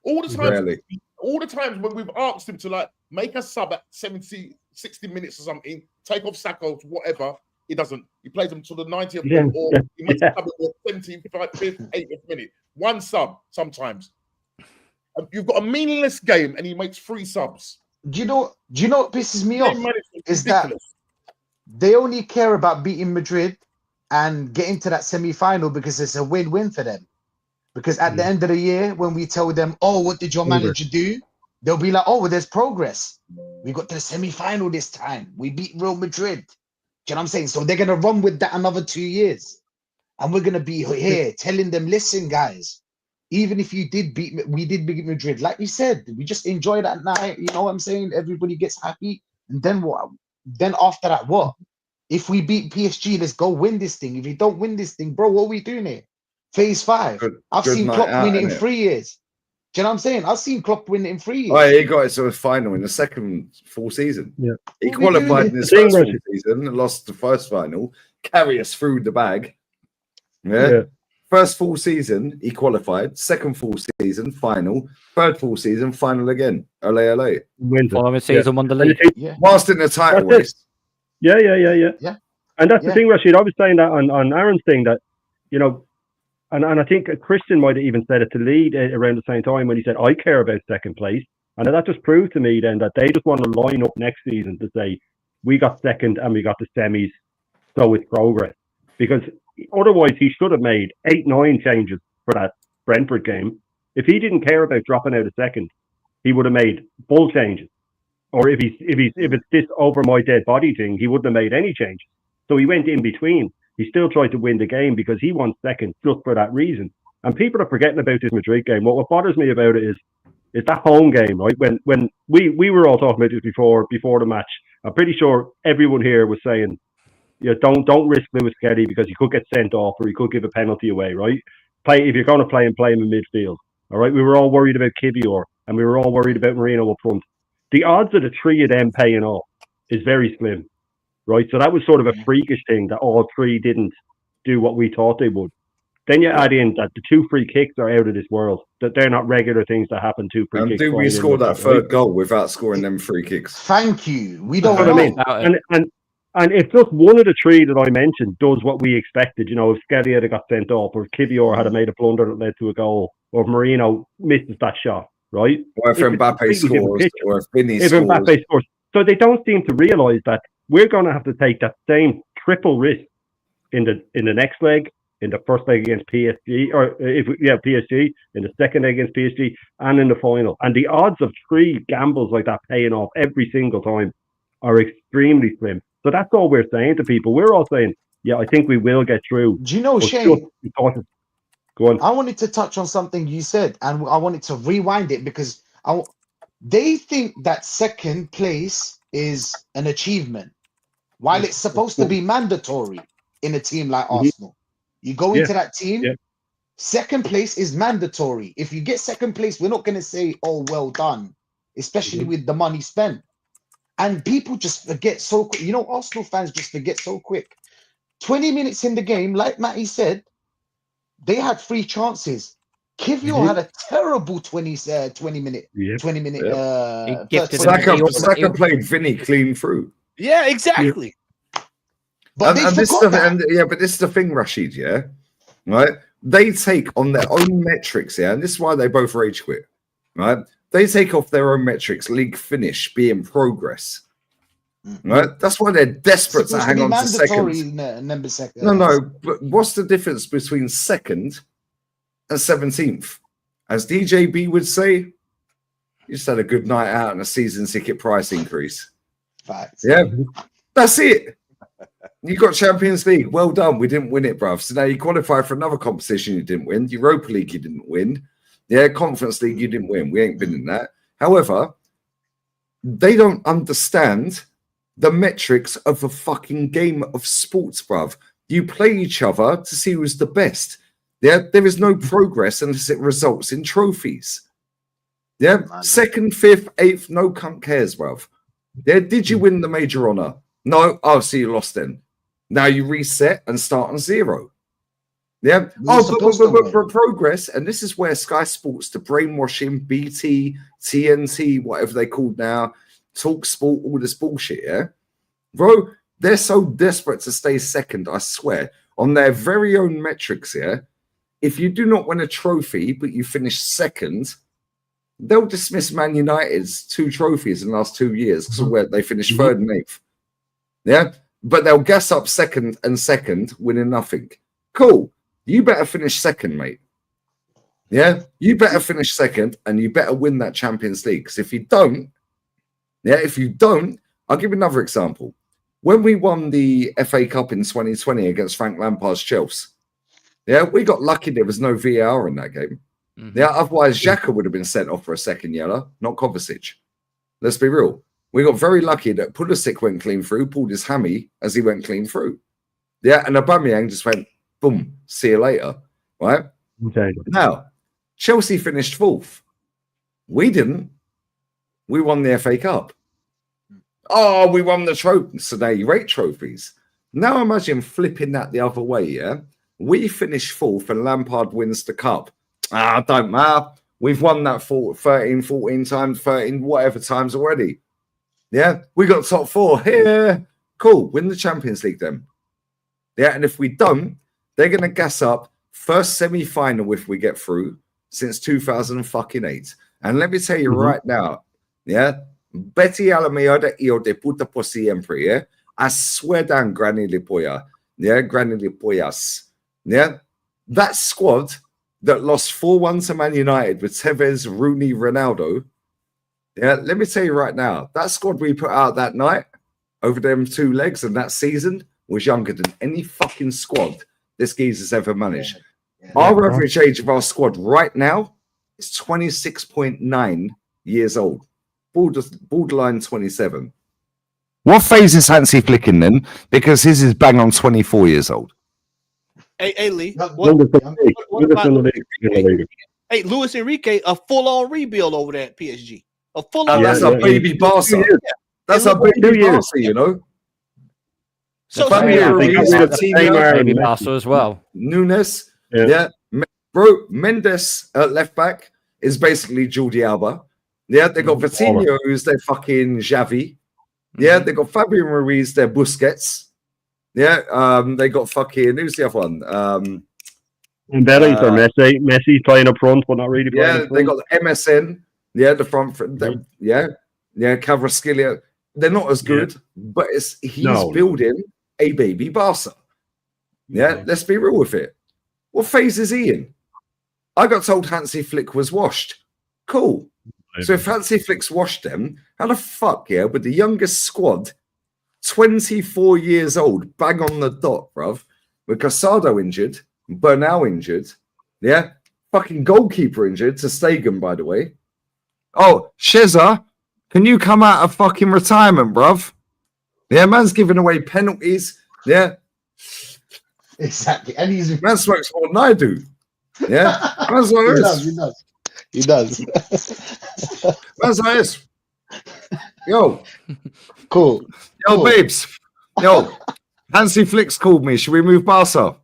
All the times. Rarely. All the times when we've asked him to make a sub at 70, 60 minutes or something, take off Sacco, whatever. He doesn't. He plays them till the 90th minute, or he makes a sub at the 75th, 80th minute. 1 sub sometimes. You've got a meaningless game, and he makes 3 subs. Do you know what pisses me off? Is that they only care about beating Madrid and getting to that semi-final because it's a win-win for them. Because at the end of the year, when we tell them, what did your manager do? They'll be like, well, there's progress. We got to the semi-final this time. We beat Real Madrid. Do you know what I'm saying? So they're going to run with that another 2 years. And we're going to be here telling them, listen, guys, even if we did beat Madrid, like we said, we just enjoy that night. You know what I'm saying? Everybody gets happy. And then what? Then after that, what? If we beat PSG, let's go win this thing. If we don't win this thing, bro, what are we doing here? Phase 5. I've seen Klopp win it in 3 years. Do you know what I'm saying? I've seen Klopp win it in 3 years. Oh, he got it to a final in the second full season. Yeah. He qualified in his first full season and lost the first final. Carry us through the bag. Yeah. First full season, he qualified. Second full season, final. Third full season, final again. LA. Following season, won the league. Whilst in the title race. Yeah. And that's the thing, Rashid. I was saying that on Aaron's thing that, and I think Christian might have even said it to Lee around the same time when he said, I care about second place. And that just proved to me then that they just want to line up next season to say, we got second and we got the semis, so it's progress. Because otherwise, he should have made 8-9 changes for that Brentford game. If he didn't care about dropping out a second, he would have made full changes. Or if it's this over my dead body thing, he wouldn't have made any changes. So he went in between. He still tried to win the game because he won second just for that reason. And people are forgetting about this Madrid game. What bothers me about it is that home game, right? When we were all talking about this before the match. I'm pretty sure everyone here was saying, don't risk Lewis Kelly because he could get sent off or he could give a penalty away, right? If you're going to play him in midfield, all right? We were all worried about Kivior and we were all worried about Marino up front. The odds of the three of them paying off is very slim, right? So that was sort of a freakish thing that all three didn't do what we thought they would. Then you add in that the 2 free kicks are out of this world, that they're not regular things that happen. 2 free kicks. And do we score that third goal without scoring them free kicks? Thank you. We don't know. know. I mean. And if just one of the three that I mentioned does what we expected, if Skelly had got sent off, or Kivior had made a blunder that led to a goal, or if Marino misses that shot, right? Or if Mbappe scores, or if Vinny scores. If Mbappe scores. So they don't seem to realise that we're going to have to take that same triple risk in the next leg, in the first leg against PSG, or PSG, in the second leg against PSG, and in the final. And the odds of 3 gambles like that paying off every single time are extremely slim. So that's all we're saying to people. We're all saying, yeah, I think we will get through. Do you know, Shane? Go on. I wanted to touch on something you said, and I wanted to rewind it because they think that second place is an achievement, while it's supposed to be mandatory in a team like Arsenal. You go into that team, second place is mandatory. If you get second place, we're not going to say, oh, well done, especially with the money spent. And people just forget so quick. Arsenal fans just forget so quick. 20 minutes in the game, like Matty said, they had 3 chances. Kivior had a terrible 20 minute. Saka played Vinny clean through. Yeah, exactly. But this is the thing, Rashid. Yeah, right. They take on their own metrics. Yeah, and this is why they both rage quit. Right. They take off their own metrics, league finish, be in progress. Right? That's why they're desperate to hang on to second. No, but what's the difference between second and 17th? As DJB would say, you just had a good night out and a season ticket price increase. Facts. Yeah, that's it. You got Champions League. Well done. We didn't win it, bruv. So now you qualify for another competition you didn't win. Europa League you didn't win. Yeah, Conference League, you didn't win. We ain't been in that. However, they don't understand the metrics of a fucking game of sports, bruv. You play each other to see who's the best. Yeah, there is no progress unless it results in trophies. Yeah, 2nd, 5th, 8th, no cunt cares, bruv. Yeah, did you win the major honor? No. Oh, so you lost then. Now you reset and start on 0. Yeah. But progress, and this is where Sky Sports, the brainwashing, BT, TNT, whatever they called now, Talk Sport, all this bullshit, yeah? Bro, they're so desperate to stay second, I swear, on their very own metrics, yeah? If you do not win a trophy, but you finish second, they'll dismiss Man United's 2 trophies in the last 2 years, where they finished 3rd and 8th. Yeah? But they'll gas up second, winning nothing. Cool. You better finish second, mate. Yeah, you better finish second, and you better win that Champions League. Because if you don't, I'll give you another example. When we won the FA Cup in 2020 against Frank Lampard's Chelsea, yeah, we got lucky there was no VAR in that game. Yeah, otherwise Xhaka would have been sent off for a second yellow, not Kovacic. Let's be real. We got very lucky that Pulisic went clean through, pulled his hammy as he went clean through. Yeah, and Aubameyang just went, boom, see you later. Right? Okay. Now, Chelsea finished 4th. We didn't. We won the FA Cup. Oh, we won the trophy. So now you rate trophies. Now imagine flipping that the other way, yeah? We finish 4th and Lampard wins the cup. Don't matter. We've won that 13, 14 times, 13, whatever times already. Yeah, we got top 4. Yeah, cool. Win the Champions League then. Yeah, and if we don't, they're going to gas up first semi-final if we get through since 2008. And let me tell you right now, yeah, Betty Alameda hijo de puta por siempre, yeah? I swear down, Granny Lipoya. Yeah, Granny Lipoyas. Yeah, that squad that lost 4-1 to Man United with Tevez, Rooney, Ronaldo. Yeah, let me tell you right now, that squad we put out that night over them 2 legs and that season was younger than any fucking squad this geezer's ever managed. Our average age of our squad right now is 26.9 years old, borderline 27. What phase is Hansi Flick in then? Because his is bang on 24 years old. Hey Lee, what about hey Luis Enrique, a full-on rebuild over there at PSG. A full-on. That's a baby Barca. That's a baby Barca, you know. So baby Barca as well. Nunes, bro. Mendes at left back is basically Jordi Alba. Yeah, they got Vitinho, who's their fucking Xavi. Yeah, they got Fabian Ruiz, their Busquets. Yeah, they got fucking who's the other one? Mbappe for Messi. Messi's playing up front, but not really playing. Yeah, they got the MSN. Yeah, the front. Yeah, Kvaratskhelia. They're not as good, but he's building a baby Barca. Yeah, let's be real with it. What phase is he in? I got told Hansi Flick was washed. Cool. So if Hansi Flick's washed them, how the fuck, with the youngest squad, 24 years old, bang on the dot, bruv, with Casado injured, Bernabeu injured, fucking goalkeeper injured, to Stegen, by the way. Oh, Sheza, can you come out of fucking retirement, bruv? Yeah, man's giving away penalties. Yeah. Exactly. And man smokes more than I do. Yeah. Man's like this. He does. Man's like this. Yo. Cool. Yo, babes. Yo. Hansi Flick's called me. Should we move Barca?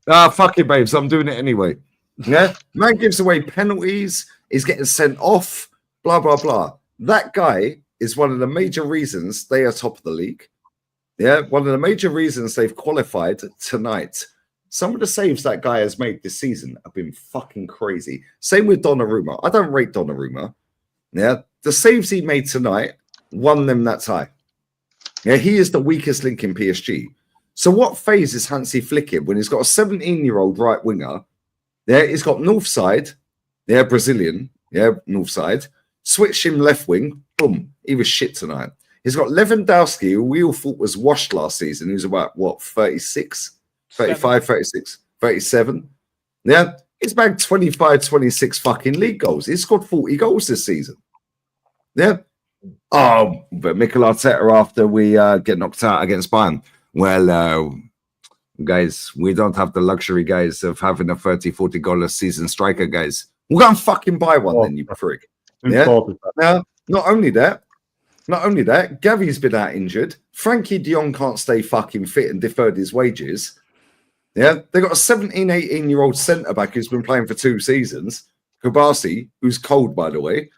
Fuck it, babes. I'm doing it anyway. Yeah. Man gives away penalties. He's getting sent off. Blah, blah, blah. That guy is one of the major reasons they are top of the league. Yeah. One of the major reasons they've qualified tonight. Some of the saves that guy has made this season have been fucking crazy. Same with Donnarumma. I don't rate Donnarumma. Yeah. The saves he made tonight won them that tie. Yeah. He is the weakest link in PSG. So what phase is Hansi Flick in when he's got a 17-year-old right winger? Yeah. He's got north side. Yeah. Brazilian. Yeah. North side. Switch him left wing. Boom. He was shit tonight. He's got Lewandowski, who we all thought was washed last season. He was about, 36? 35, 36, 37. Yeah, he's bagged 25, 26 fucking league goals. He's scored 40 goals this season. Yeah. Oh, but Mikel Arteta, after we get knocked out against Bayern, well, guys, we don't have the luxury, guys, of having a 30, 40 goal a season striker, guys. We'll go and fucking buy one then, you prick. Yeah. Now, not only that, Gavi's been out injured. Frankie de Jong can't stay fucking fit and deferred his wages. Yeah, they got a 17, 18-year-old centre-back who's been playing for 2 seasons. Kubasi, who's cold, by the way.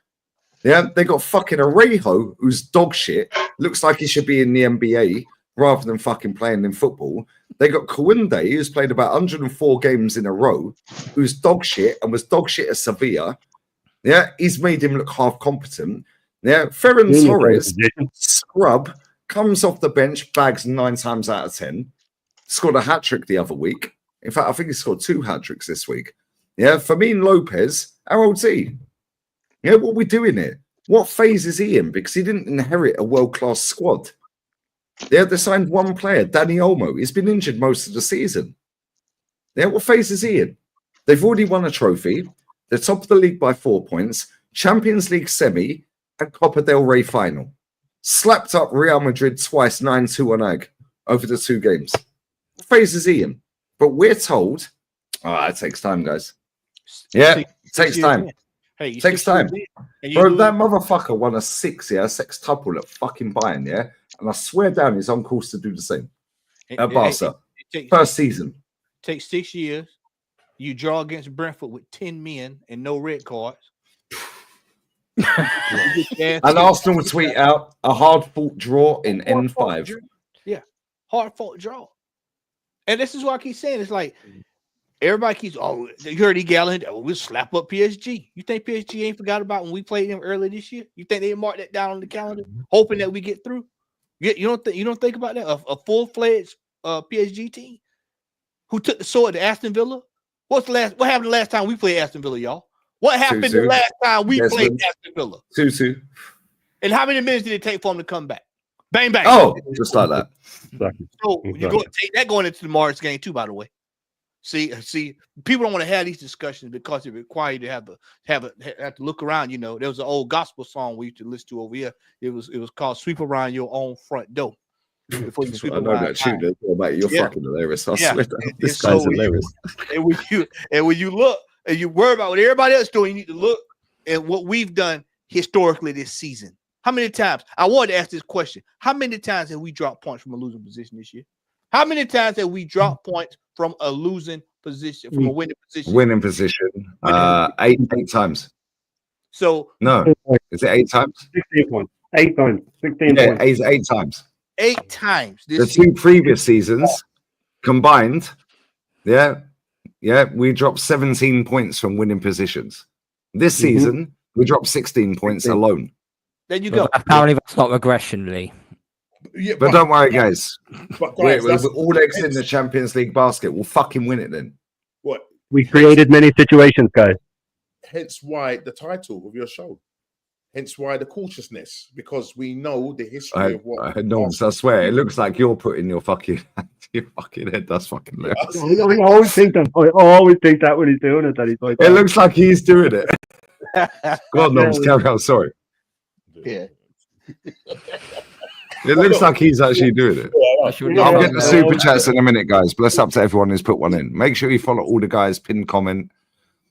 Yeah, they got fucking Arejo, who's dog shit. Looks like he should be in the NBA rather than fucking playing in football. They got Kounde, who's played about 104 games in a row, who's dog shit and was dog shit at Sevilla. Yeah, he's made him look half competent. Yeah, Ferran Torres, scrub, comes off the bench, bags 9 times out of 10. Scored a hat-trick the other week. In fact, I think he scored 2 hat-tricks this week. Yeah, Fermin Lopez, how old's he? Yeah, what are we doing here? What phase is he in? Because he didn't inherit a world-class squad. Yeah, they signed one player, Danny Olmo. He's been injured most of the season. Yeah, what phase is he in? They've already won a trophy. They're top of the league by 4 points. Champions League semi and Copa del Rey final. Slapped up Real Madrid twice, 9-2 on AG over the 2 games. What phase is he in? But we're told, it takes time, guys. Yeah, it takes time. Hey, it takes time. Bro, that motherfucker won a 6, sextuple at fucking Bayern, yeah? And I swear down he's on course to do the same at Barca. First season. It takes 6 years. You draw against Brentford with 10 men and no red cards. And Arsenal will tweet out a hard-fought draw in N5. Yeah, hard-fought draw. And this is what I keep saying. It's like everybody keeps, you heard Gallagher, we'll slap up PSG. You think PSG ain't forgot about when we played them earlier this year? You think they marked that down on the calendar, hoping that we get through? You don't think about that? A full-fledged PSG team who took the sword to Aston Villa? What happened the last time we played Aston Villa, y'all? What happened the last time we played Aston Villa? 2-2. And how many minutes did it take for them to come back? Bang bang. Oh, just like that. So you go take that going into tomorrow's game too. By the way, see, people don't want to have these discussions because it requires you to have to look around. You know, there was an old gospel song we used to listen to over here. It was called "Sweep Around Your Own Front Door." Before you sweep I know around that tune. Mate, you're fucking hilarious. I swear to God, this so guy's hilarious. When you look and you worry about what everybody else is doing, you need to look at what we've done historically this season. How many times? I wanted to ask this question. How many times have we dropped points from a losing position this year? How many times have we dropped points from a losing position, from a winning position? Winning position. 8 times. So no, is it 8 times? 16 points. 8 times. 16 yeah, points. 8 times. 8 times. The 2 previous seasons combined, we dropped 17 points from winning positions. This season, we dropped 16 points alone. There you go. Apparently, that's not regression, Lee. Yeah, but don't worry, guys. Guys, we're all eggs in the Champions League basket. We'll fucking win it then. What? We created many situations, guys. Hence why the title of your show. Hence why the cautiousness, because we know the history of what. No, I swear, it looks like you're putting your fucking head. That's fucking hilarious. I always think that. I always think that when he's doing it, that he's like. It looks like he's doing it. God knows, carry on. Sorry. Yeah. It looks like he's actually doing it. I'll get the super chats in a minute, guys. Bless up to everyone who's put one in. Make sure you follow all the guys. Pin comment.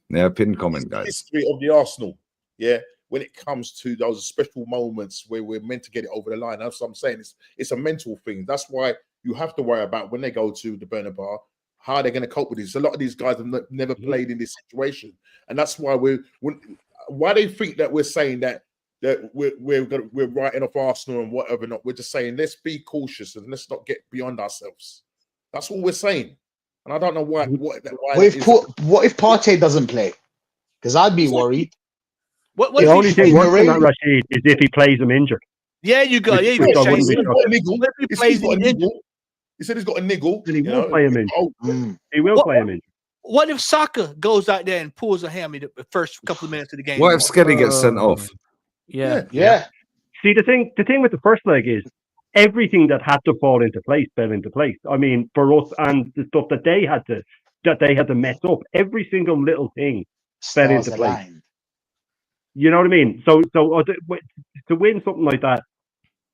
Yeah, pin comment, guys. History of the Arsenal. Yeah. When it comes to those special moments where we're meant to get it over the line, that's what I'm saying. It's a mental thing. That's why you have to worry about when they go to the Bernabeu, how they're going to cope with this. A lot of these guys have never played in this situation, and that's why why they think that we're saying that we're writing off Arsenal and whatever. Not, we're just saying let's be cautious and let's not get beyond ourselves. That's all we're saying. And I don't know why. What if Partey doesn't play? Because I'd be worried. The only thing worse than that, Rashid, is if he plays him injured. Yeah, you go. Yeah, you go. He said he's got a niggle. And he will play him injured. He will play him injured. What if Saka goes out there and pulls a hammy the first couple of minutes of the game? What if Skelly gets sent off? Yeah. See, the thing with the first leg is everything that had to fall into place fell into place. I mean, for us and the stuff that they had to mess up, every single little thing fell into place. You know what I mean? So to win something like that,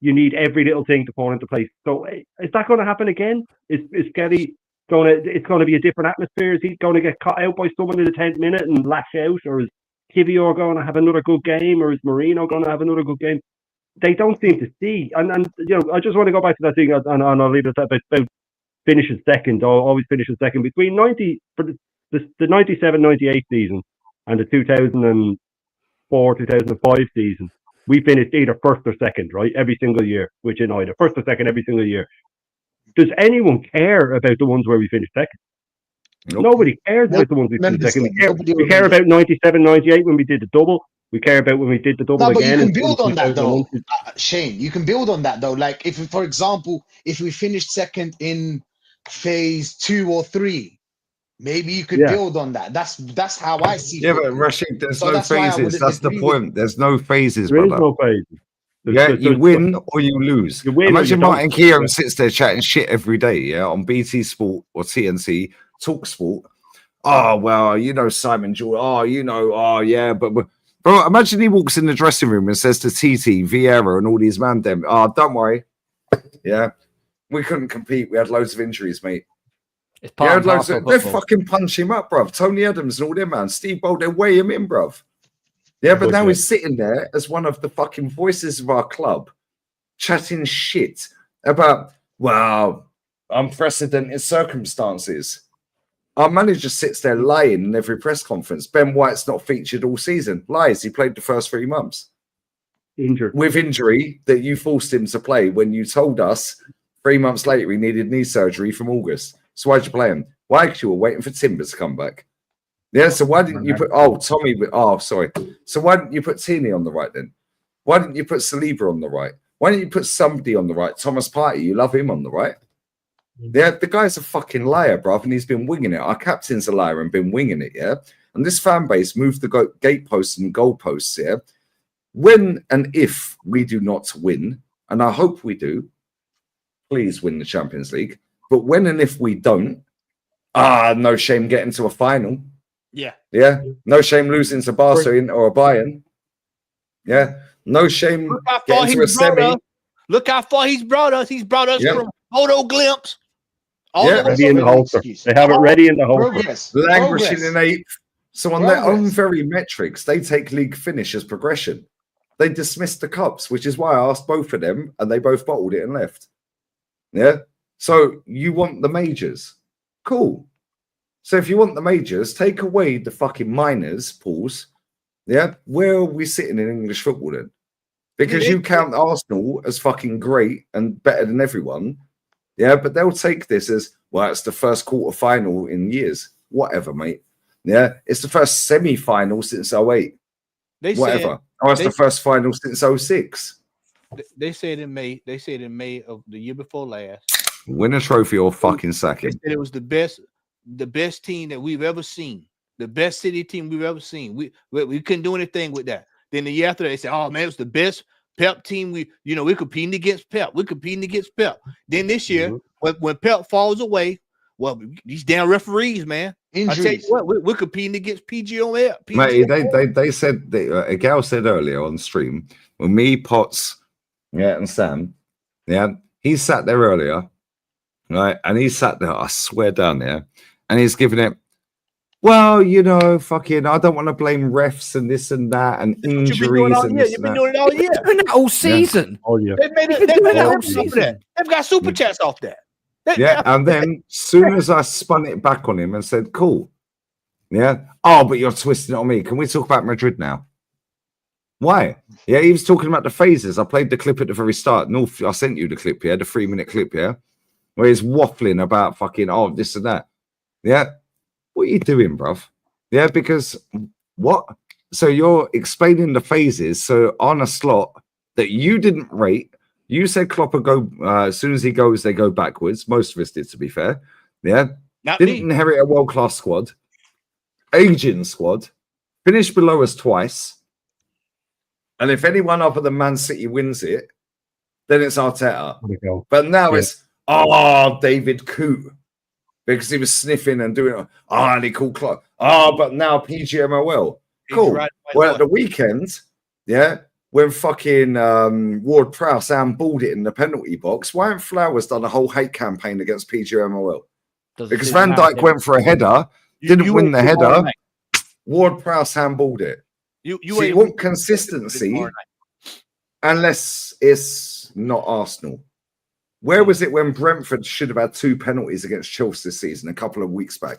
you need every little thing to fall into place. So is that going to happen again? Is Skelly it's going to be a different atmosphere? Is he going to get caught out by someone in the 10th minute and lash out? Or is Kivior going to have another good game? Or is Marino going to have another good game? They don't seem to see. And you know, I just want to go back to that thing, and I'll leave it at that, about finishing second. I'll always finish in second. Between the 97-98 season and the 2004-2005 season, we finished either first or second, right? Every single year, which in either first or second every single year. Does anyone care about the ones where we finished second? Nope. Nobody cares about the ones we finished second. We care about 97-98 when we did the double. We care about when we did the double again. But you can build on that though, Shane. You can build on that though. Like if, for example, if we finished second in phase 2 or 3, maybe you could build on that. That's how I see it. Yeah, but Rashid, there's no phases. That's the point. There's no phases, brother. There is no phases. You win or you lose. Imagine Martin Keown sits there chatting shit every day, on BT Sport or TNC, Talk Sport. Oh, well, Simon Jordan. But bro, imagine he walks in the dressing room and says to TT, Vieira, and all these man them, don't worry. Yeah, we couldn't compete. We had loads of injuries, mate. They fucking punch him up, bruv. Tony Adams and all them, man. Steve Bold, they weigh him in, bruv. Yeah, but now he's sitting there as one of the fucking voices of our club, chatting shit about, unprecedented circumstances. Our manager sits there lying in every press conference. Ben White's not featured all season. Lies. He played the first 3 months. Injured. With injury that you forced him to play when you told us 3 months later he needed knee surgery from August. So why'd you play him? Why? Because you were waiting for Timbers to come back. Yeah, so why didn't you put... Tommy... sorry. So why didn't you put Tierney on the right then? Why didn't you put Saliba on the right? Why didn't you put somebody on the right? Thomas Partey, you love him on the right? Yeah, the guy's a fucking liar, bruv, and he's been winging it. Our captain's a liar and been winging it, yeah? And this fan base moved the gateposts and goalposts, yeah? When and if we do not win, and I hope we do, please win the Champions League. But when and if we don't, no shame getting to a final. Yeah. Yeah. No shame losing to Barca or a Bayern. Yeah. No shame getting to a semi. Look how far he's brought us. He's brought us from photo glimpse. Ready in the holster. They have it ready in the holster. Languishing in 8th. So on their own very metrics, they take league finish as progression. They dismissed the cups, which is why I asked both of them, and they both bottled it and left. Yeah. So you want the majors? Cool. So if you want the majors, take away the fucking minors, pools. Yeah. Where are we sitting in English football then? Because you count Arsenal as fucking great and better than everyone. Yeah. But they'll take this as, well, it's the first quarter final in years. Whatever, mate. Yeah. It's the first semi-final since 08. Whatever. It's the first final since 06. They said in May of the year before last. Win a trophy or fucking sack him. It was the best team that we've ever seen. The best City team we've ever seen. We couldn't do anything with that. Then the year after they said, oh man, it was the best Pep team. We're competing against Pep. We're competing against Pep. Then this year, when Pep falls away, well, these damn referees, man. Injuries. I tell you what, we're competing against PGOL. Mate, they said a gal said earlier on stream when me, Potts, and Sam, he sat there earlier, right? And he sat there, I swear down there, and he's giving it, well, fucking, I don't want to blame refs and this and that and injuries and this You've been doing it all year. Doing it all season. Oh yeah. They've made it all season. They've got super chats off that. And then soon as I spun it back on him and said, cool. Yeah. Oh, but you're twisting it on me. Can we talk about Madrid now? Why? Yeah, he was talking about the phases. I played the clip at the very start. North, I sent you the clip here, the 3-minute clip here, where he's waffling about fucking, this and that. Yeah. What are you doing, bruv? Yeah, because what? So you're explaining the phases. So on a slot that you didn't rate, you said Klopp would go, as soon as he goes, they go backwards. Most of us did, to be fair. Yeah. Didn't inherit a world-class squad. Aging squad. Finished below us twice. And if anyone other than Man City wins it, then it's Arteta. But now it's, David Coote. Because he was sniffing and doing, and he called Klopp. But now PGMOL. Cool. Well, at the weekend, when fucking Ward Prowse handballed it in the penalty box, why haven't Flowers done a whole hate campaign against PGMOL? Because Van Dijk went for a header, didn't win the header. Ward Prowse handballed it. You want consistency unless it's not Arsenal. Where was it when Brentford should have had 2 penalties against Chelsea this season a couple of weeks back,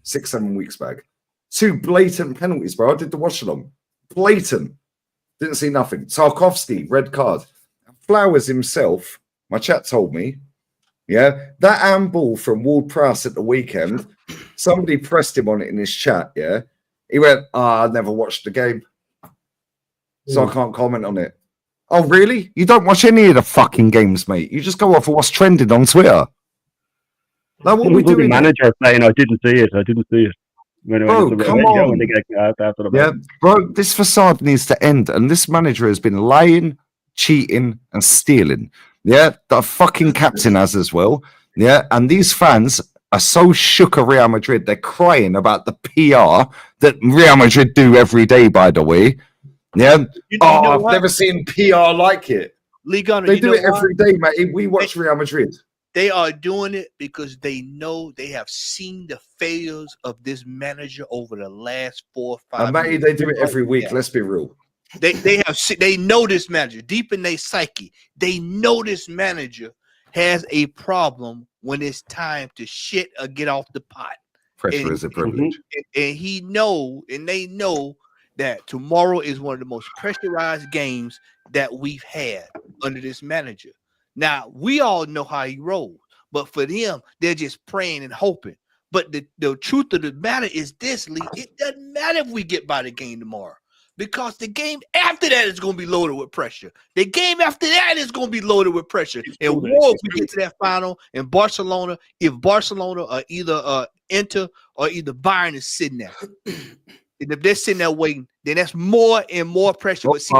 6-7 weeks back? 2 blatant penalties, bro. I did the watch along. Blatant. Didn't see nothing. Tarkovsky, red card. Flowers himself, my chat told me, that handball from Ward Prowse at the weekend, somebody pressed him on it in his chat, He went, I never watched the game, so I can't comment on it. Oh, really? You don't watch any of the fucking games, mate? You just go off of what's trending on Twitter? Like, what are we doing? Manager saying, I didn't see it. Bro, come on. Bro, this facade needs to end. And this manager has been lying, cheating, and stealing. Yeah, the fucking captain has as well. Yeah, and these fans are so shook at Real Madrid. They're crying about the PR that Real Madrid do every day, by the way. Yeah. I've never seen PR like it. They do it every day, mate. We watch Real Madrid. They are doing it because they know they have seen the failures of this manager over the last 4 or 5 years. Mate, they do it every week. Let's be real. They know this manager deep in their psyche. They know this manager has a problem when it's time to shit or get off the pot. Pressure is a privilege. And they know that tomorrow is one of the most pressurized games that we've had under this manager. Now, we all know how he rolls, but for them, they're just praying and hoping. But the truth of the matter is this, Lee, it doesn't matter if we get by the game tomorrow, because the game after that is going to be loaded with pressure. The game after that is going to be loaded with pressure. And if we get to that final in Barcelona, if Barcelona or either Inter or either Bayern is sitting there, and if they're sitting there waiting, then that's more and more pressure. But see,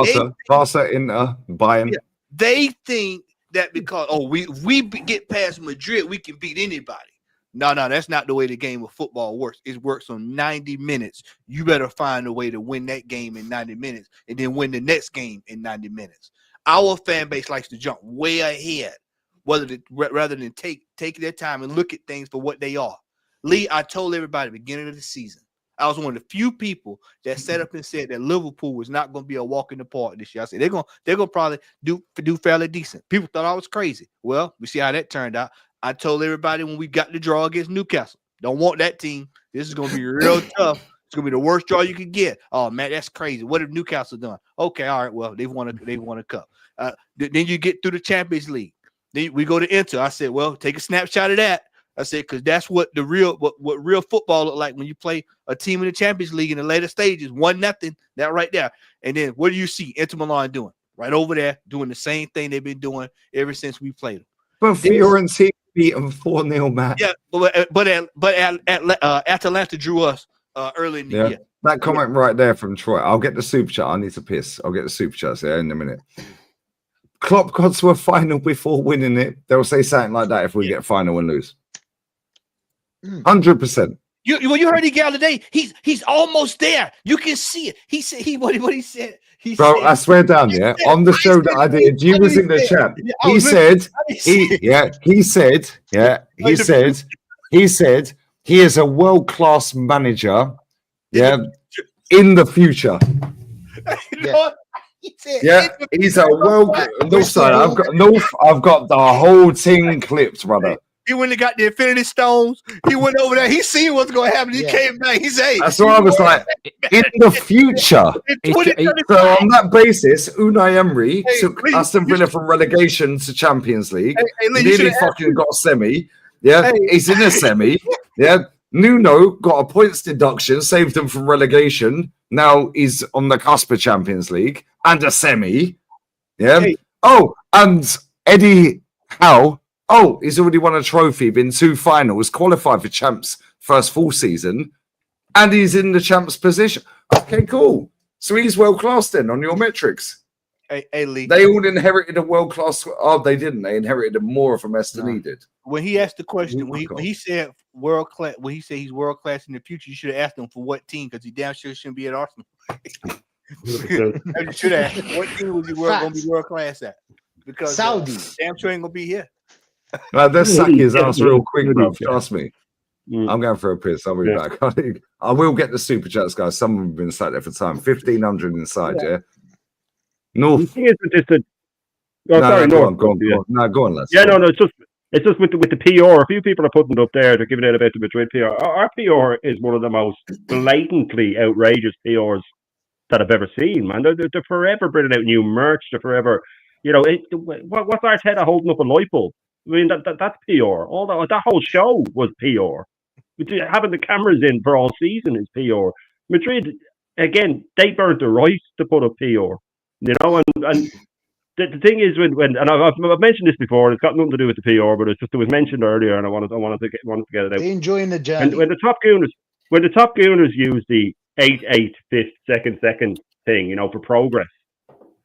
Barca, Inter, Bayern. They think that because we get past Madrid, we can beat anybody. No, that's not the way the game of football works. It works on 90 minutes. You better find a way to win that game in 90 minutes and then win the next game in 90 minutes. Our fan base likes to jump way ahead, rather than take their time and look at things for what they are. Lee, I told everybody at the beginning of the season, I was one of the few people that sat up and said that Liverpool was not going to be a walk in the park this year. I said they're going to probably do fairly decent. People thought I was crazy. Well, we see how that turned out. I told everybody when we got the draw against Newcastle, don't want that team. This is going to be real tough. It's going to be the worst draw you could get. Oh man, that's crazy. What have Newcastle done? Okay, all right. Well, they've won a cup. Then you get through the Champions League. Then we go to Inter. I said, well, take a snapshot of that. I said, because that's what real football look like when you play a team in the Champions League in the later stages, 1-0, that right there. And then what do you see Inter Milan doing? Right over there, doing the same thing they've been doing ever since we played them. But Fiorentina beat them 4-0, man. Yeah, but Atalanta drew us early in the year. That comment right there from Troy. I'll get the super chat. I need to piss. I'll get the super chats there in a minute. Klopp got to a final before winning it. They'll say something like that if we get final and lose. 100%. You heard the guy today. He's almost there. You can see it. He said what he said. Bro, I swear down, on the show that I did, you was in the chat. He said he is a world-class manager, in the future. He's a I've got the whole thing clipped, brother. He went and got the Infinity Stones. He went over there. He seen what's going to happen. He came back. He said, that's why I was like, in the future. So on that basis, Unai Emery took Aston Villa from relegation to Champions League. Nearly fucking got semi. He's in a semi. Nuno got a points deduction, saved them from relegation. Now he's on the cusp of Champions League and a semi. And Eddie Howe. He's already won a trophy, been 2 finals, qualified for champs first full season, and he's in the champs position. Okay, cool. So he's world class then on your metrics. Hey, Lee. They all inherited a world class. Oh, they didn't. They inherited more from us than he did. When he asked the question, when he said world class, when he said he's world class in the future, you should have asked him for what team, because he damn sure shouldn't be at Arsenal. You should have asked what team was he going to be world class at? Because Saudi damn sure ain't going to be here. Let's suck his ass real quick, bro. Trust me. I'm going for a piss. I'll be back. I will get the super chats, guys. Some have been sat there for time. 1,500 inside, North. Go on, Les. It's just with the PR. A few people are putting it up there. They're giving it about the Madrid PR. Our PR is one of the most blatantly outrageous PRs that I've ever seen, man. They're forever bringing out new merch. They're forever, what's Arteta holding up a light bulb? I mean, that's PR. All that whole show was PR. Having the cameras in for all season is PR. Madrid, again, they burned the right to put up PR. And the thing is, when I've mentioned this before, it's got nothing to do with the PR, but it was mentioned earlier, and I wanted to get it out. They're enjoying the journey. When the top gooners use the 8/8 5th second thing, for progress,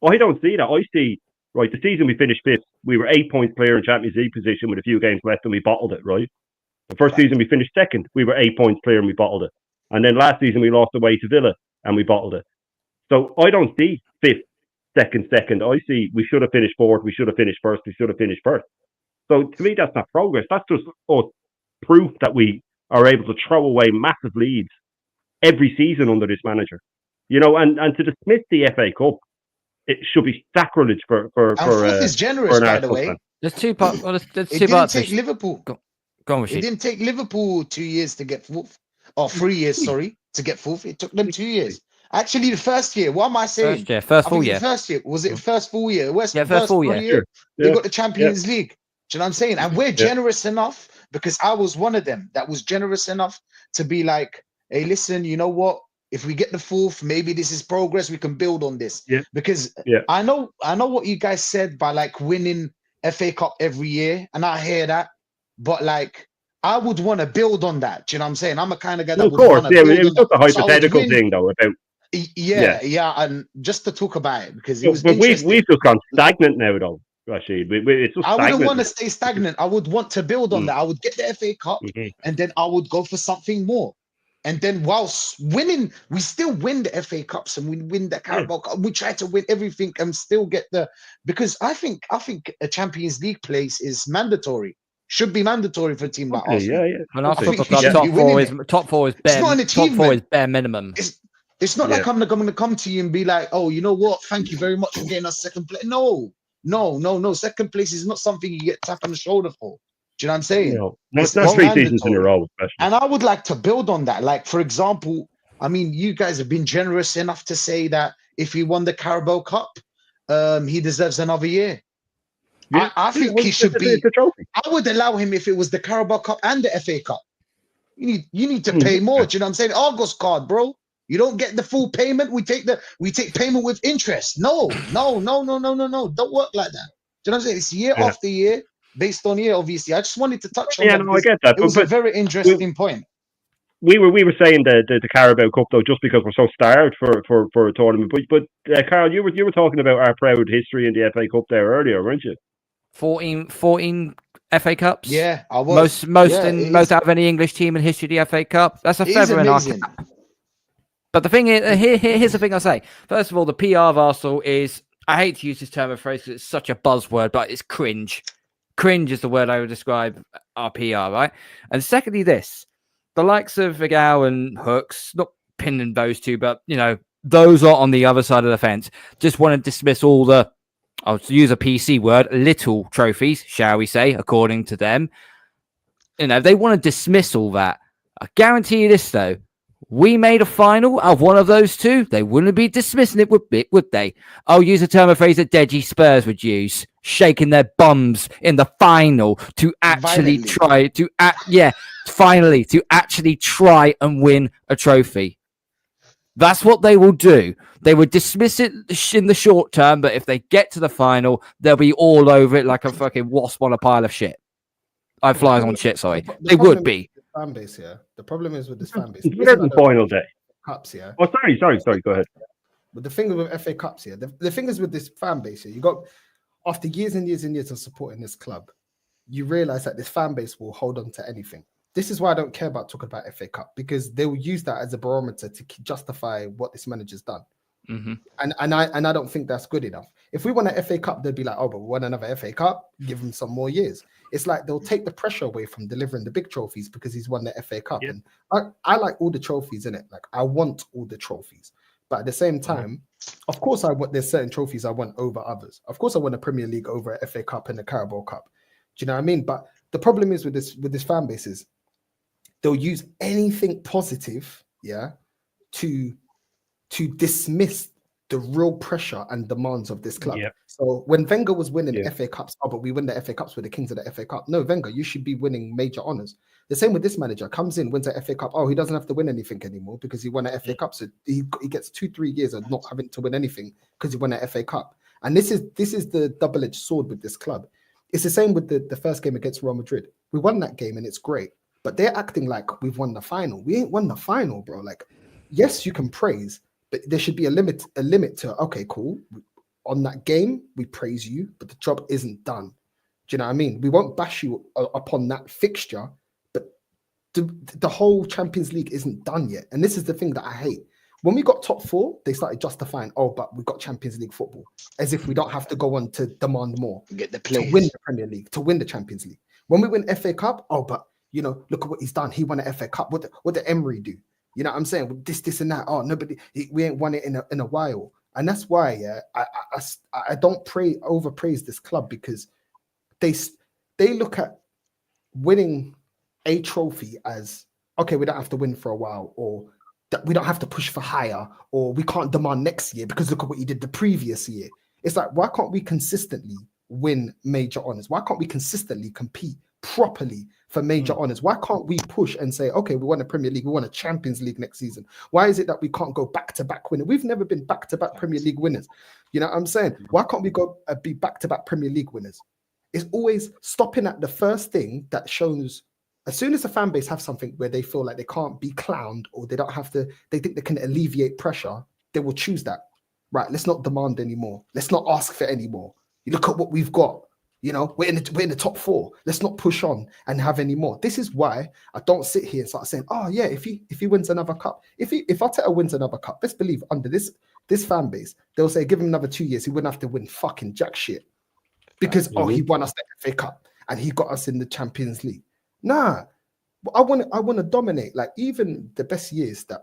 I don't see that. I see. Right, the season we finished 5th, we were 8 points clear in Champions League position with a few games left, and we bottled it, right? The first season we finished 2nd, we were 8 points clear and we bottled it. And then last season we lost away to Villa and we bottled it. So I don't see 5th, 2nd. I see we should have finished 4th, we should have finished 1st, we should have finished 1st. So to me, that's not progress. That's just proof that we are able to throw away massive leads every season under this manager. And to dismiss the FA Cup, it should be sacrilege for is generous, by the way. There's two parts. Well, there's it two parts. Didn't take Liverpool. Go on, Rashid. It didn't take Liverpool 2 years to get 4th, or 3 years, sorry, to get 4th. It took them 2 years. Actually, the first year. What am I saying? First full year. First year. Was it first full year? First full year. Sure. They got the Champions League. Do you know what I'm saying? And we're generous enough, because I was one of them that was generous enough to be like, hey, listen, you know what? If we get the 4th, maybe this is progress. We can build on this. Because I know what you guys said by winning FA Cup every year, and I hear that. But I would want to build on that. Do you know what I'm saying? I'm a kind of guy that of course, it was just a hypothetical thing though. Yeah, and just to talk about it because it But, was but interesting. we've just gone stagnant now, though, Rashid. It's just I wouldn't stagnant. want to stay stagnant. I would want to build on that. I would get the FA Cup, and then I would go for something more. And then whilst winning, we still win the FA Cups and we win the Carabao Cup. We try to win everything and still get because I think a Champions League place is mandatory. Should be mandatory for a team like Arsenal. When Arsenal top four is bare. It's not an Top four is achievement. bare minimum. It's not like I'm going to come to you and be like, oh, you know what? Thank you very much for getting us second place. No. Second place is not something you get tapped on the shoulder for. Do you know what I'm saying? No, it's not 3 seasons in a row, especially. And I would like to build on that. Like, for example, I mean, you guys have been generous enough to say that if he won the Carabao Cup, he deserves another year. Yeah. I think he should be. It's a trophy. I would allow him if it was the Carabao Cup and the FA Cup. You need to pay more. Do you know what I'm saying? Argos card, bro. You don't get the full payment. We take payment with interest. No. Don't work like that. Do you know what I'm saying? It's year after year, based on year, obviously. I just wanted to touch on that. No, I get that. It was a very interesting point. We were saying the Carabao Cup though, just because we're so starved for a tournament. But Carl, you were talking about our proud history in the FA Cup there earlier, weren't you? 14 FA Cups. Yeah, I was. Most out of any English team in history of the FA Cup. That's a feather in our cap. But the thing is, here's the thing I'll say. First of all, the PR of Arsenal is, I hate to use this term of phrase because it's such a buzzword, but it's cringe. Cringe is the word I would describe our PR, right? And secondly, the likes of Vigao and Hooks, not pinning those two, but, those are on the other side of the fence, just want to dismiss all the, I'll use a PC word, little trophies, shall we say, according to them. They want to dismiss all that. I guarantee you this, though. We made a final out of one of those two, they wouldn't be dismissing it, would they? I'll use a term of phrase that Deji Spurs would use, shaking their bums in the final to actually try and win a trophy. That's what they will do. They would dismiss it in the short term, but if they get to the final, they'll be all over it like a fucking wasp on a pile of shit. Flies on shit, sorry. They would be. Fan base, yeah. The problem is with this fan base. Final day. Cups, yeah. Oh, sorry. Go ahead. But the thing with FA Cups, yeah. The thing is with this fan base, yeah. You got after years and years and years of supporting this club, you realize that this fan base will hold on to anything. This is why I don't care about talking about FA Cup, because they will use that as a barometer to justify what this manager's done. Mm-hmm. And I don't think that's good enough. If we won an FA Cup, they'd be like, oh, but we won another FA Cup, give him some more years. It's like they'll take the pressure away from delivering the big trophies because he's won the FA Cup. Yeah. And I like all the trophies in it. Like, I want all the trophies. But at the same time, of course, there's certain trophies I want over others. Of course, I want a Premier League over a FA Cup and a Carabao Cup. Do you know what I mean? But the problem is with this fan base is they'll use anything positive, yeah, to dismiss the real pressure and demands of this club. Yep. So when Wenger was winning FA Cups, but we win the FA Cups, with the kings of the FA Cup. No, Wenger, you should be winning major honours. The same with this manager. Comes in, wins the FA Cup. Oh, he doesn't have to win anything anymore because he won an FA Cup. So he gets 2-3 years of not having to win anything because he won an FA Cup. And this is the double-edged sword with this club. It's the same with the first game against Real Madrid. We won that game and it's great. But they're acting like we've won the final. We ain't won the final, bro. Like, yes, you can praise, but there should be a limit to, okay, cool. On that game, we praise you, but the job isn't done. Do you know what I mean? We won't bash you upon that fixture, but the whole Champions League isn't done yet. And this is the thing that I hate. When we got top four, they started justifying, oh, but we got Champions League football, as if we don't have to go on to demand more. Get the players. To win the Premier League, to win the Champions League. When we win FA Cup, oh, but, look at what he's done. He won an FA Cup. What did Emery do? You know what I'm saying? This and that. Oh, we ain't won it in a while. And that's why, I don't overpraise this club, because they look at winning a trophy as, okay, we don't have to win for a while, or that we don't have to push for higher, or we can't demand next year because look at what you did the previous year. It's like, why can't we consistently win major honors? Why can't we consistently compete properly for major honors? Why can't we push and say, okay, we won a Premier League, we won a Champions League next season? Why is it that we can't go back-to-back winners? We've never been back-to-back Premier League winners. You know what I'm saying? Why can't we go be back-to-back Premier League winners? It's always stopping at the first thing that shows. As soon as the fan base have something where they feel like they can't be clowned, or they don't have to, they think they can alleviate pressure, they will choose that. Right, let's not demand anymore. Let's not ask for anymore. You look at what we've got. You know, we're in the top 4. Let's not push on and have any more. This is why I don't sit here and start saying, oh yeah, if he wins another cup, if Arteta wins another cup, let's believe under this fan base, they'll say give him another 2 years, he wouldn't have to win fucking jack shit. Because he won us the FA Cup and he got us in the Champions League. Nah, I want to dominate. Like even the best years that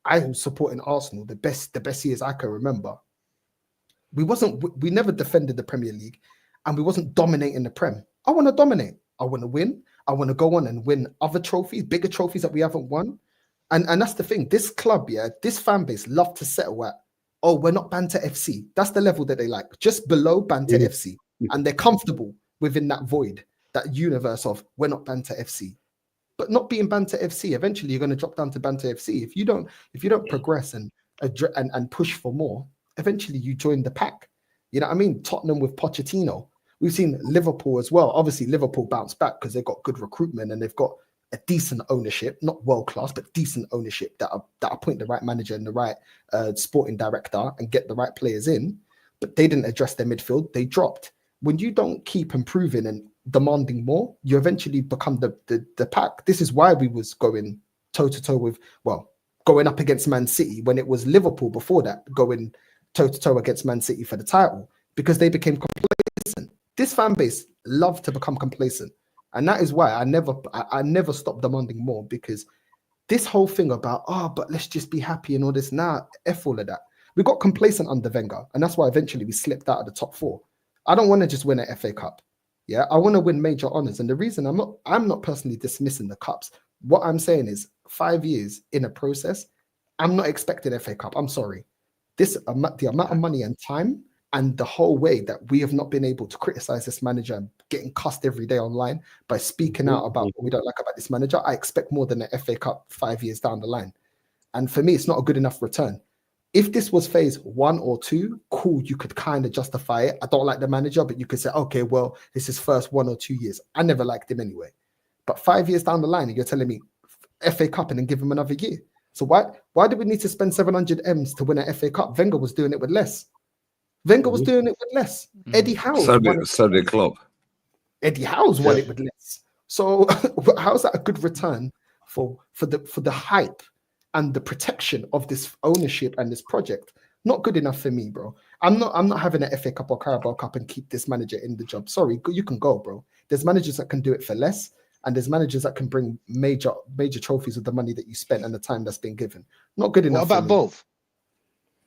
I was supporting Arsenal, the best years I can remember, we never defended the Premier League. And we wasn't dominating the Prem. I want to dominate. I want to win. I want to go on and win other trophies, bigger trophies that we haven't won. And that's the thing. This club, this fan base love to settle at, oh, we're not Banter FC. That's the level that they like, just below Banter FC. And they're comfortable within that void, that universe of we're not Banter FC. But not being Banter FC, eventually you're going to drop down to Banter FC. If you don't progress and push for more, eventually you join the pack. You know what I mean? Tottenham with Pochettino. We've seen Liverpool as well. Obviously, Liverpool bounced back because they've got good recruitment and they've got a decent ownership, not world class, but decent ownership that appoint the right manager and the right sporting director and get the right players in. But they didn't address their midfield. They dropped. When you don't keep improving and demanding more, you eventually become the pack. This is why we was going toe to toe with, going up against Man City when it was Liverpool before that, going toe to toe against Man City for the title, because they became complacent. This fan base loved to become complacent, and that is why I never stopped demanding more, because this whole thing about but let's just be happy and all this, F all of that. We got complacent under Wenger, and that's why eventually we slipped out of the top 4. I don't want to just win an FA Cup. Yeah, I want to win major honors, and the reason I'm not personally dismissing the cups. What I'm saying is 5 years in a process, I'm not expecting FA Cup. I'm sorry. The amount of money and time and the whole way that we have not been able to criticize this manager and getting cussed every day online by speaking out about what we don't like about this manager, I expect more than an FA Cup 5 years down the line. And for me, it's not a good enough return. If this was phase 1 or 2, cool, you could kind of justify it. I don't like the manager, but you could say, okay, well, this is first 1 or 2 years. I never liked him anyway. But 5 years down the line, you're telling me FA Cup and then give him another year. So why do we need to spend 700 M's to win an FA Cup? Wenger was doing it with less. Eddie Howe. So did Klopp. Eddie Howe's won it with less. So how's that a good return for the hype and the protection of this ownership and this project? Not good enough for me, bro. I'm not having an FA Cup or Carabao Cup and keep this manager in the job. Sorry, you can go, bro. There's managers that can do it for less, and there's managers that can bring major major trophies with the money that you spent and the time that's been given. Not good enough. What about both?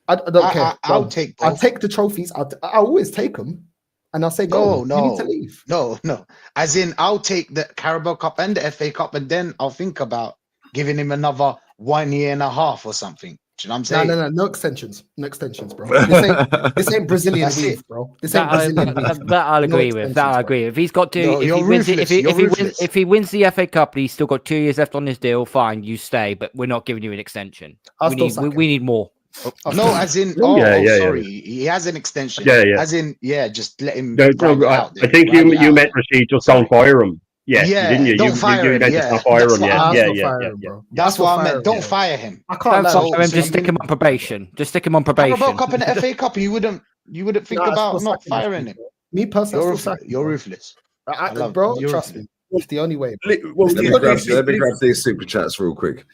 I don't care. I'll take both. I'll take the trophies. I'll always take them. And I'll say, go. You need to leave. No. As in, I'll take the Carabao Cup and the FA Cup, and then I'll think about giving him another 1.5 years or something. Do you know what I'm saying? No extensions. No extensions, bro. This ain't Brazilian weave, bro. This ain't Brazilian weave. That I'll agree with. That I'll agree with. If he's got to, if he wins the FA Cup, and he's still got 2 years left on his deal. Fine, you stay, but we're not giving you an extension. We need more. No, as in, sorry, he has an extension. As in, just let him. I think you meant Rashid, just don't fire him. Didn't you? Don't fire him. Don't fire him. That's what I meant. Don't fire him. I can't fire him. Just stick him on probation. Carabao Cup and FA Cup, you wouldn't think about not firing him. Me personally, you're ruthless, bro. Trust me, it's the only way. Let me grab these super chats real quick.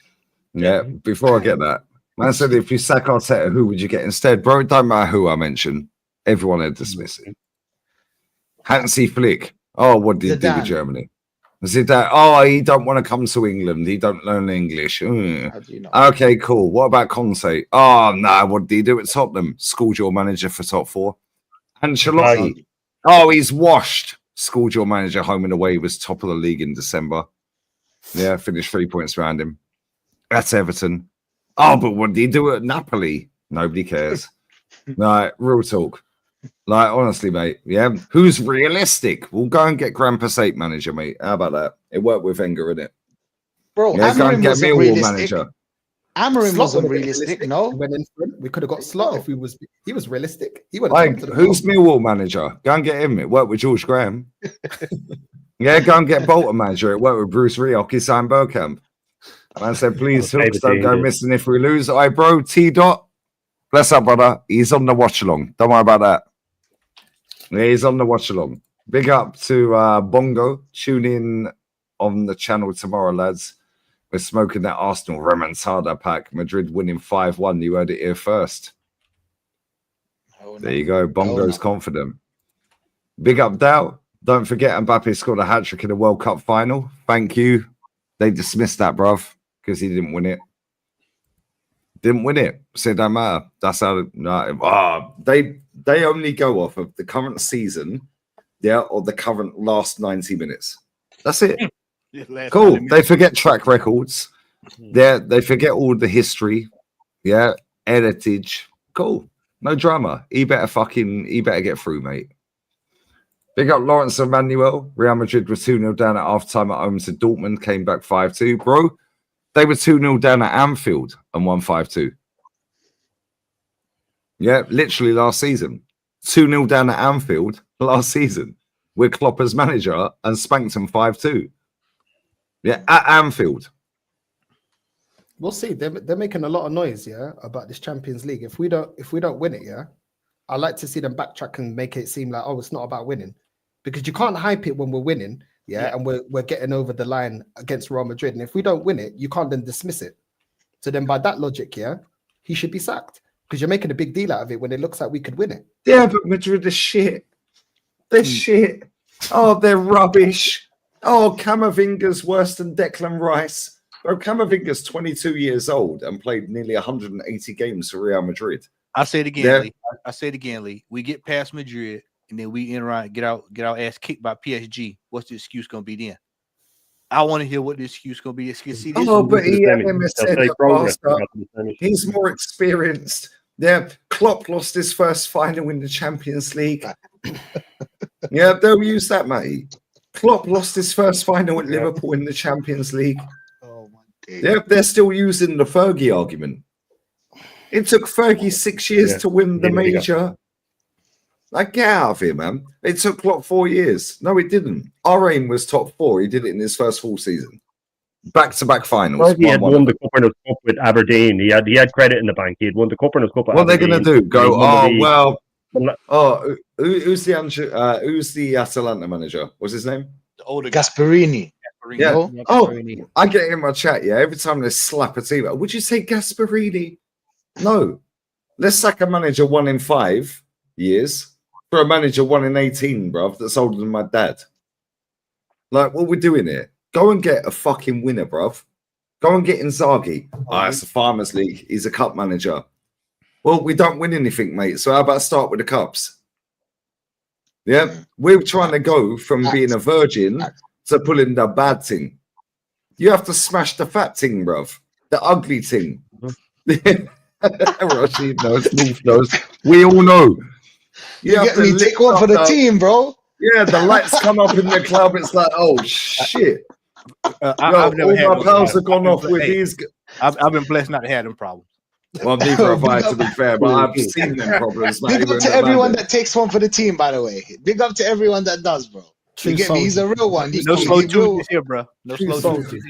Yeah, before I get that. Man said, if you sack Arteta, who would you get instead? Bro, it don't matter who I mention. Everyone would dismiss it. Hansi Flick. Oh, what did he do with Germany? Was it that? Oh, he don't want to come to England. He don't learn English. Okay, cool. What about Conte? Oh, no. What did he do at Tottenham? Schooled your manager for top 4. Ancelotti. Oh, he's washed. Schooled your manager home and away. Was top of the league in December. Yeah, finished 3 points around him. That's Everton. Oh, but what did he do at Napoli? Nobody cares. No, real talk. Like, honestly, mate, yeah. Who's realistic? We'll go and get Grand Passate manager, mate. How about that? It worked with Wenger, innit? Bro, yeah, go and get Millwall manager. Amorim wasn't realistic, no? We could have got Slot if he was realistic. He who's Millwall manager? Go and get him. It worked with George Graham. Yeah, go and get Bolton manager. It worked with Bruce Rioch, Sam Bergkamp. Man said, please, Hooks, don't go missing if we lose. Bro, T. Dot. Bless up, brother. He's on the watch along. Don't worry about that. Yeah, he's on the watch along. Big up to Bongo. Tune in on the channel tomorrow, lads. We're smoking that Arsenal remontada pack. Madrid winning 5-1. You heard it here first. There you go. Bongo's confident. Big up, Dow. Don't forget, Mbappe scored a hat-trick in the World Cup final. Thank you. They dismissed that, bruv, because he didn't win it. Didn't win it. So it don't matter. That's how they only go off of the current season, yeah, or the current last 90 minutes. That's it. Cool. They forget track records. Yeah, they forget all the history. Yeah, heritage. Cool. No drama. He better get through, mate. Big up Lawrence Emmanuel. Real Madrid were 2-0 down at half-time at home to Dortmund, came back 5-2. Bro, they were 2-0 down at Anfield and won 5-2. Yeah, literally last season. 2-0 down at Anfield last season with Klopp as manager and spanked them 5-2. Yeah, at Anfield. We'll see. They're making a lot of noise, yeah, about this Champions League. If we don't win it, yeah, I like to see them backtrack and make it seem like, oh, it's not about winning, because you can't hype it when we're winning, yeah, and we're getting over the line against Real Madrid. And if we don't win it, you can't then dismiss it. So then, by that logic, yeah, he should be sacked because you're making a big deal out of it when it looks like we could win it. Yeah, but Madrid is shit. They're shit. Oh, they're rubbish. Oh, Camavinga's worse than Declan Rice. Bro, Camavinga's 22 years old and played nearly 180 games for Real Madrid. I say it again, Lee. I say it again, Lee. We get past Madrid and then we enter around, get our ass kicked by PSG. What's the excuse gonna be then? I want to hear what the excuse gonna be. See, he's more experienced. Yeah, Klopp lost his first final in the Champions League. Yeah, they'll use that, mate. Klopp lost his first final at Liverpool in the Champions League. Oh my God. Yeah, they're still using the Fergie argument. It took Fergie 6 years to win the major. Like, get out of here, man. It took Klopp 4 years. No, it didn't. Our aim was top four. He did it in his first full season. Back-to-back finals. He had won the Cup Cup with Aberdeen. He had credit in the bank. He had won the Cup Cup. What are they going to do? Who's the Atalanta manager? What's his name? Odegaard. Gasperini. Yeah. Oh, I get it in my chat. Yeah, every time they slap a team, would you say Gasperini? No. Let's sack a manager 1 in 5 years for a manager 1 in 18, bruv. That's older than my dad. Like, what we're doing here? Go and get a fucking winner, bruv. Go and get Inzaghi. It's the Farmers League. He's a cup manager. Well, we don't win anything, mate. So how about start with the cups? Yeah, we're trying to go from being a virgin to pulling the bad thing. You have to smash the fat thing, bruv. The ugly thing. Rashid knows, Wolf knows. We all know. You have to take one for the team, bro. Yeah, the lights come up in the club. It's like, oh shit. I've never had my pals have gone off with these. I've been blessed not to have them problems. Well, neither have I, to be fair, but I've seen them problems. Big up to everyone that takes one for the team, by the way. Big up to everyone that does, bro. You get me? He's a real one. No slow juice here, bro. No slow juice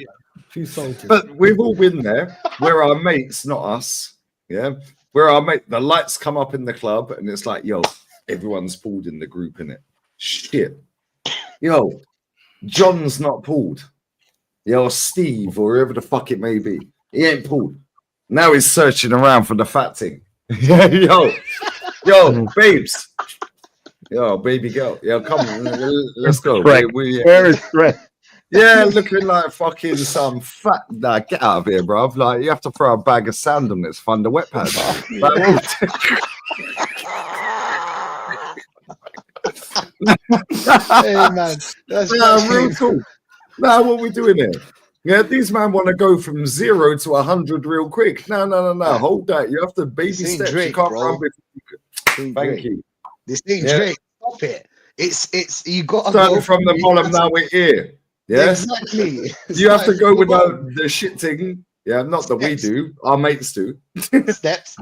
here. But we've all been there. We're our mates, not us. Yeah, we're our mate. The lights come up in the club, and it's like, yo, everyone's pulled in the group, innit? Shit. Yo, John's not pulled. Yo, Steve, or whoever the fuck it may be. He ain't pulled. Now he's searching around for the fat thing. yo, babes. Yo, baby girl. Yo, come on, let's go. Where is Trek? Yeah, looking like fucking some fat. Nah, get out of here, bruv. Like, you have to throw a bag of sand on this fun the wet pad. Hey, man. That's real cool. Now, what we doing here? Yeah, these man want to go from 0 to 100 real quick. No. Hold that. You have to baby steps. Drake, you can't bro. run before. Thank you. This ain't Drake. Stop it. It's you got to starting go from the bottom. Now we're here. Yeah, exactly. You have to go with the shit thing. Yeah, not that we do. Our mates do. Steps.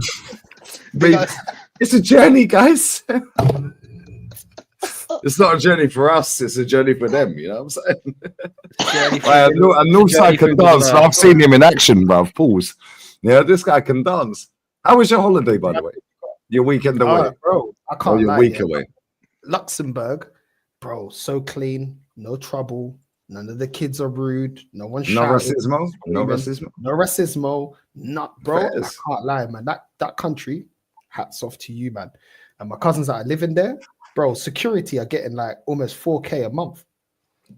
It's a journey, guys. It's not a journey for us. It's a journey for them. You know what I'm saying? And Northside can dance. I've seen him in action, bruv. Pause. Yeah, this guy can dance. How was your holiday, by the way? Your weekend away? Bro, I Or can't your lie. week Yeah. away? Luxembourg, bro, so clean, no trouble. None of the kids are rude. No one No shouting. racismo? No screaming. racismo? No racismo. Not, bro. Fairs. I can't lie, man. That country, hats off to you, man. And my cousins that are living there, bro, security are getting like almost 4K a month.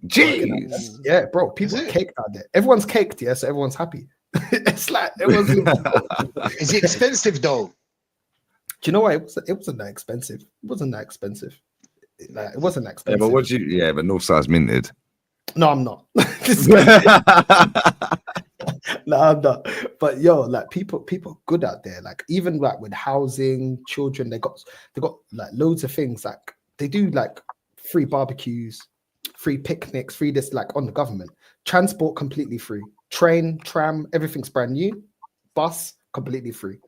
Jeez. Yeah, bro. People are caked out there. Everyone's caked, yeah, so everyone's happy. It's like everyone's Is it expensive though? Do you know what? It wasn't that expensive. It wasn't that expensive. Like, it wasn't that Yeah, expensive. but what you? Yeah, but Northside's minted. No, I'm not. No, I'm not. But yo, like people good out there. Like even like with housing, children, they got like loads of things. Like they do like free barbecues, free picnics, free this like on the government. Transport completely free. Train, tram, everything's brand new. Bus completely free.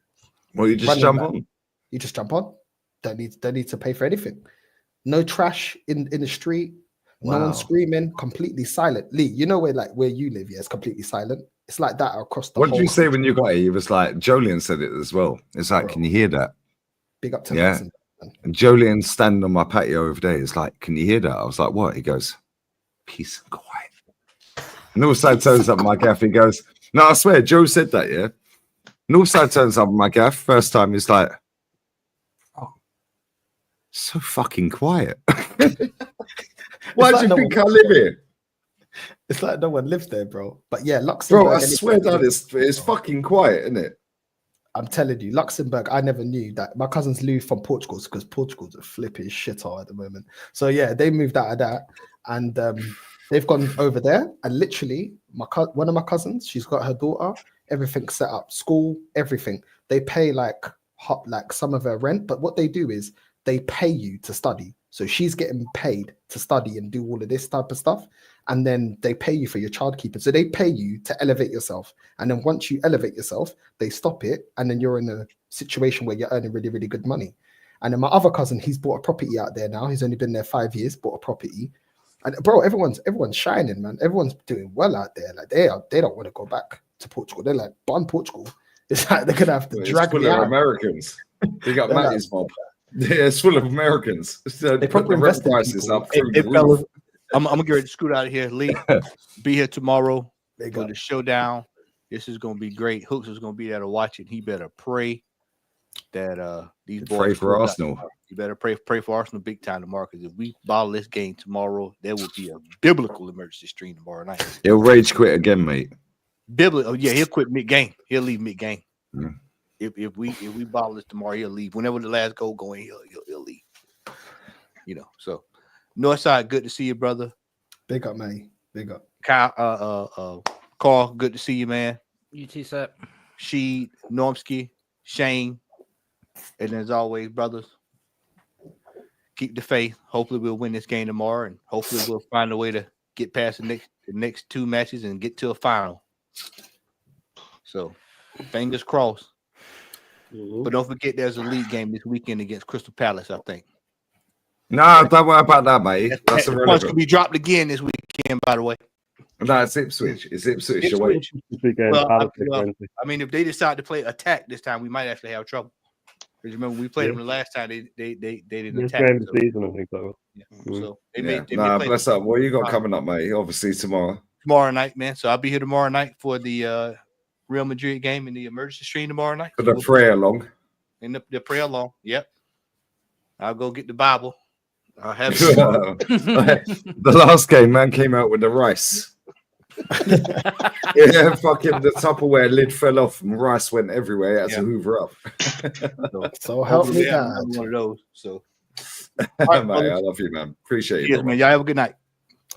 Well, you just jump on. You just jump on. Don't need to pay for anything. No trash in the street. No Wow. one screaming. Completely silent. Lee, you know where you live? Yeah, it's completely silent. It's like that across the What whole. did you say when you got here? He was like, Jolien said it as well. It's like, can you hear that? Big up to Yeah. Mason. And Jolien standing on my patio over there. It's like, can you hear that? I was like, what? He goes, peace and quiet. Northside turns up my gaff. He goes, no, I swear, Joe said that, yeah. Northside turns up my gaff. First time, he's like, oh, so fucking quiet. Why do you think I live here? It's like no one lives there, bro. But yeah, Luxembourg. Bro, I swear that it's fucking quiet, isn't it? I'm telling you, Luxembourg, I never knew that. My cousins moved from Portugal because Portugal's a flipping shithole at the moment. So yeah, they moved out of that and they've gone over there. And literally, one of my cousins, she's got her daughter, everything set up, school, everything. They pay like some of her rent, but what they do is they pay you to study. So she's getting paid to study and do all of this type of stuff. And then they pay you for your child keeping. So they pay you to elevate yourself. And then once you elevate yourself, they stop it. And then you're in a situation where you're earning really, really good money. And then my other cousin, he's bought a property out there now. He's only been there 5 years, bought a property. And bro, everyone's shining, man. Everyone's doing well out there. Like they don't want to go back to Portugal. They're like, bun Portugal. It's like they're gonna have to drag me out. Americans. They got Matty's mob. Yeah, it's full of Americans. They put the rent prices up. Fellas, I'm gonna get ready to scoot out of here. Lee, be here tomorrow for the showdown. This is gonna be great. Hooks is gonna be there to watch it. He better pray that these boys pray for Arsenal. You better pray for Arsenal big time tomorrow, because if we bottle this game tomorrow, there will be a biblical emergency stream tomorrow night. He'll rage quit again, mate. Biblical, yeah, he'll quit mid-game. He'll leave mid-game. Mm. If we bottle this tomorrow, he'll leave. Whenever the last goal going, he'll leave. You know, so Northside, good to see you, brother. Big up, man. Big up. Kyle, Carl, good to see you, man. You too, sir. Sheed, Normski, Shane, and as always, brothers, keep the faith. Hopefully, we'll win this game tomorrow, and hopefully, we'll find a way to get past the next two matches and get to a final. So, fingers crossed. Mm-hmm. But don't forget, there's a league game this weekend against Crystal Palace, I think. No, don't worry about that, mate. That's the points can be dropped again this weekend, by the way. No, it's Ipswich. It's Ipswich away. Well, I mean, if they decide to play attack this time, we might actually have trouble. Because remember, we played them the last time they didn't attack. Game of the season, I think so. Yeah. So they bless up. What you got coming up, mate? Obviously tomorrow. Tomorrow night, man. So I'll be here tomorrow night for the Real Madrid game in the emergency stream tomorrow night. For the prayer along. In the prayer along. Yep. I'll go get the Bible. I'll have the last game, man came out with the rice. Yeah, fucking the Tupperware lid fell off and rice went everywhere. It had to hoover up. So help me God. One of those. So, right, mate, I love you, man. Appreciate you. Yes, man. Y'all have a good night.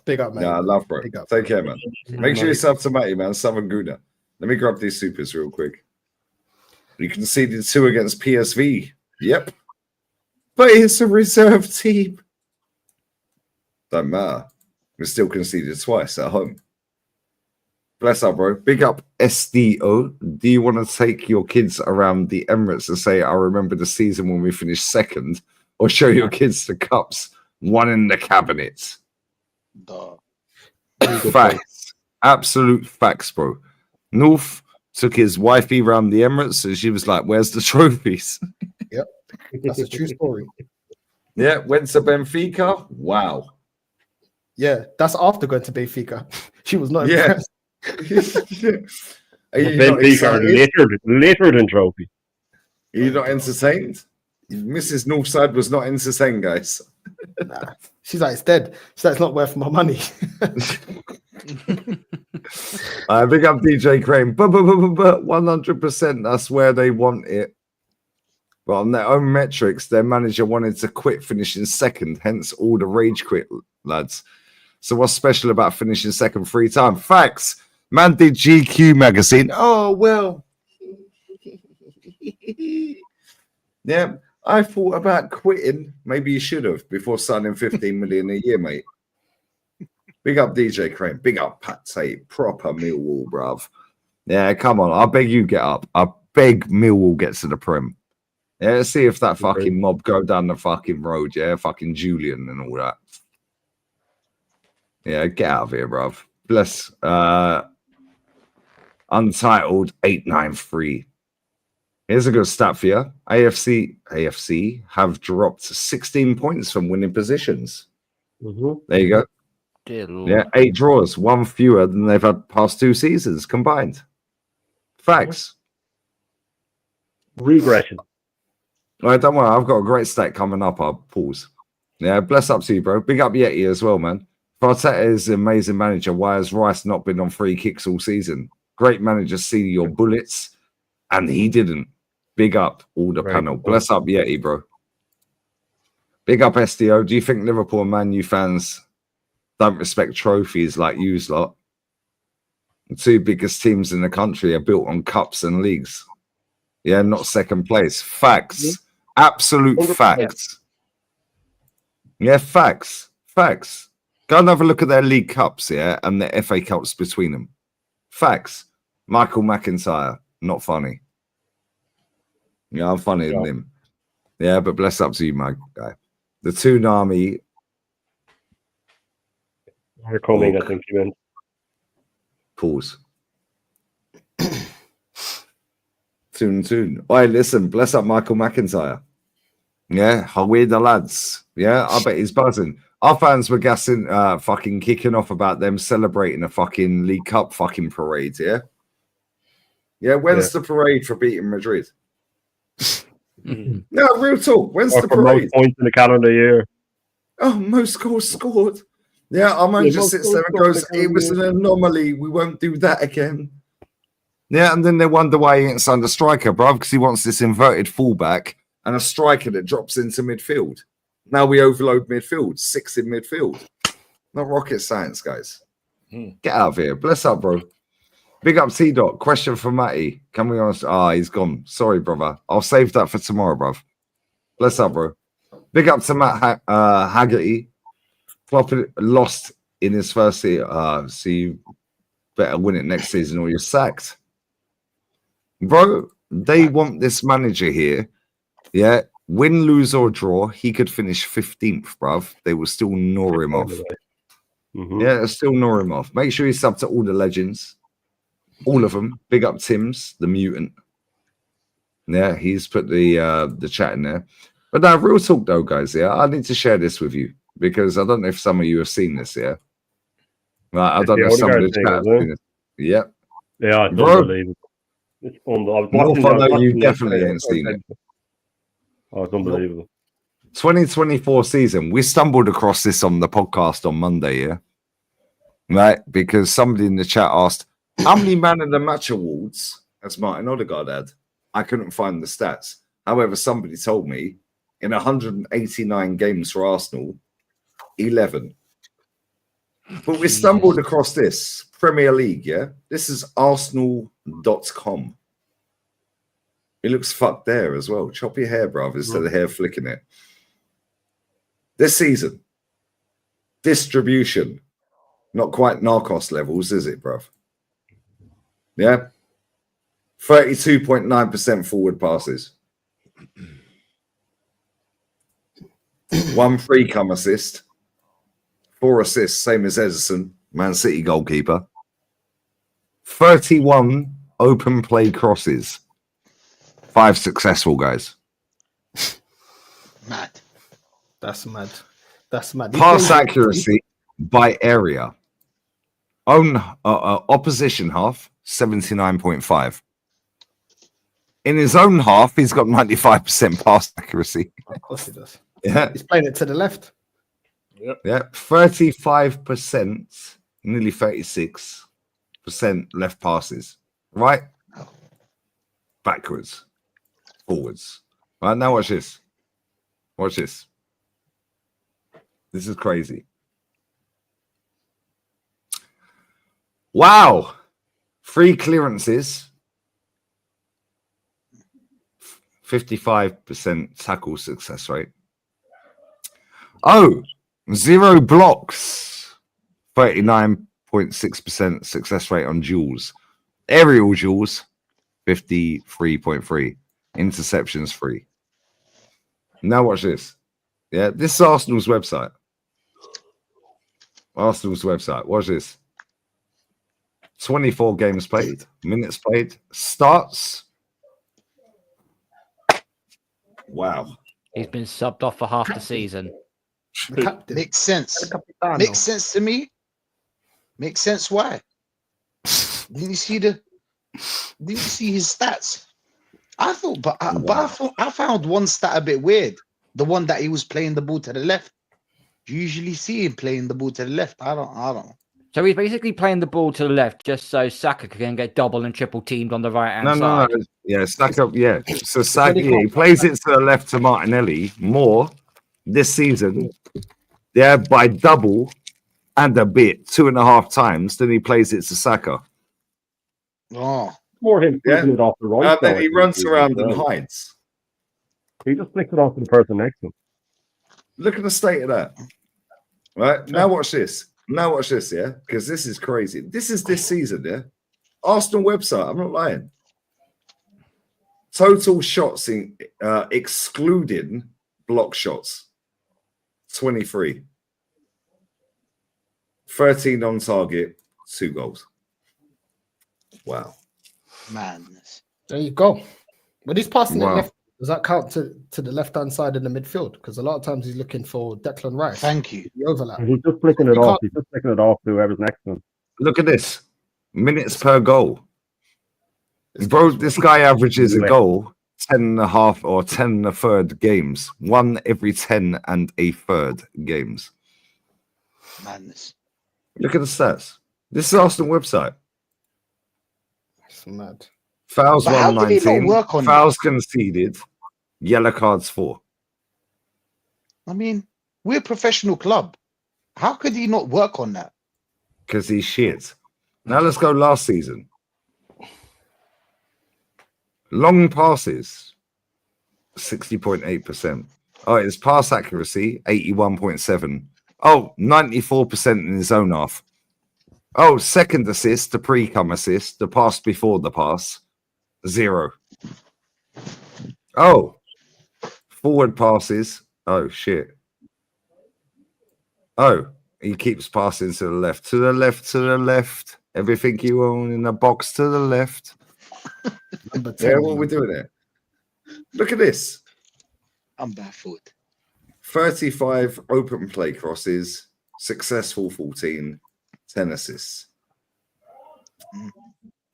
Big up, man. Yeah, I love, bro. Take care, man. Make sure you sub to Matty, man. Southern Guna. Let me grab these supers real quick. You conceded 2 against PSV. Yep. But it's a reserve team. Don't matter. We still conceded twice at home. Bless up, bro. Big up SDO. Do you want to take your kids around the Emirates and say, I remember the season when we finished second, or show your kids the cups, one in the cabinet? Facts. Absolute facts, bro. North took his wifey around the Emirates, and she was like, "Where's the trophies?" Yep, that's a true story. Yeah, went to Benfica. Wow. Yeah, that's after going to Benfica. She was not Yeah. impressed. Are you not Benfica are excited? littered in trophies. Are you not entertained? Mrs. Northside was not entertained, guys. Nah. She's like, it's dead. She's like, it's not worth my money. Big up DJ Crane. But 100%, that's where they want it. But on their own metrics, their manager wanted to quit finishing second, hence all the rage quit, lads. So what's special about finishing second 3 times? Facts. Man did GQ magazine. Oh, well. Yeah, I thought about quitting. Maybe you should have before signing 15 million a year, mate. Big up DJ Crane. Big up Pat Tate. Proper Millwall, bruv. Yeah, come on. I beg you get up. I beg Millwall gets to the Prem. Yeah, let's see if that fucking mob go down the fucking road. Yeah, fucking Julian and all that. Yeah, get out of here, bruv. Bless. Untitled 893. Here's a good stat for you. AFC have dropped 16 points from winning positions. There you go. Dear Lord. Yeah, 8 draws, 1 fewer than they've had past 2 seasons combined. Facts. Regression. All right, don't worry. I've got a great stat coming up. I'll pause. Yeah, bless up to you, bro. Big up Yeti as well, man. Arteta is an amazing manager. Why has Rice not been on free kicks all season? Great manager, see your bullets, and he didn't. Big up all the panel. Bless up Yeti, bro. Big up SDO. Do you think Liverpool and Man U fans don't respect trophies like you lot? The 2 biggest teams in the country are built on cups and leagues. Yeah, not second place. Facts. Absolute facts. Yeah, facts. Facts. Go and have a look at their League Cups, yeah, and their FA Cups between them. Facts. Michael McIntyre, not funny. Yeah, I'm funnier than him. Yeah, but bless up to you, my guy. The Toonami. They're coming, I think you meant. Pause. Toon. Oi, listen, bless up Michael McIntyre. Yeah, how weird the lads. Yeah, I bet he's buzzing. Our fans were gassing, fucking kicking off about them celebrating a fucking League Cup fucking parade, yeah? Yeah, when's the parade for beating Madrid? No, real talk. When's the parade? Most points in the calendar year. Oh, most goals scored. Yeah, our man just sits there and goes, it was an anomaly. We won't do that again. Yeah, and then they wonder why he ain't signed a striker, bruv, because he wants this inverted fullback and a striker that drops into midfield. Now we overload midfield, 6 in midfield. Not rocket science, guys. Get out of here. Bless up, bro. Big up T-Dot. Question for Matty. Can we ask? He's gone. Sorry, brother. I'll save that for tomorrow, bruv. Bless up, bro. Big up to Matt Haggerty. Klopp lost in his first season. So you better win it next season or you're sacked. Bro, they want this manager here. Yeah. Win, lose, or draw, he could finish 15th, bruv. They will still gnaw him off. Yeah, they'll still gnaw him off. Make sure he's sub to all the legends. All of them. Big up Tim's, the mutant. Yeah, he's put the chat in there. But now, real talk though, guys, yeah, I need to share this with you because I don't know if some of you have seen this, yeah? Right, I don't know if some of the chat have seen it. Yep. Yeah, it's bro, unbelievable. It's unbelievable. You definitely ain't seen it. Oh, it's unbelievable. 2024 season. We stumbled across this on the podcast on Monday, yeah? Right? Because somebody in the chat asked, how many man of the match awards has Martin Odegaard had? I couldn't find the stats. However, somebody told me in 189 games for Arsenal, 11. But we stumbled across this Premier League, yeah? This is Arsenal.com. It looks fucked there as well. Chop your hair, bruv, instead of hair flicking it. This season, distribution, not quite Narcos levels, is it, bruv? Yeah? 32.9% forward passes. 1 free come assist. 4 assists, same as Ederson, Man City goalkeeper. 31 open play crosses. 5 successful, guys. Mad. That's mad. That's mad. Pass accuracy by area. Own opposition half, 79.5. In his own half, he's got 95% pass accuracy. Of course he does. Yeah. He's playing it to the left. Yeah. 35%, nearly 36% left passes. Right? Backwards. Forwards. Right, now watch this. Watch this. This is crazy. Wow. 3 clearances. 55% tackle success rate. Oh, 0 blocks. 39.6% success rate on duels. Aerial duels, 53.3. Interceptions 3. Now watch this. Yeah, this is Arsenal's website. Arsenal's website. Watch this. 24 games played, minutes played, starts. Wow. He's been subbed off for half the season. Makes sense. Makes sense to me. Makes sense why. Didn't you see his stats? I thought, but I found one stat a bit weird. The one that he was playing the ball to the left. You usually see him playing the ball to the left. I don't. So he's basically playing the ball to the left just so Saka can get double and triple teamed on the right hand side. No. Yeah, Saka. Yeah. So Saka, he plays it to the left to Martinelli more this season. Yeah, by double and a bit, 2.5 times. Then he plays it to Saka. Oh, more him flicking it off the right. And then he runs around and hides. He just flicks it off to the person next to him. Look at the state of that. Right now, watch this. Now watch this, yeah, because this is crazy. This is this season, yeah. Arsenal website. I'm not lying. Total shots in excluding block shots. 23. 13 on target, 2 goals. Wow. Madness. There you go. But he's passing Wow. it left. Does that count to the left-hand side in the midfield? Because a lot of times he's looking for Declan Rice. Thank you. The overlap. He's just flicking it off. He's just flicking it off to whoever's next to him. Look at this. Minutes per goal. Bro, this guy averages a goal 10.5 or 10 1/3 games. 1 every 10 1/3 games. Madness. Look at the stats. This is Arsenal website. It's mad. Fouls But how did he not 119. work on Fouls conceded. Yellow cards 4. I mean, we're a professional club. How could he not work on that? Because he's shit. Now let's go last season. Long passes, 60.8%. Oh, his pass accuracy, 81.7. Oh, 94% in his own half. Oh, second assist, the pre-come assist, the pass before the pass, 0. Oh, forward passes. Oh, shit. Oh, he keeps passing to the left, to the left, to the left. Everything you own in the box to the left. Yeah, what are we doing there? Look at this. I'm baffled. 35 open play crosses, successful 14, 10 assists.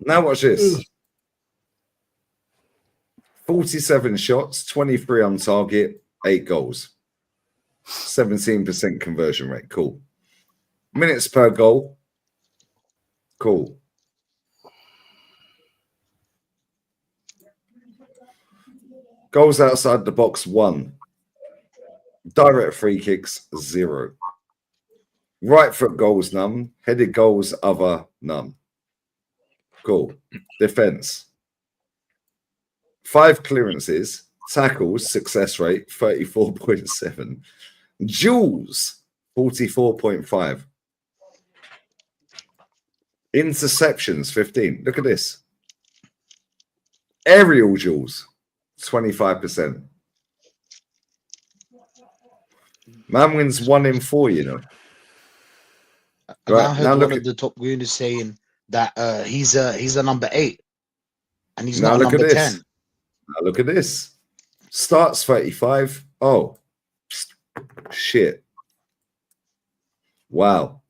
Now watch this. 47 shots, 23 on target, 8 goals. 17% conversion rate. Cool. Minutes per goal. Cool. Goals outside the box, 1. Direct free kicks, 0. Right foot goals, none. Headed goals, other, none. Cool. Defense. 5 clearances. Tackles, success rate, 34.7. Duels, 44.5. Interceptions, 15. Look at this. Aerial duels, 25%. Man wins 1 in 4, you know. And I heard one of the top gooners saying that he's a number 8. And he's now not look at number this. 10. Now look at this. Starts 35. Oh, shit. Wow.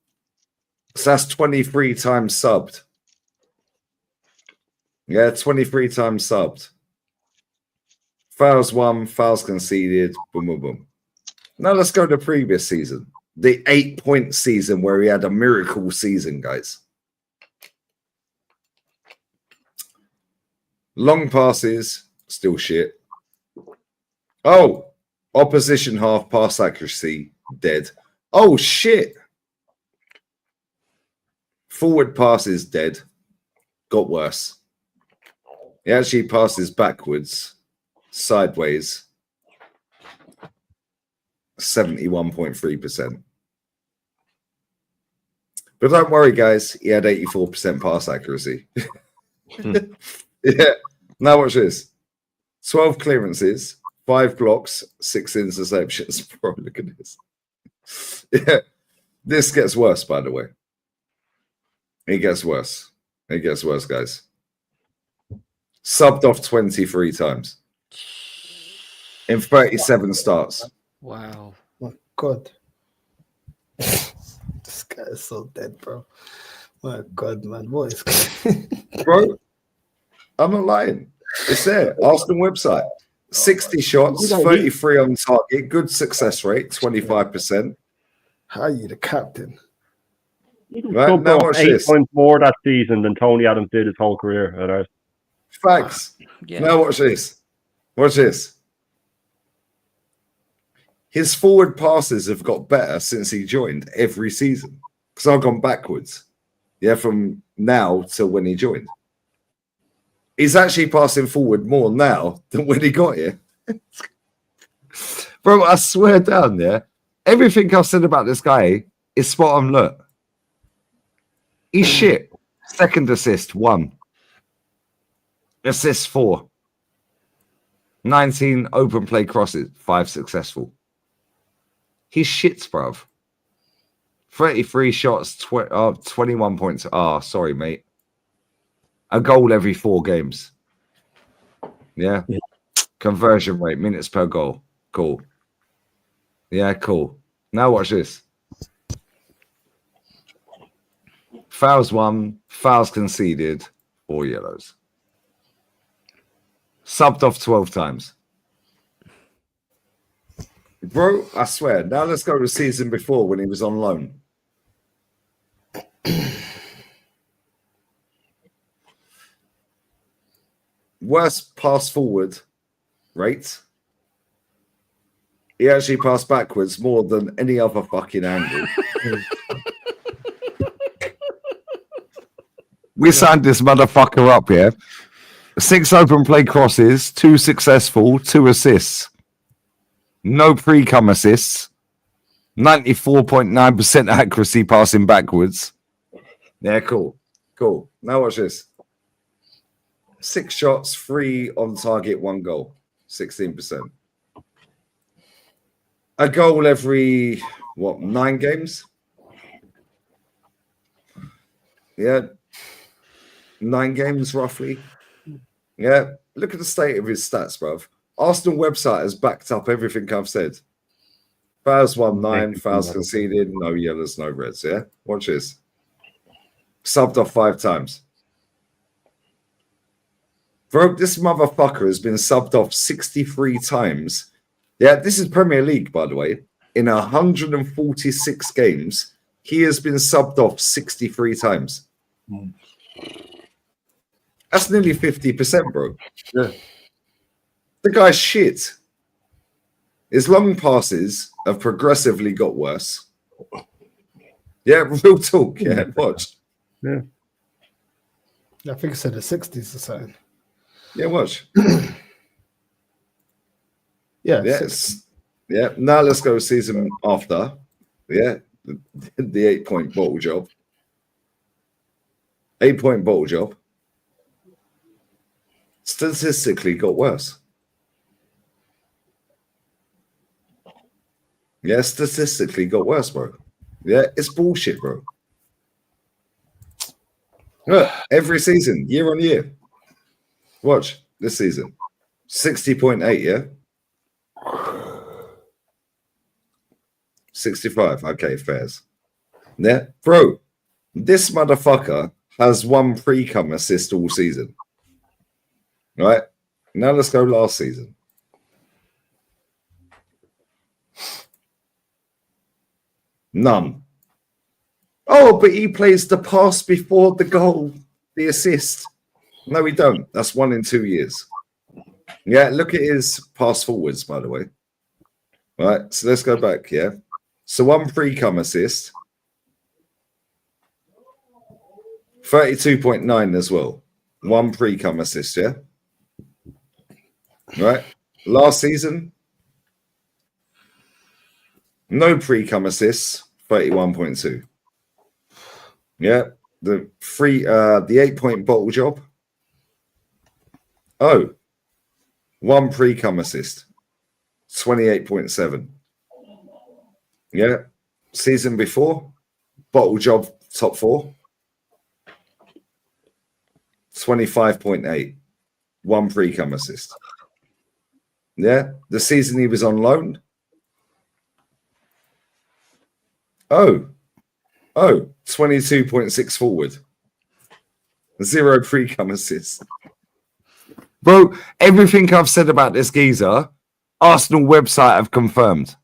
So that's 23 times subbed. Yeah, 23 times subbed. Fouls won, fouls conceded. Boom, boom, boom. Now let's go to the previous season. The 8-point season where he had a miracle season, guys. Long passes, still shit. Oh, opposition half pass accuracy, dead. Oh, shit. Forward passes, dead. Got worse. He actually passes backwards, sideways. 71.3%. But don't worry, guys. He had 84% pass accuracy. Yeah. Now watch this. 12 clearances, 5 blocks, 6 interceptions. Bro, look at this. Yeah. This gets worse, by the way. It gets worse. It gets worse, guys. Subbed off 23 times. In 37 starts. Wow. My God. This guy is so dead, bro. My God, man. What is Bro, I'm not lying. It's there. Arsenal website. 60 shots, 33 on target, good success rate, 25%. How are you the captain? Right, now watch 8 this. points more that season than Tony Adams did his whole career at ours. Facts. Yeah. Now watch this. Watch this. His forward passes have got better since he joined every season. Because I've gone backwards. Yeah, from now to when he joined. He's actually passing forward more now than when he got here. Bro, I swear down there, everything I've said about this guy is spot on. Look. He's shit. Second assist, 1. Assist, 4. 19 open play crosses, 5 successful. He's shit, bruv. 33 shots, 21 points. Oh, sorry, mate. A goal every 4 games. Yeah. Conversion rate, minutes per goal. Cool. Yeah, cool. Now watch this. Fouls won, fouls conceded, 4 yellows. Subbed off 12 times. Bro, I swear. Now let's go to the season before when he was on loan. Worst pass forward rate. He actually passed backwards more than any other fucking angle. We signed this motherfucker up here. 6 open play crosses, 2 successful, 2 assists. No pre-come assists. 94.9% accuracy passing backwards. Yeah, cool. Cool. Now watch this. 6 shots, 3 on target, 1 goal. 16%. A goal every, 9 games? Yeah. 9 games, roughly. Yeah. Look at the state of his stats, bruv. Arsenal website has backed up everything I've said. Fouls won 9, fouls conceded, no yellows, no reds. Yeah. Watch this. Subbed off 5 times. Bro, this motherfucker has been subbed off 63 times. Yeah, this is Premier League, by the way. In 146 games, he has been subbed off 63 times. That's nearly 50%, bro. Yeah. The guy's shit. His long passes have progressively got worse. Yeah, real talk. Yeah, watch. Yeah. I think it's in the 60s or something. Yeah, watch. Yeah. Yes. Yeah. Now let's go season after. Yeah. The 8-point bottle job. 8-point bottle job. Statistically got worse. Yeah, statistically got worse, bro. Yeah, it's bullshit, bro. Look, every season, year on year. Watch this season. 60.8, yeah? 65. Okay, fairs. Yeah, bro. This motherfucker has one pre-cum assist all season. Right? Now let's go last season. None. Oh, but he plays the pass before the goal, the assist. No, we don't. That's 1 in 2 years. Yeah, look at his pass forwards, by the way. All right, so let's go back, yeah? So one pre-cum assist. 32.9 as well. One pre-cum assist, yeah? Right? Last season, no pre-cum assists, 31.2. Yeah, the 8-point bottle job. Oh, one pre-cum assist, 28.7. Yeah, season before, bottle job top 4, 25.8. One pre-cum assist. Yeah, the season he was on loan. Oh, 22.6 forward. 0 pre-cum assist. Bro, everything I've said about this geezer, Arsenal website have confirmed.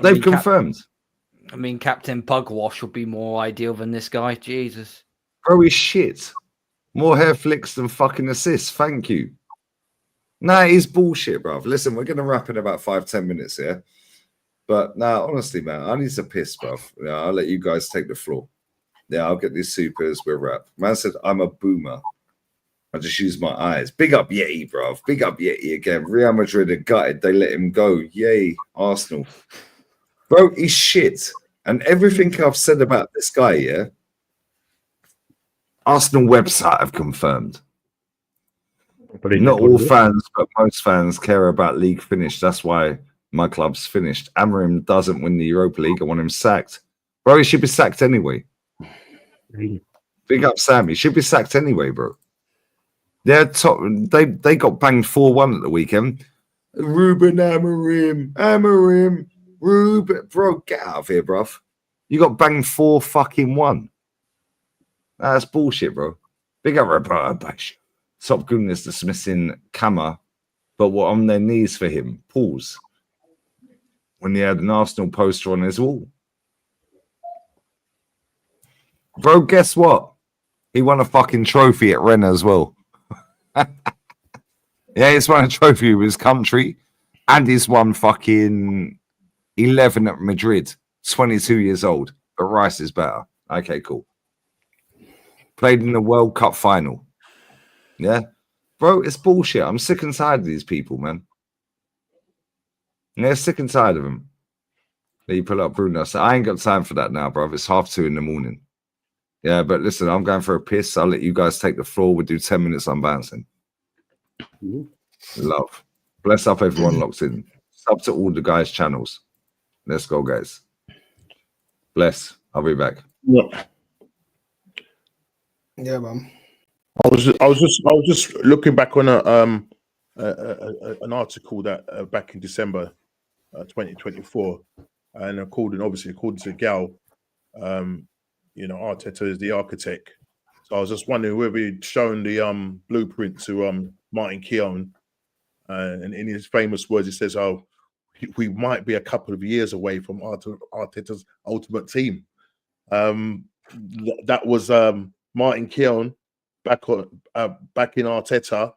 They've confirmed. Captain Pugwash would be more ideal than this guy. Jesus. Bro, he's shit. More hair flicks than fucking assists. Thank you. Nah, he's bullshit, bro. Listen, we're going to wrap in about 5-10 minutes here. But nah, honestly, man, I need to piss, bro. Yeah, I'll let you guys take the floor. Yeah, I'll get these supers. We'll wrap. Man said, I'm a boomer. I just use my eyes. Big up Yeti, bro. Big up Yeti again. Real Madrid are gutted. They let him go. Yay, Arsenal. Bro, he's shit. And everything I've said about this guy, yeah, Arsenal website have confirmed. Not all fans, but most fans care about league finish. That's why my club's finished. Amorim doesn't win the Europa League. I want him sacked. Bro, he should be sacked anyway. Big up Sam. He should be sacked anyway, bro. They're top. They got banged 4-1 at the weekend. Ruben Amorim. Ruben. Bro, get out of here, bro. You got banged 4-1. That's bullshit, bro. Big up Roberto Bash. Top goodness dismissing Kama, but what on their knees for him? Pause. When he had an Arsenal poster on his wall. Bro, guess what? He won a fucking trophy at Rennes as well. Yeah, he's won a trophy with his country, and he's won fucking 11 at Madrid. 22 years old, but Rice is better. Okay, cool. Played in the World Cup final. Yeah, bro, it's bullshit. I'm sick and tired of these people, man. Yeah, sick and tired of them. There you pull up Bruno. So I ain't got time for that now, bro. It's 2:30 in the morning. Yeah, but listen, I'm going for a piss. I'll let you guys take the floor. We'll do 10 minutes on bouncing. Love. Bless up everyone locked in. Sub to all the guys' channels. Let's go, guys. Bless. I'll be back. Yeah, man. I was just looking back on an article that back in December 2024, and according to Gal, Arteta is the architect. So I was just wondering whether he'd shown the blueprint to Martin Keown, and in his famous words, he says, "Oh, we might be a couple of years away from Arteta's ultimate team." That was Martin Keown back in Arteta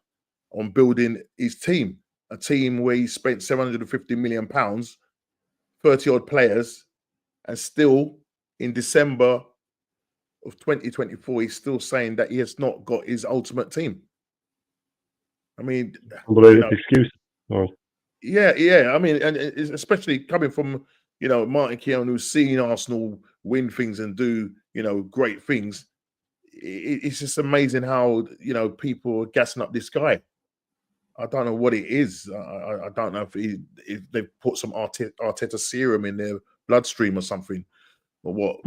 on building his team, a team where he spent £750 million, 30 odd players, and still in December of 2024, he's still saying that he has not got his ultimate team. I mean, excuse. Yeah. I mean, and especially coming from Martin Keown, who's seen Arsenal win things and do great things. It's just amazing how people are gassing up this guy. I don't know what it is. I don't know if they've put some Arteta serum in their bloodstream or something, or what.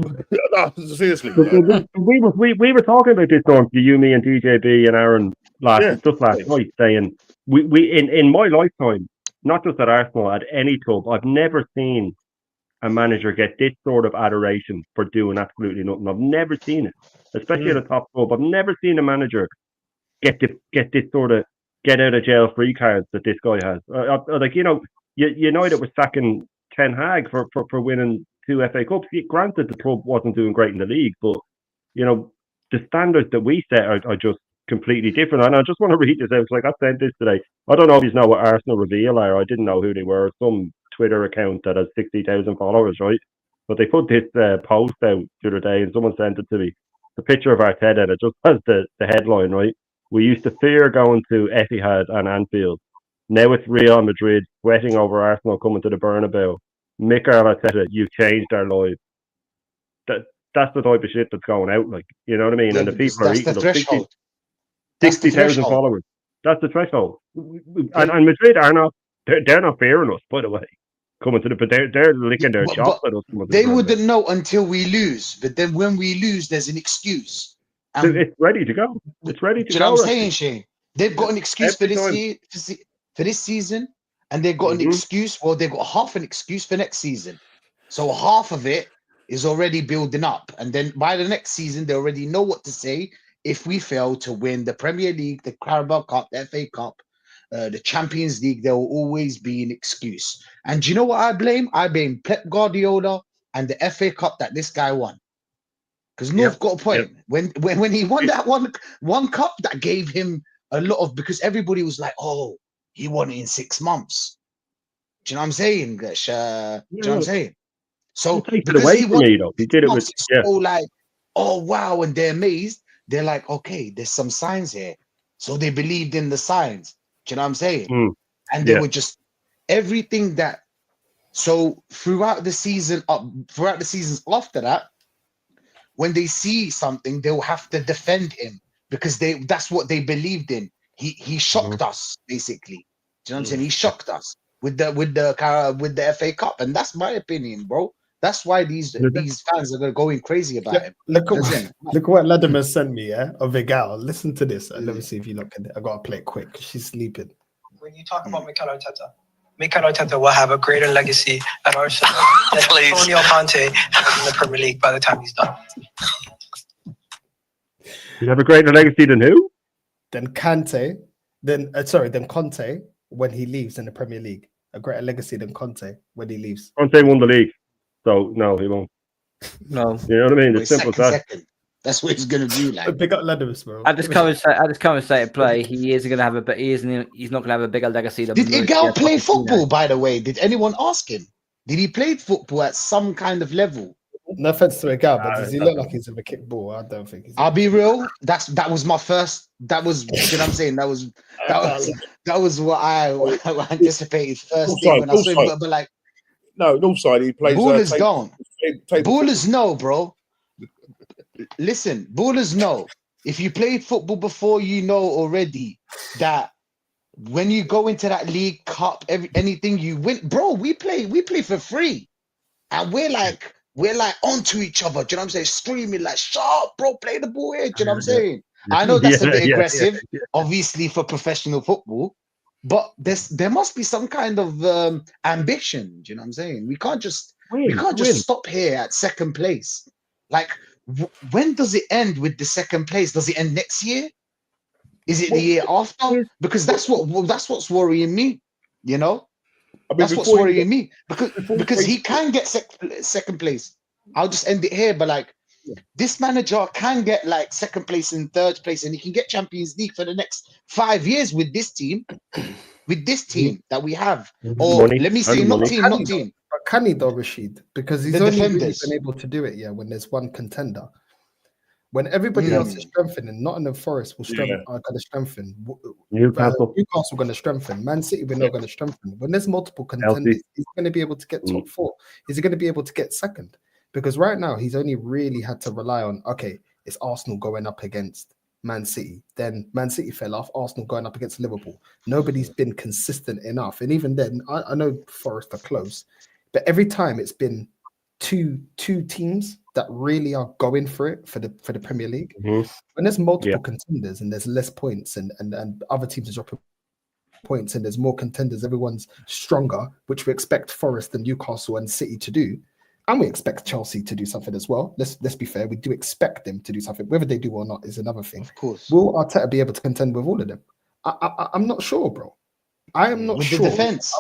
No, seriously. We were talking about this, don't you, me and DJB and Aaron, last night saying we in my lifetime, not just at Arsenal, at any club, I've never seen a manager get this sort of adoration for doing absolutely nothing. I've never seen it, especially at a top club. I've never seen a manager get this sort of get out of jail free cards that this guy has. Like, you know, United was sacking Ten Hag for winning 2 FA Cups. Granted, the club wasn't doing great in the league, but you know, the standards that we set are just completely different. And I just want to read this out. Like, I sent this today. I don't know if you know what Arsenal Reveal are. I didn't know who they were. Some Twitter account that has 60,000 followers, right? But they put this post out the other day, and someone sent it to me. The picture of Arteta, and it just has the headline, right? We used to fear going to Etihad and Anfield. Now it's Real Madrid sweating over Arsenal coming to the Bernabeu. Mikel Arteta, you've changed our lives. That's the type of shit that's going out, like, you know what I mean? And the people are eating up 60,000 followers. That's the threshold. And Madrid are not. They're not fearing us, by the way. Coming to they're licking their chops at us. They wouldn't know until we lose. But then when we lose, there's an excuse. It's ready to go. It's ready to go. You know what I'm saying, Shane? They've got an excuse for this year, for this season, and they've got an excuse. Well, they've got half an excuse for next season. So half of it is already building up, and then by the next season, they already know what to say if we fail to win the Premier League, the Carabao Cup, the FA Cup, the Champions League. There will always be an excuse. And do you know what I blame? I blame Pep Guardiola and the FA Cup that this guy won. Because North got a point. When he won that one cup, that gave him a lot of, because everybody was like, oh, he won it in 6 months. Do you know what I'm saying? Do you know what I'm saying? So because he won, he did it with so like, oh wow, and they're amazed. They're like, okay, there's some signs here. So they believed in the signs. Do you know what I'm saying? And they were just everything that. So throughout the seasons after that, when they see something, they'll have to defend him because that's what they believed in. He shocked us, basically. Do you know what I'm saying? He shocked us with the FA Cup, and that's my opinion, bro. That's why these fans are going crazy about him. Look at what Latimer sent me, of Odegaard. Listen to this. Let me see if you look at it. I gotta play it quick. She's sleeping. When you talk about Mikel Arteta will have a greater legacy at Arsenal than Antonio Conte in the Premier League by the time he's done. You have a greater legacy than who? Then Conte when he leaves in the Premier League. A greater legacy than Conte when he leaves. Conte won the league, so no, he won't. No, you know what I mean. It's simple as that. That's what he's gonna do. Like, pick up Leathers, bro. At this commentator play, he isn't gonna have a, but he's not gonna have a bigger legacy than. Did Odegaard play football? By the way, did anyone ask him? Did he play football at some kind of level? No offense to Odegaard, but does he look like he's of a kickball? I don't think. I'll be real. That was my first. That was, you know what I'm saying. That was what I anticipated first thing when I saw him. But like, no, north side he plays. Ballers don't. Ballers know, bro. Listen, ballers know. If you played football before, you know already that when you go into that league cup, anything you win, bro. We play for free, and we're like onto each other. Do you know what I'm saying? Screaming like, "Shut up, bro! Play the ball here." Do you know what I'm saying? I know that's a bit aggressive, obviously for professional football, but there must be some kind of ambition. Do you know what I'm saying? We can't just stop here at second place. Like, when does it end with the second place? Does it end next year? Is it the year after? Because that's what's worrying me. You know, that's what's worrying me because he can get second place. I'll just end it here, but like, this manager can get like second place and third place, and he can get Champions League for the next 5 years with this team, that we have. Or let me say, not team. Can he though, Rashid? Because he's only really been able to do it, when there's one contender. When everybody else is strengthening, Nottingham Forest are going to strengthen. Newcastle are going to strengthen. Man City, we're not going to strengthen. When there's multiple contenders, he's going to be able to get top 4. Is he going to be able to get second? Because right now, he's only really had to rely on, it's Arsenal going up against Man City. Then Man City fell off, Arsenal going up against Liverpool. Nobody's been consistent enough. And even then, I know Forest are close, but every time it's been two teams that really are going for it for the Premier League. When there's multiple contenders and there's less points and other teams are dropping points and there's more contenders, everyone's stronger, which we expect Forest and Newcastle and City to do. And we expect Chelsea to do something as well. Let's be fair. We do expect them to do something. Whether they do or not is another thing. Of course. Will Arteta be able to contend with all of them? I'm not sure, bro. I am not with sure. The defense.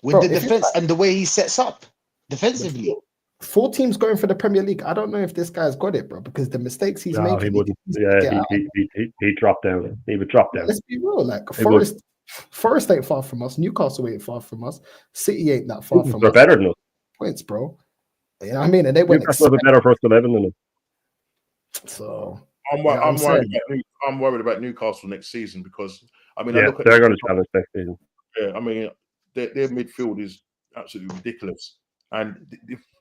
With the defense and the way he sets up defensively. 4 teams going for the Premier League. I don't know if this guy's got it, bro, because the mistakes he's making. He wouldn't. Yeah, he dropped down. He would drop down. Let's be real. Like Forest ain't far from us. Newcastle ain't far from us. City ain't that far from us. They're better than us. Points, bro. You know what I mean? And they went. Newcastle have a better first 11 than them. So I'm worried about Newcastle next season because I mean, they're going to challenge next season. Yeah, I mean, their midfield is absolutely ridiculous. And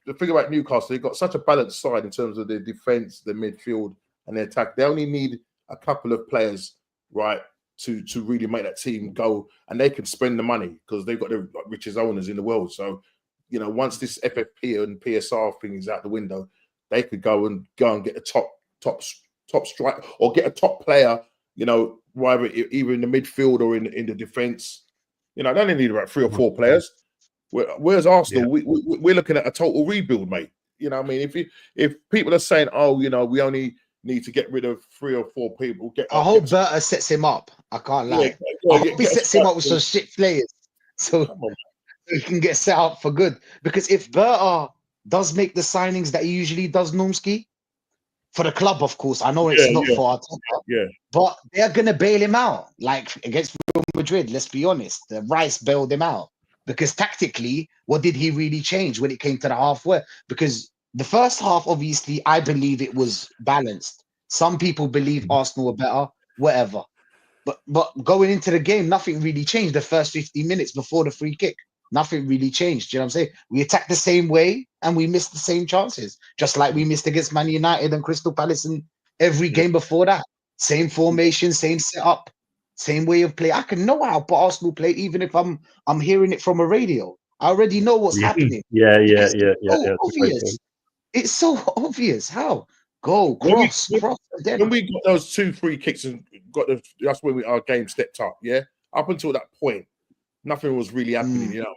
the thing about Newcastle, they've got such a balanced side in terms of their defense, their midfield, and their attack. They only need a couple of players, right, to really make that team go, and they can spend the money because they've got the richest owners in the world. So, you know, once this FFP and PSR thing is out the window, they could go and get a top strike or get a top player, you know, either in the midfield or in the defense. You know, they only need about 3 or 4 players. Whereas Arsenal, we're looking at a total rebuild, mate. You know what I mean? If people are saying, oh, you know, we only need to get rid of 3 or 4 people. I hope Berta sets him up. I can't lie. I hope he sets him up with some shit players so he can get set up for good. Because if Berta does make the signings that he usually does, Normski, for the club, of course, I know it's not for Arteta, but they're going to bail him out. Like against Real Madrid, let's be honest. The Rice bailed him out. Because tactically, what did he really change when it came to the halfway? Because the first half, obviously, I believe it was balanced. Some people believe Arsenal were better, whatever. But going into the game, nothing really changed the first 15 minutes before the free kick. Nothing really changed. Do you know what I'm saying? We attacked the same way and we missed the same chances. Just like we missed against Man United and Crystal Palace in every game before that. Same formation, same setup. Same way of play. I can know how Arsenal play, even if I'm hearing it from a radio. I already know what's happening. Yeah. Obvious. It's so obvious. How? Go cross. When we got those 2 free kicks and that's when our game stepped up. Yeah, up until that point, nothing was really happening. You know,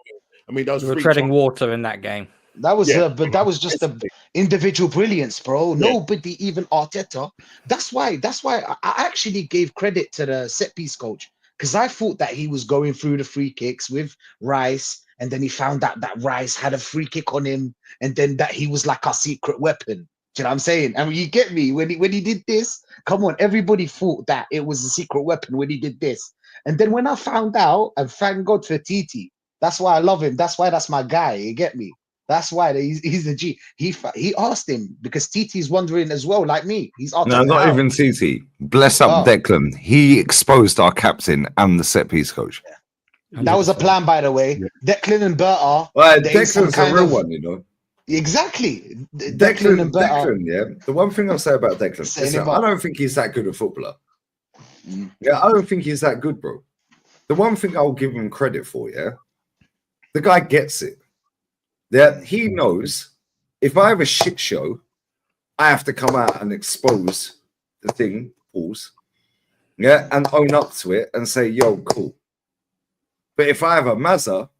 I mean, those we were treading water in that game. That was, but that was just the individual brilliance, bro. Nobody, even Arteta. That's why I actually gave credit to the set piece coach because I thought that he was going through the free kicks with Rice, and then he found out that Rice had a free kick on him, and then that he was like our secret weapon. Do you know what I'm saying? I mean, you get me when he did this. Come on, everybody thought that it was a secret weapon when he did this, and then when I found out, and thank God for Titi. That's why I love him. That's why that's my guy. You get me? That's why he's a G. He asked him because Titi's wondering as well, like me. He's asking. No, not even Titi. Bless up Declan. He exposed our captain and the set piece coach. Yeah. That was a plan, by the way. Declan and Berta. Well, Declan's a real one, you know. Exactly. Declan and Berta. Declan, yeah. The one thing I'll say about Declan is that I don't think he's that good a footballer. Yeah, I don't think he's that good, bro. The one thing I'll give him credit for, the guy gets it. That he knows if I have a shit show, I have to come out and expose the thing, and own up to it and say, yo, cool. But if I have a Mazza,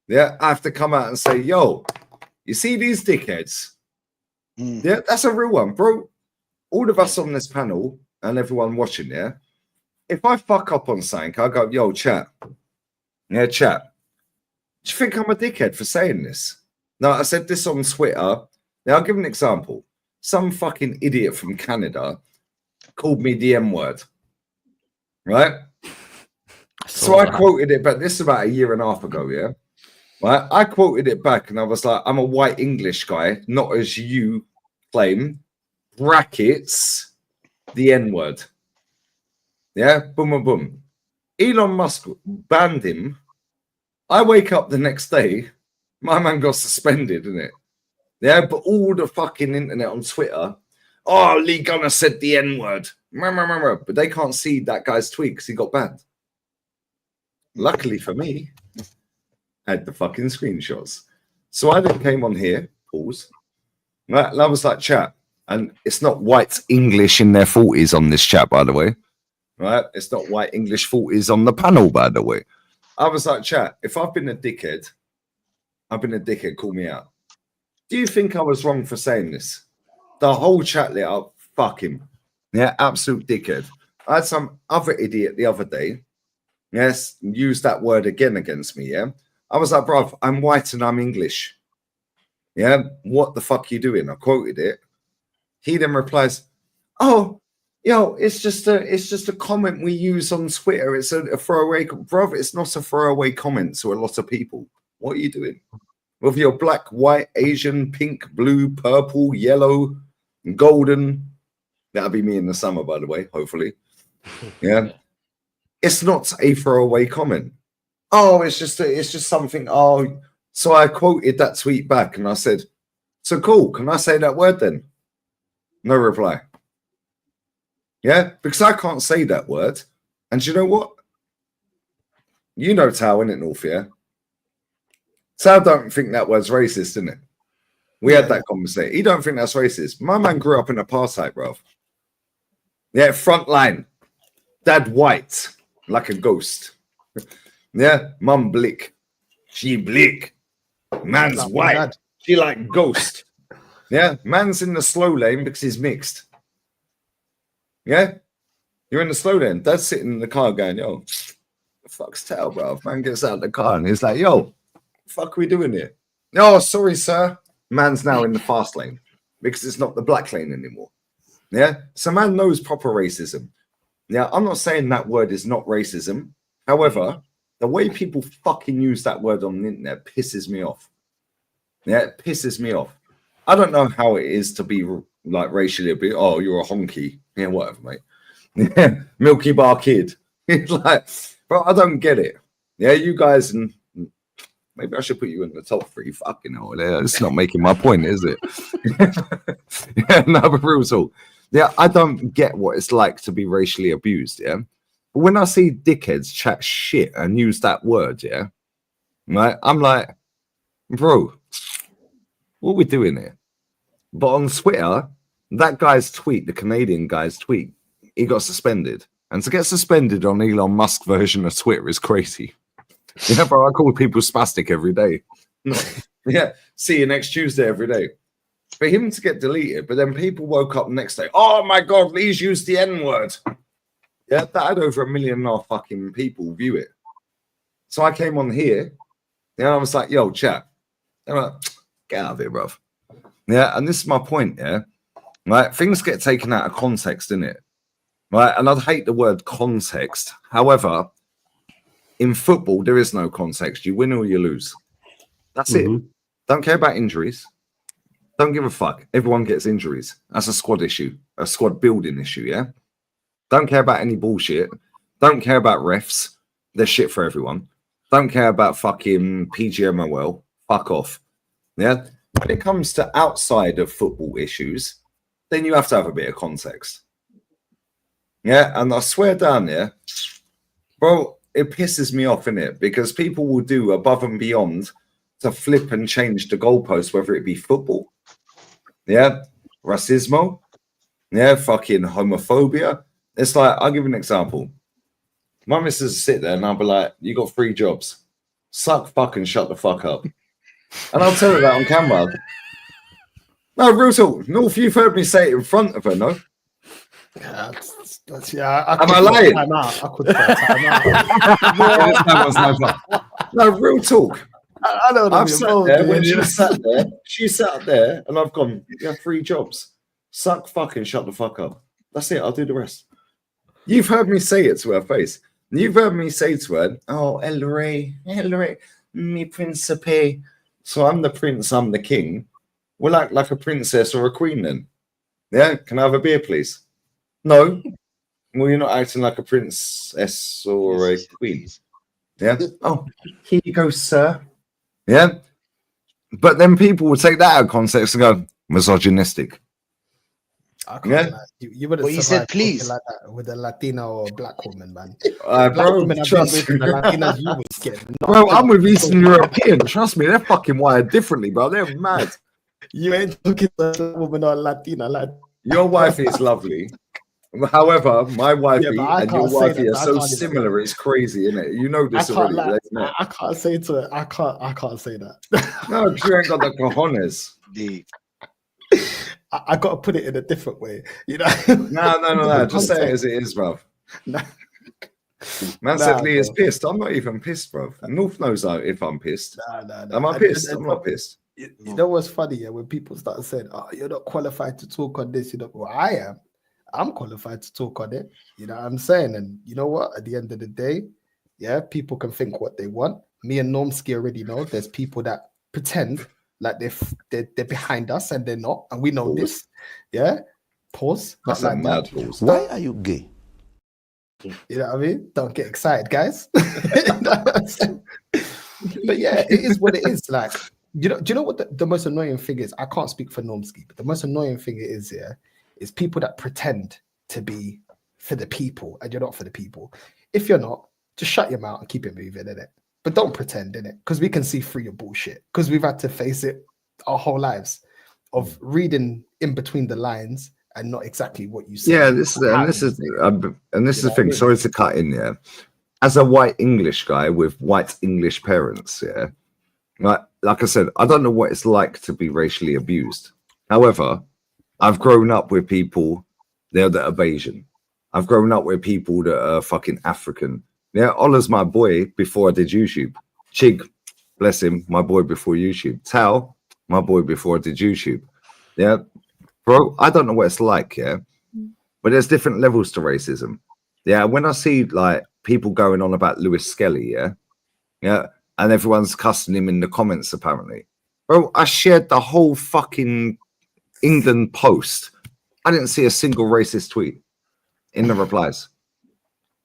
I have to come out and say, yo, you see these dickheads? Yeah, that's a real one, bro. All of us on this panel and everyone watching, if I fuck up on something, I go, yo, chat. Yeah, chat. Do you think I'm a dickhead for saying this? No, I said this on Twitter. Now, I'll give an example. Some fucking idiot from Canada called me the M-word. Right? So I quoted it back. This is about 1.5 years ago, Right? I quoted it back and I was like, I'm a white English guy, not as you claim. Brackets, the N-word. Yeah? Boom, boom, boom. Elon Musk banned him. I wake up the next day, my man got suspended, innit? Yeah, but all the fucking internet on Twitter, Lee Gunner said the N-word. But they can't see that guy's tweet because he got banned. Luckily for me, I had the fucking screenshots. So I then came on here, Right? And I was like, chat. And it's not white English in their 40s on this chat, by the way. Right? It's not white English 40s on the panel, by the way. I was like, chat, if I've been a dickhead, call me out. Do you think I was wrong for saying this? The whole chat lit up, fuck him. Yeah, absolute dickhead. I had some other idiot the other day, yes, use that word again against me, yeah? I was like, bruv, I'm white and I'm English. Yeah, what the fuck you doing? I quoted it. He then replies, oh, yo, it's just a comment we use on Twitter. It's a throwaway, bruv, it's not a throwaway comment to a lot of people. What are you doing? Whether you're black, white, Asian, pink, blue, purple, yellow, golden, that'll be me in the summer, by the way, hopefully. Yeah. It's not a throwaway comment. Oh, it's just something. Oh, so I quoted that tweet back and I said, so cool. Can I say that word then? No reply. Yeah, because I can't say that word. And do you know what? You know Tao, innit, North, yeah? Tao don't think that word's racist, isn't it? We had that conversation. He don't think that's racist. My man grew up in apartheid, bro. Yeah, front line. Dad white, like a ghost. Yeah, mum blick. She blick. Man's like white. Dad. She like ghost. Yeah, man's in the slow lane because he's mixed. Yeah, you're in the slow lane. Dad's sitting in the car going, yo, the fuck's Tao, bro? Man gets out of the car and he's like, yo, what the fuck are we doing here? Oh, sorry, sir. Man's now in the fast lane because it's not the black lane anymore. Yeah, so man knows proper racism. Yeah, I'm not saying that word is not racism. However, the way people fucking use that word on the internet pisses me off. Yeah, it pisses me off. I don't know how it is to be like racially abused. Oh, you're a honky. Yeah, whatever, mate. Yeah, Milky Bar kid. It's like, bro, I don't get it. Yeah, you guys, and maybe I should put you in the top 3. Fucking hell, it's not making my point, is it? Yeah, no, but real talk. Yeah, I don't get what it's like to be racially abused, yeah? But when I see dickheads chat shit and use that word, yeah, right, I'm like, bro, what are we doing here? But on Twitter, that guy's tweet, the Canadian guy's tweet, he got suspended. And to get suspended on Elon Musk version of Twitter is crazy. Yeah, bro, I call people spastic every day. Yeah, see you next Tuesday every day. For him to get deleted, but then people woke up the next day, oh my God, Lee's used the N-word. Yeah, that had over 1.5 million fucking people view it. So I came on here, and I was like, yo, chat. They're like, get out of here, bruv. Yeah, and this is my point, yeah? Right, things get taken out of context, innit? Right, and I'd hate the word context. However, in football, there is no context. You win or you lose. That's it. Don't care about injuries. Don't give a fuck. Everyone gets injuries. That's a squad issue, a squad building issue, yeah? Don't care about any bullshit. Don't care about refs. They're shit for everyone. Don't care about fucking PGMOL. Fuck off. Yeah? When it comes to outside of football issues, then you have to have a bit of context. Yeah? And I swear down there, bro, it pisses me off, innit? Because people will do above and beyond to flip and change the goalpost, whether it be football, yeah, racismo, yeah, fucking homophobia. It's like, I'll give you an example. My missus will sit there and I'll be like, you got 3 jobs. Suck fucking shut the fuck up. And I'll tell her that on camera. No, real talk. North, you've heard me say it in front of her, no? Yeah, am I lying? I could No, real talk. I don't know. I've sat there when she sat there, and I've gone, you have 3 jobs. Suck fucking shut the fuck up. That's it. I'll do the rest. You've heard me say it to her face. You've heard me say to her, oh, El Rey, mi principe. So I'm the prince, I'm the king. We'll act like a princess or a queen then. Yeah? Can I have a beer, please? No. Well, you're not acting like a princess or a queen. Yeah? Oh, here you go, sir. Yeah? But then people will take that out of context and go, misogynistic. Yeah, you would have. Well, you said please like that with a Latina or black woman, man. Bro, women trust me. Latinas, you would get bro, I'm with Eastern European. Trust me, they're fucking wired differently, bro. They're mad. You ain't talking to a woman or Latina, lad. Your wifey is lovely. However, my wifey but I and your can't say wifey that. are I so can't even- similar. It's crazy, isn't it? You know I this can't already. like, Let's not. I can't say to her. I can't say that. No, because you ain't got the cojones. I got to put it in a different way, you know. No. Just say it as it is, bruv. Man said Lee is bro. pissed. I'm not even pissed, bruv. North knows if I'm pissed. Nah. Am I pissed? I'm not pissed. You know what's funny? Yeah, when people start saying, "Oh, you're not qualified to talk on this," you know, well, I am. I'm qualified to talk on it. You know what I'm saying? And you know what? At the end of the day, yeah, people can think what they want. Me and Normski already know there's people that pretend like they're behind us and they're not, and we know this. Yeah. Pause. That's not a like mad that. pause. Why are you gay? You know what I mean? Don't get excited, guys. But yeah, it is what it is. Like, do you know what the most annoying thing is? I can't speak for Normski, but the most annoying thing is people that pretend to be for the people and you're not for the people. If you're not, just shut your mouth and keep it moving, innit? But don't pretend, innit? Because we can see through your bullshit. Because we've had to face it our whole lives of reading in between the lines and not exactly what you say. Yeah, this is the thing. Sorry to cut in there. As a white English guy with white English parents, yeah, like I said, I don't know what it's like to be racially abused. However, I've grown up with people there that are Asian. I've grown up with people that are fucking African. Yeah, Ola's my boy before I did YouTube. Chig, bless him, my boy before YouTube. Tao, my boy before I did YouTube. Yeah, bro, I don't know what it's like, yeah, but there's different levels to racism. Yeah, when I see like people going on about Lewis Skelly, yeah, and everyone's cussing him in the comments, apparently. Bro, I shared the whole fucking England post. I didn't see a single racist tweet in the replies.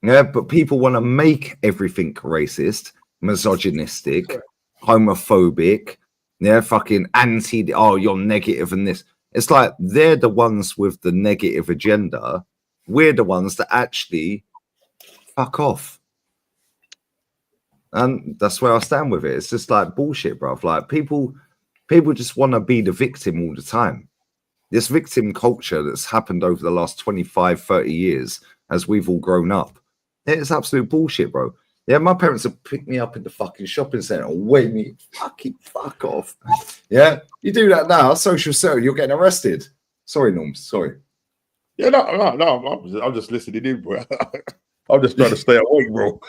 Yeah, but people want to make everything racist, misogynistic, homophobic, yeah, fucking anti, oh, you're negative and this. It's like they're the ones with the negative agenda. We're the ones that actually fuck off. And that's where I stand with it. It's just like bullshit, bruv. Like people just want to be the victim all the time. This victim culture that's happened over the last 25, 30 years as we've all grown up. It's absolute bullshit, bro. Yeah, my parents have picked me up in the fucking shopping center and weighed me fucking fuck off. Yeah, you do that now, social circle, you're getting arrested. Sorry, Norms, sorry. Yeah, no, I'm just listening in, bro. I'm just trying to stay awake, bro.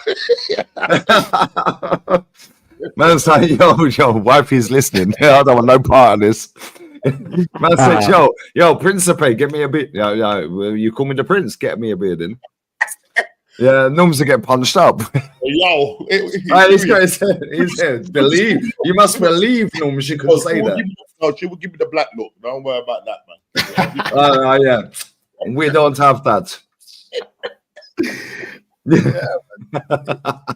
Man's like, yo, wifey's listening. I don't want no part of this. Man said, yo, Principe, get me a bit. Yo, you call me the prince, get me a beer then. Yeah, Norms are getting punched up. Yo, he's got his head. Believe. You must believe, Norms, you could say that. She will give me the black look. Don't worry about that, man. Yeah. We don't have that.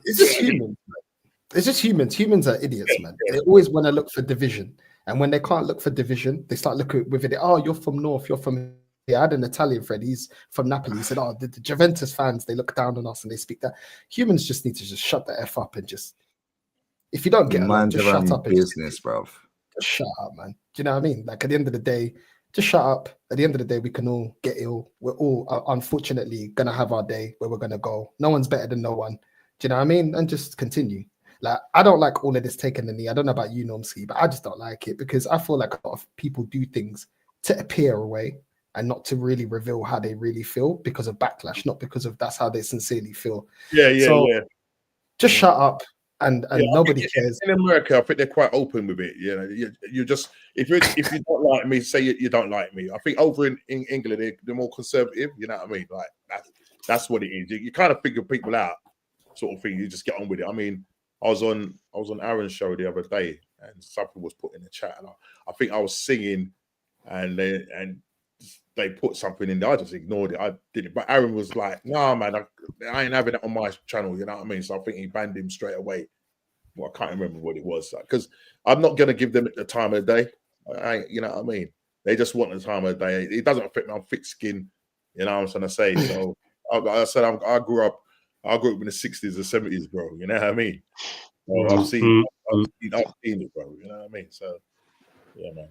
It's just humans. It's just humans. Humans are idiots, man. They always want to look for division. And when they can't look for division, they start looking with it. Oh, you're from North, you're from here. I had an Italian friend, he's from Napoli. He said, oh, the Juventus fans, they look down on us and they speak that. Humans just need to just shut the F up and just, if you don't get along, just shut up. Business, bro. Just shut up, man. Do you know what I mean? Like at the end of the day, just shut up. At the end of the day, we can all get ill. We're all, unfortunately, going to have our day where we're going to go. No one's better than no one. Do you know what I mean? And just continue. Like, I don't like all of this taking the knee. I don't know about you, Normski, but I just don't like it because I feel like a lot of people do things to appear a way and not to really reveal how they really feel because of backlash, not because of that's how they sincerely feel. Yeah. Just shut up and nobody cares. In America, I think they're quite open with it. You know, you just if you don't like me, say you don't like me. I think over in England they're more conservative. You know what I mean? Like that's what it is. You kind of figure people out, sort of thing. You just get on with it. I mean, I was on Aaron's show the other day, and something was put in the chat, and I think I was singing, and they put something in there. I just ignored it. I did it, but Aaron was like, "No, man, I ain't having it on my channel." You know what I mean? So I think he banned him straight away. Well, I can't remember what it was because I'm not gonna give them the time of the day. You know what I mean? They just want the time of the day. It doesn't affect me. I'm thick skin. You know what I'm trying to say? So I said I grew up in the 60s or 70s, bro. You know what I mean? So I've seen it, bro. You know what I mean? So yeah, man.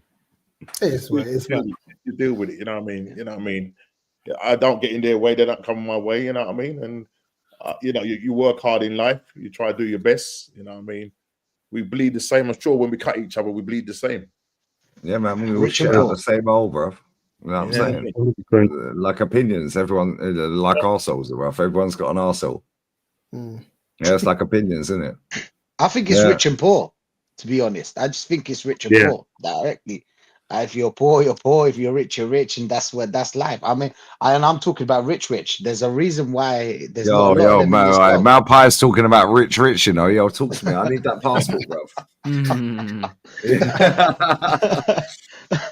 It's what it is, man. You deal with it. You know what I mean? You know what I mean? I don't get in their way. They don't come my way. You know what I mean? And you know, you work hard in life. You try to do your best. You know what I mean? We bleed the same. I'm sure when we cut each other, we bleed the same. Yeah, man. We all share the same hole, bro. You know what I'm saying? Like opinions, everyone like arseholes, bro. Everyone's got an arsehole. Yeah, it's like opinions, isn't it? I think it's rich and poor, to be honest. I just think it's rich and poor directly. If you're poor, you're poor. If you're rich, and that's life. I mean, I'm talking about rich. There's a reason why there's not a lot of them in this world. Malpie's talking about rich, you know. Yo, talk to me. I need that passport, bro.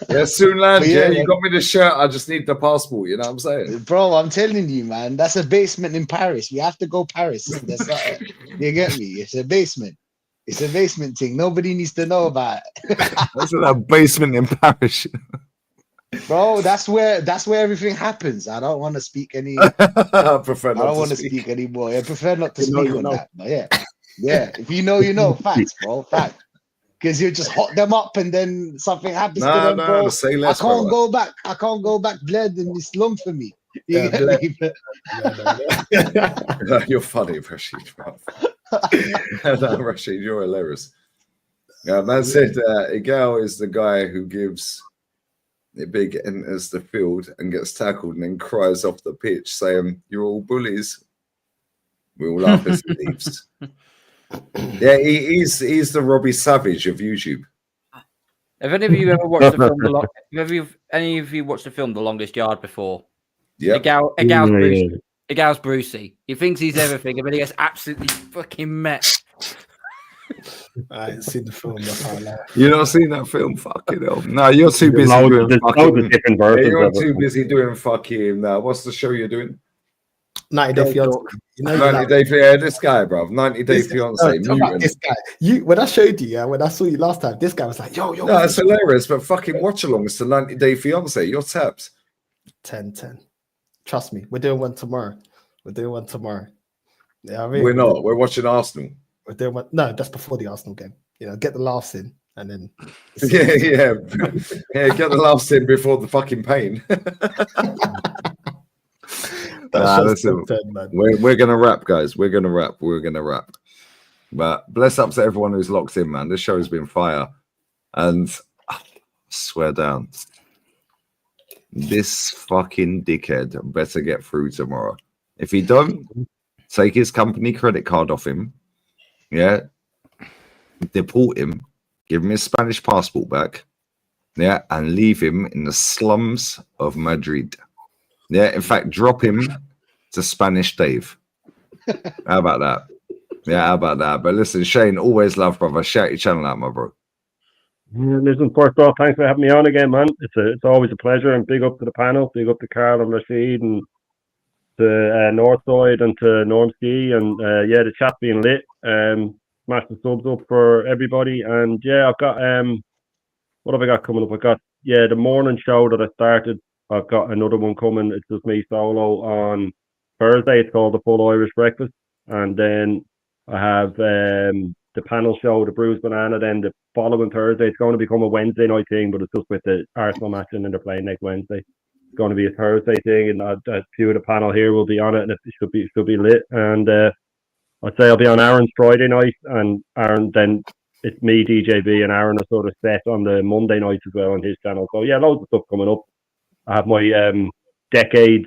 Yeah, soon land. Yeah, you got me the shirt. I just need the passport. You know what I'm saying, bro? I'm telling you, man. That's a basement in Paris. We have to go Paris. That's you get me? It's a basement. It's a basement thing. Nobody needs to know about it. That's a basement in Paris, bro. That's where everything happens. I don't want to speak any. I prefer not I don't want to speak anymore. I prefer not to speak on that. But yeah. If you know, you know. Facts, bro. Facts. Because you just hot them up and then something happens to them, bro. Say less, I can't go back. I can't go back, bled, and it's long for me. You get me? You're funny, Rashid, bro. No, Rashid, you're hilarious. Man said Igal is the guy who gives the big enters the field and gets tackled and then cries off the pitch saying, "You're all bullies." We all laugh as he leaves. Yeah, he's the Robbie Savage of YouTube. Have any of you ever watched the film? Any of you watched the film The Longest Yard before? Yeah. Igal's Brucey. He thinks he's everything, and then he gets absolutely fucking met. I ain't seen the film. You not seen that film? Fucking hell. No, you're too busy doing fucking. You're too busy doing fucking. What's the show you're doing? 90 Day Fiance. You know, 90 Day Fiance. This guy, bro. 90 Day Fiance. This guy. When I showed you, when I saw you last time, this guy was like, yo. No, it's hilarious, but fucking watch alongs to 90 Day Fiance. You're tapped. 10. Trust me, we're doing one tomorrow. Yeah, I mean, we're not. We're watching Arsenal. We're doing one. No, that's before the Arsenal game. You know, get the laughs in, and then yeah. Get the laughs in before the fucking pain. Listen, we're gonna wrap, guys. We're gonna wrap. But bless up to everyone who's locked in, man. This show has been fire, and I swear down, this fucking dickhead better get through tomorrow. If he don't, take his company credit card off him. Yeah, deport him, give him his Spanish passport back. Yeah, and leave him in the slums of Madrid. Yeah, in fact, drop him to Spanish Dave. How about that? Yeah, how about that? But listen, Shane, always love, brother. Shout your channel out, my bro. Yeah, listen, first off, thanks for having me on again, man. It's always a pleasure, and big up to the panel, big up to Carl and Rashid, and to Northside and to Normski, and the chat's being lit. Smash the subs up for everybody, and I've got what have I got coming up? I got the morning show that I started. I've got another one coming. It's just me solo on Thursday. It's called the Full Irish Breakfast, and then I have the panel show, the Bruised Banana. Then the following Thursday, it's going to become a Wednesday night thing, but it's just with the Arsenal match, and then they're playing next Wednesday. It's going to be a Thursday thing, and a few of the panel here will be on it, and it should be lit. And I'd say I'll be on Aaron's Friday night, and Aaron, then it's me, DJB, and Aaron are sort of set on the Monday nights as well on his channel. So loads of stuff coming up. I have my decade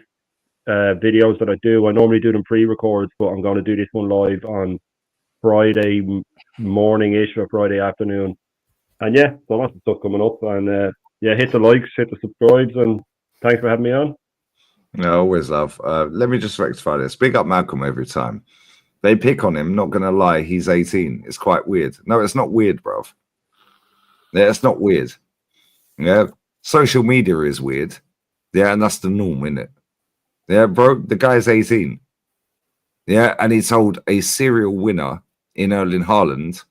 videos that I do. I normally do them pre-records, but I'm going to do this one live on Friday morning-ish or Friday afternoon. And so lots of stuff coming up. And hit the likes, hit the subscribes, and thanks for having me on. No, always love. Let me just rectify this. Big up Malcolm every time. They pick on him, not going to lie, he's 18. It's quite weird. No, it's not weird, bruv. Yeah, it's not weird. Yeah, social media is weird. Yeah, and that's the norm, isn't it? Yeah, bro, the guy's 18. Yeah, and he told a serial winner in Erling Haaland,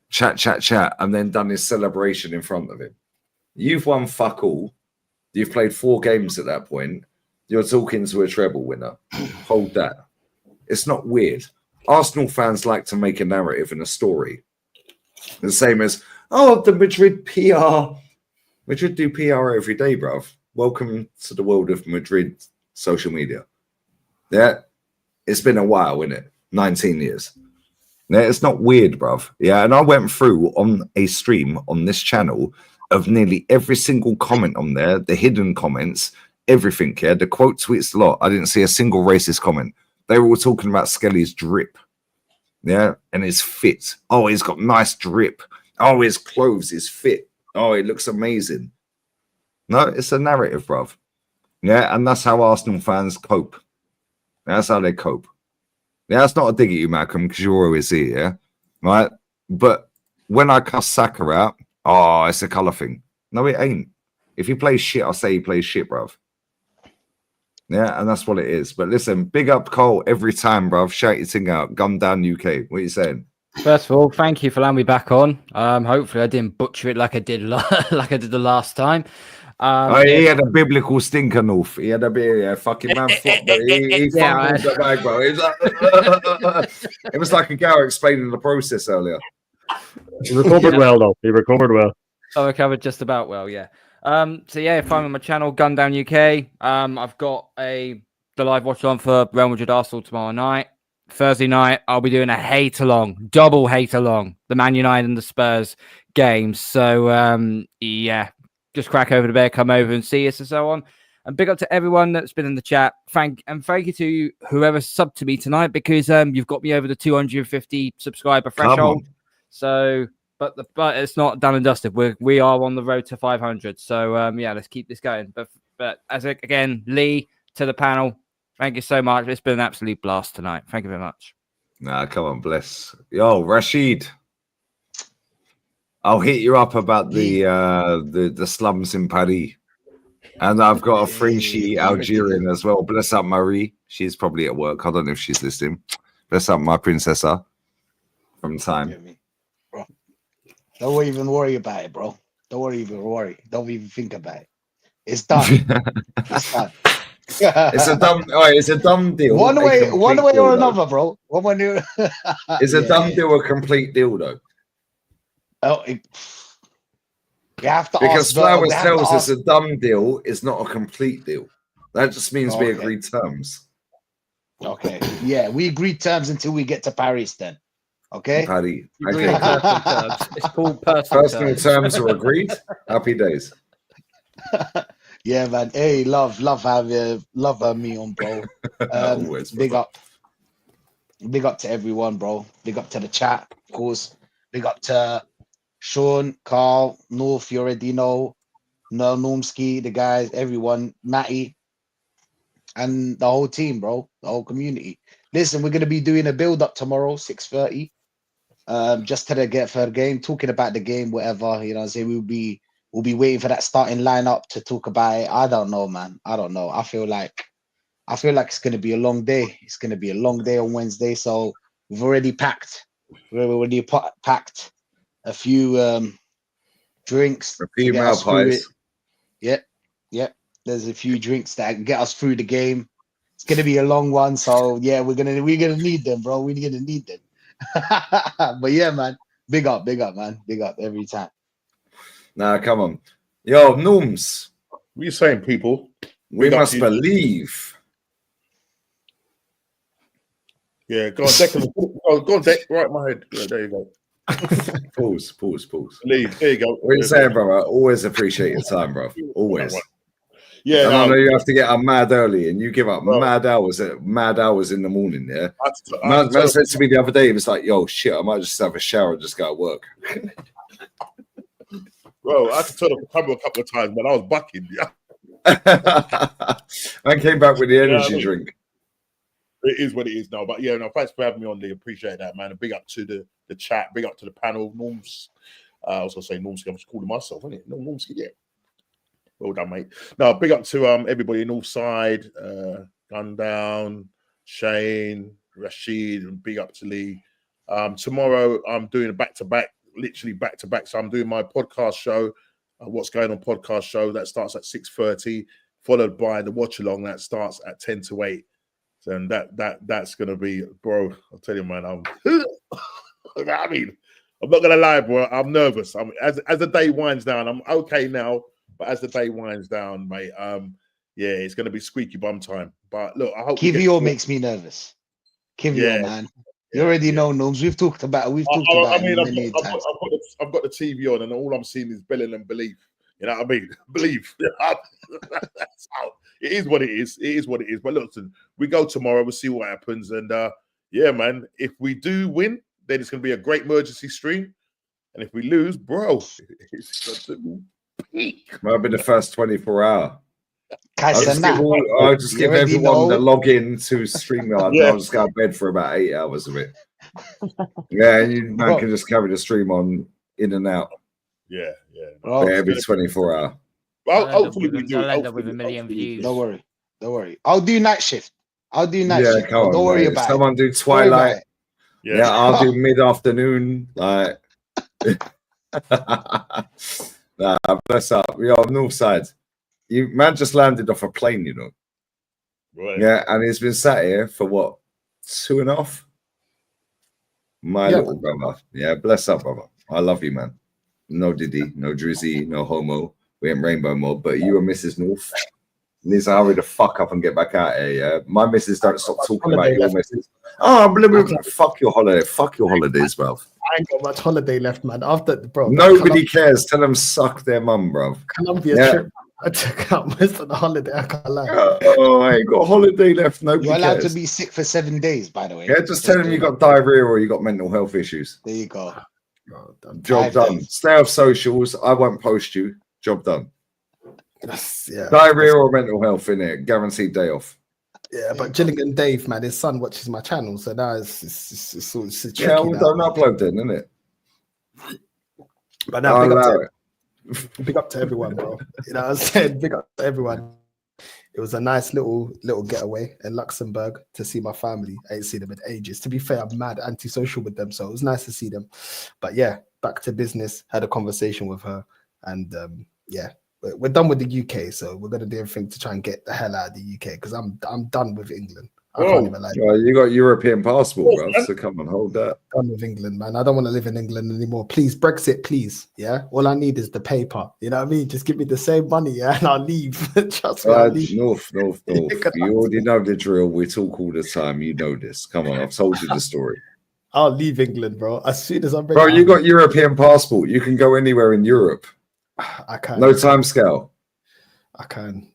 chat, and then done his celebration in front of him. You've won fuck all. You've played 4 games at that point. You're talking to a treble winner. Hold that. It's not weird. Arsenal fans like to make a narrative and a story. The same as, the Madrid PR Madrid do PR every day, bruv. Welcome to the world of Madrid social media. Yeah, it's been a while, isn't it? 19 years. Yeah, it's not weird, bruv. Yeah, and I went through on a stream on this channel of nearly every single comment on there, the hidden comments, everything. Yeah, the quote tweets a lot. I didn't see a single racist comment. They were all talking about Skelly's drip. Yeah, and his fit. Oh, he's got nice drip. Oh, his clothes is fit. Oh, he looks amazing. No, it's a narrative, bruv. Yeah, and that's how Arsenal fans cope. That's how they cope. Yeah, that's not a dig at you, Malcolm, because you're always here, yeah? Right? But when I cuss Saka out, oh, it's a colour thing. No, it ain't. If he plays shit, I'll say he plays shit, bruv. Yeah, and that's what it is. But listen, big up Cole every time, bruv. Shout your thing out. Gun down UK. What are you saying? First of all, thank you for allowing me back on. Hopefully I didn't butcher it like I did like I did the last time. He had a biblical stinker, North. He had a bit, yeah, fucking man flopped. He fumbled the bag, bro. It was like a guy explaining the process earlier. He recovered well, though. He recovered well. I recovered just about well, yeah. So yeah, find me on my channel, Gun Down UK. I've got the live watch on for Real Madrid Arsenal tomorrow night. Thursday night, I'll be doing a hate-along, double hate-along, the Man United and the Spurs games. So, yeah, just crack over the bed, come over and see us and so on. And big up to everyone that's been in the chat. Thank you to whoever subbed to me tonight because you've got me over the 250 subscriber threshold. So, but it's not done and dusted. We are on the road to 500. So, yeah, let's keep this going. But again, Lee, to the panel, thank you so much. It's been an absolute blast tonight. Thank you very much. Nah, come on, bless. Yo, Rashid. I'll hit you up about the slums in Paris. And I've got a Frenchy Algerian as well. Bless up Marie. She's probably at work. I don't know if she's listening. Bless up my princessa from time. Bro. Don't even worry about it, bro. Don't even worry. Don't even think about it. It's done. It's done. It's a dumb deal. One way or another, bro. One way. It's a dumb deal, a complete deal, though. Oh, you have to because ask, Flowers tells us a dumb deal is not a complete deal. That just means we agreed terms. Okay. Yeah, we agreed terms until we get to Paris then. Okay. Paris. Okay. It's called personal terms are agreed. Happy days. Yeah, man. Hey, love having me on, bro. Always, big up to everyone, bro. Big up to the chat, of course. Big up to Sean, Carl, North, you already know, Normski, the guys, everyone, Matty, and the whole team, bro, the whole community. Listen, we're gonna be doing a build-up tomorrow, 6:30. Just to get for the game, talking about the game, whatever. You know what I'm saying? We'll be waiting for that starting lineup to talk about it. I don't know, man. I don't know. I feel like it's gonna be a long day. It's gonna be a long day on Wednesday. So we've already packed. Packed a few drinks. A few mouth pies. Yep. There's a few drinks that can get us through the game. It's gonna be a long one, so yeah, we're gonna need them, bro. We're gonna need them. But yeah, man, big up, man, big up every time. Nah, come on, yo, Nooms. What are you saying, people? We must believe. Yeah, go on, Declan. Go on, Deck. Right, my head. Yeah, there you go. Pause. Leave. There you go. What are you saying, brother? Always appreciate your time, bro. Always. Yeah, and I know you have to get up mad early, and you give up mad hours in the morning. Yeah. Man said to me the other day, he was like, "Yo, shit, I might just have a shower and just go to work." Bro, I had to turn off the camera a couple of times, man. I was bucking. Yeah. I came back with the energy drink. It is what it is now. But yeah, no, thanks for having me on there. Appreciate that, man. And big up to the chat, big up to the panel. Norms. I was gonna say Normski, I'm just calling myself, isn't it? No, Normski, yeah. Well done, mate. No, big up to everybody in Northside, Gundown, Shane, Rashid, and big up to Lee. Tomorrow I'm doing a back-to-back, literally back-to-back. So I'm doing my podcast show, What's Going On podcast show. That starts at 6:30, followed by the watch-along that starts at 10 to 8. And that's gonna be, bro. I'll tell you, man. I mean, I'm not gonna lie, bro. I'm nervous. As the day winds down, I'm okay now. But as the day winds down, mate, yeah, it's going to be squeaky bum time. But look, I hope Kivio makes me nervous. Kivio, man. You already know, Gnomes. We've talked about it. We've talked about it many times. I've got the TV on, and all I'm seeing is Bellingham belief. You know what I mean? Believe. That's how it is. What it is. It is what it is. But listen, we go tomorrow. We'll see what happens. And yeah, man, if we do win, then it's going to be a great emergency stream. And if we lose, bro, it's going to peak. Might be the first 24 hour. I'll I'll just give everyone the login to StreamYard. Yeah. I'll just go to bed for about 8 hours of it. Yeah, and you can just carry the stream on in and out. Yeah. Every 24 hour. Well, hopefully we do. I'll end up with 1 million views. Don't worry. I'll do night shift. Yeah, come on, don't worry mate. about Someone it. do Twilight. Yeah, I'll do mid-afternoon. Like, nah, bless up. We are north side. Man just landed off a plane, you know. Right. Yeah, and he's been sat here for what, 2.5? My little brother. Yeah, bless up, brother. I love you, man. No Diddy, no Drizzy, no homo. We ain't rainbow mob, but you and Mrs. North needs to hurry the fuck up and get back out here. Yeah, my missus don't stop talking about your missus. Oh, fuck your holiday. Fuck your holidays, bro. I ain't got much holiday left, man. After, bro. Nobody cares. Tell them suck their mum, bro. Colombia trip. I took out most of the holiday. I can't lie. Oh, I ain't got holiday left. Nobody You're allowed cares. to be sick for 7 days, by the way. Yeah, just tell them you got diarrhea or you got mental health issues. There you go. Job done. Stay off socials. I won't post you. Job done. Yeah. Diarrhea or mental health in it. Guaranteed day off. Yeah, but Gilligan Dave, man, his son watches my channel, so now it's tricky. Yeah, we now. don't upload then, innit? But now big up to everyone, bro. You know what I'm saying? Big up to everyone. It was a nice little getaway in Luxembourg to see my family. I ain't seen them in ages. To be fair, I'm mad antisocial with them, so it was nice to see them. But yeah, back to business. Had a conversation with her, and yeah, we're done with the UK, so we're gonna do everything to try and get the hell out of the UK because I'm done with England. I can't even lie. Well, you got European passport, bro. So come on, hold that. Done with England, man. I don't want to live in England anymore. Please, Brexit, please. Yeah. All I need is the paper. You know what I mean? Just give me the same money, yeah, and I'll leave. Trust me. I'll leave. North. You already know the drill. We talk all the time. You know this. Come on, I've told you the story. I'll leave England, bro. As soon as I'm ready. Bro, you got European passport. You can go anywhere in Europe. I can. No time scale. I can.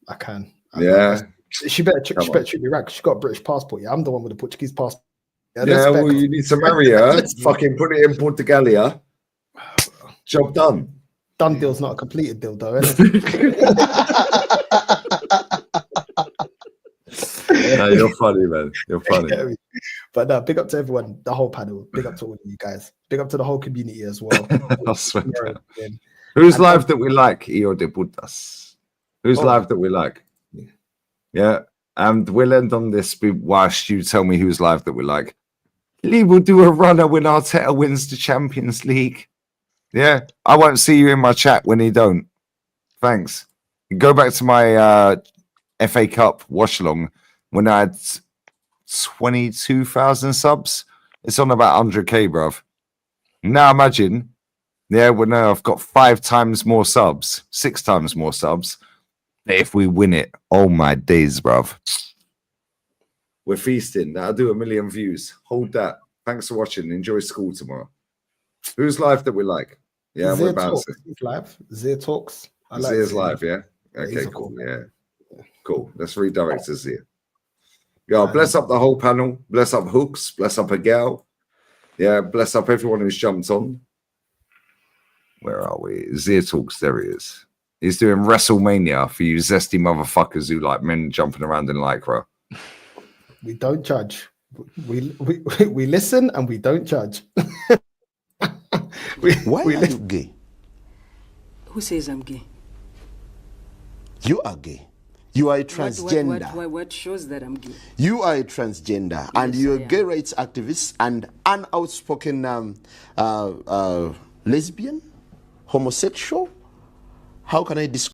Yeah. She better treat me right. She's got a British passport. Yeah, I'm the one with the Portuguese passport. Yeah, well, you need to marry her. Fucking put it in Portugalia. Job done. Done deal's not a completed deal, though, isn't it? Yeah, you're funny, man. You're funny. But no, big up to everyone, the whole panel. Big up to all of you guys. Big up to the whole community as well. I swear. Who's live that we like? Hijo de putas. Who's live that we like? Yeah, and we'll end on this whilst you tell me who's live that we like. Lee will do a runner when Arteta wins the Champions League. Yeah, I won't see you in my chat when he don't. Thanks. Go back to my FA Cup watch along when I had 22,000 subs. It's on about 100k, bruv. Now imagine, yeah, well, now I've got 5 times more subs, 6 times more subs. If we win it, oh my days, bruv. We're feasting. That'll do 1 million views. Hold that. Thanks for watching. Enjoy school tomorrow. Who's live that we like? Yeah, we're bouncing. Live. Zia talks. Zia's live, yeah? Okay, cool. Yeah. Cool. Let's redirect to Zia. Yeah, bless up the whole panel. Bless up Hooks. Bless up Agal. Yeah, bless up everyone who's jumped on. Where are we? Zia talks. There he is. He's doing WrestleMania for you zesty motherfuckers who like men jumping around in lycra. We don't judge. We listen and we don't judge. Why are you gay? Who says I'm gay? You are gay. You are a transgender. What shows that I'm gay? You are a transgender, yes, and you're a gay rights activist and an outspoken lesbian, homosexual. How can I describe?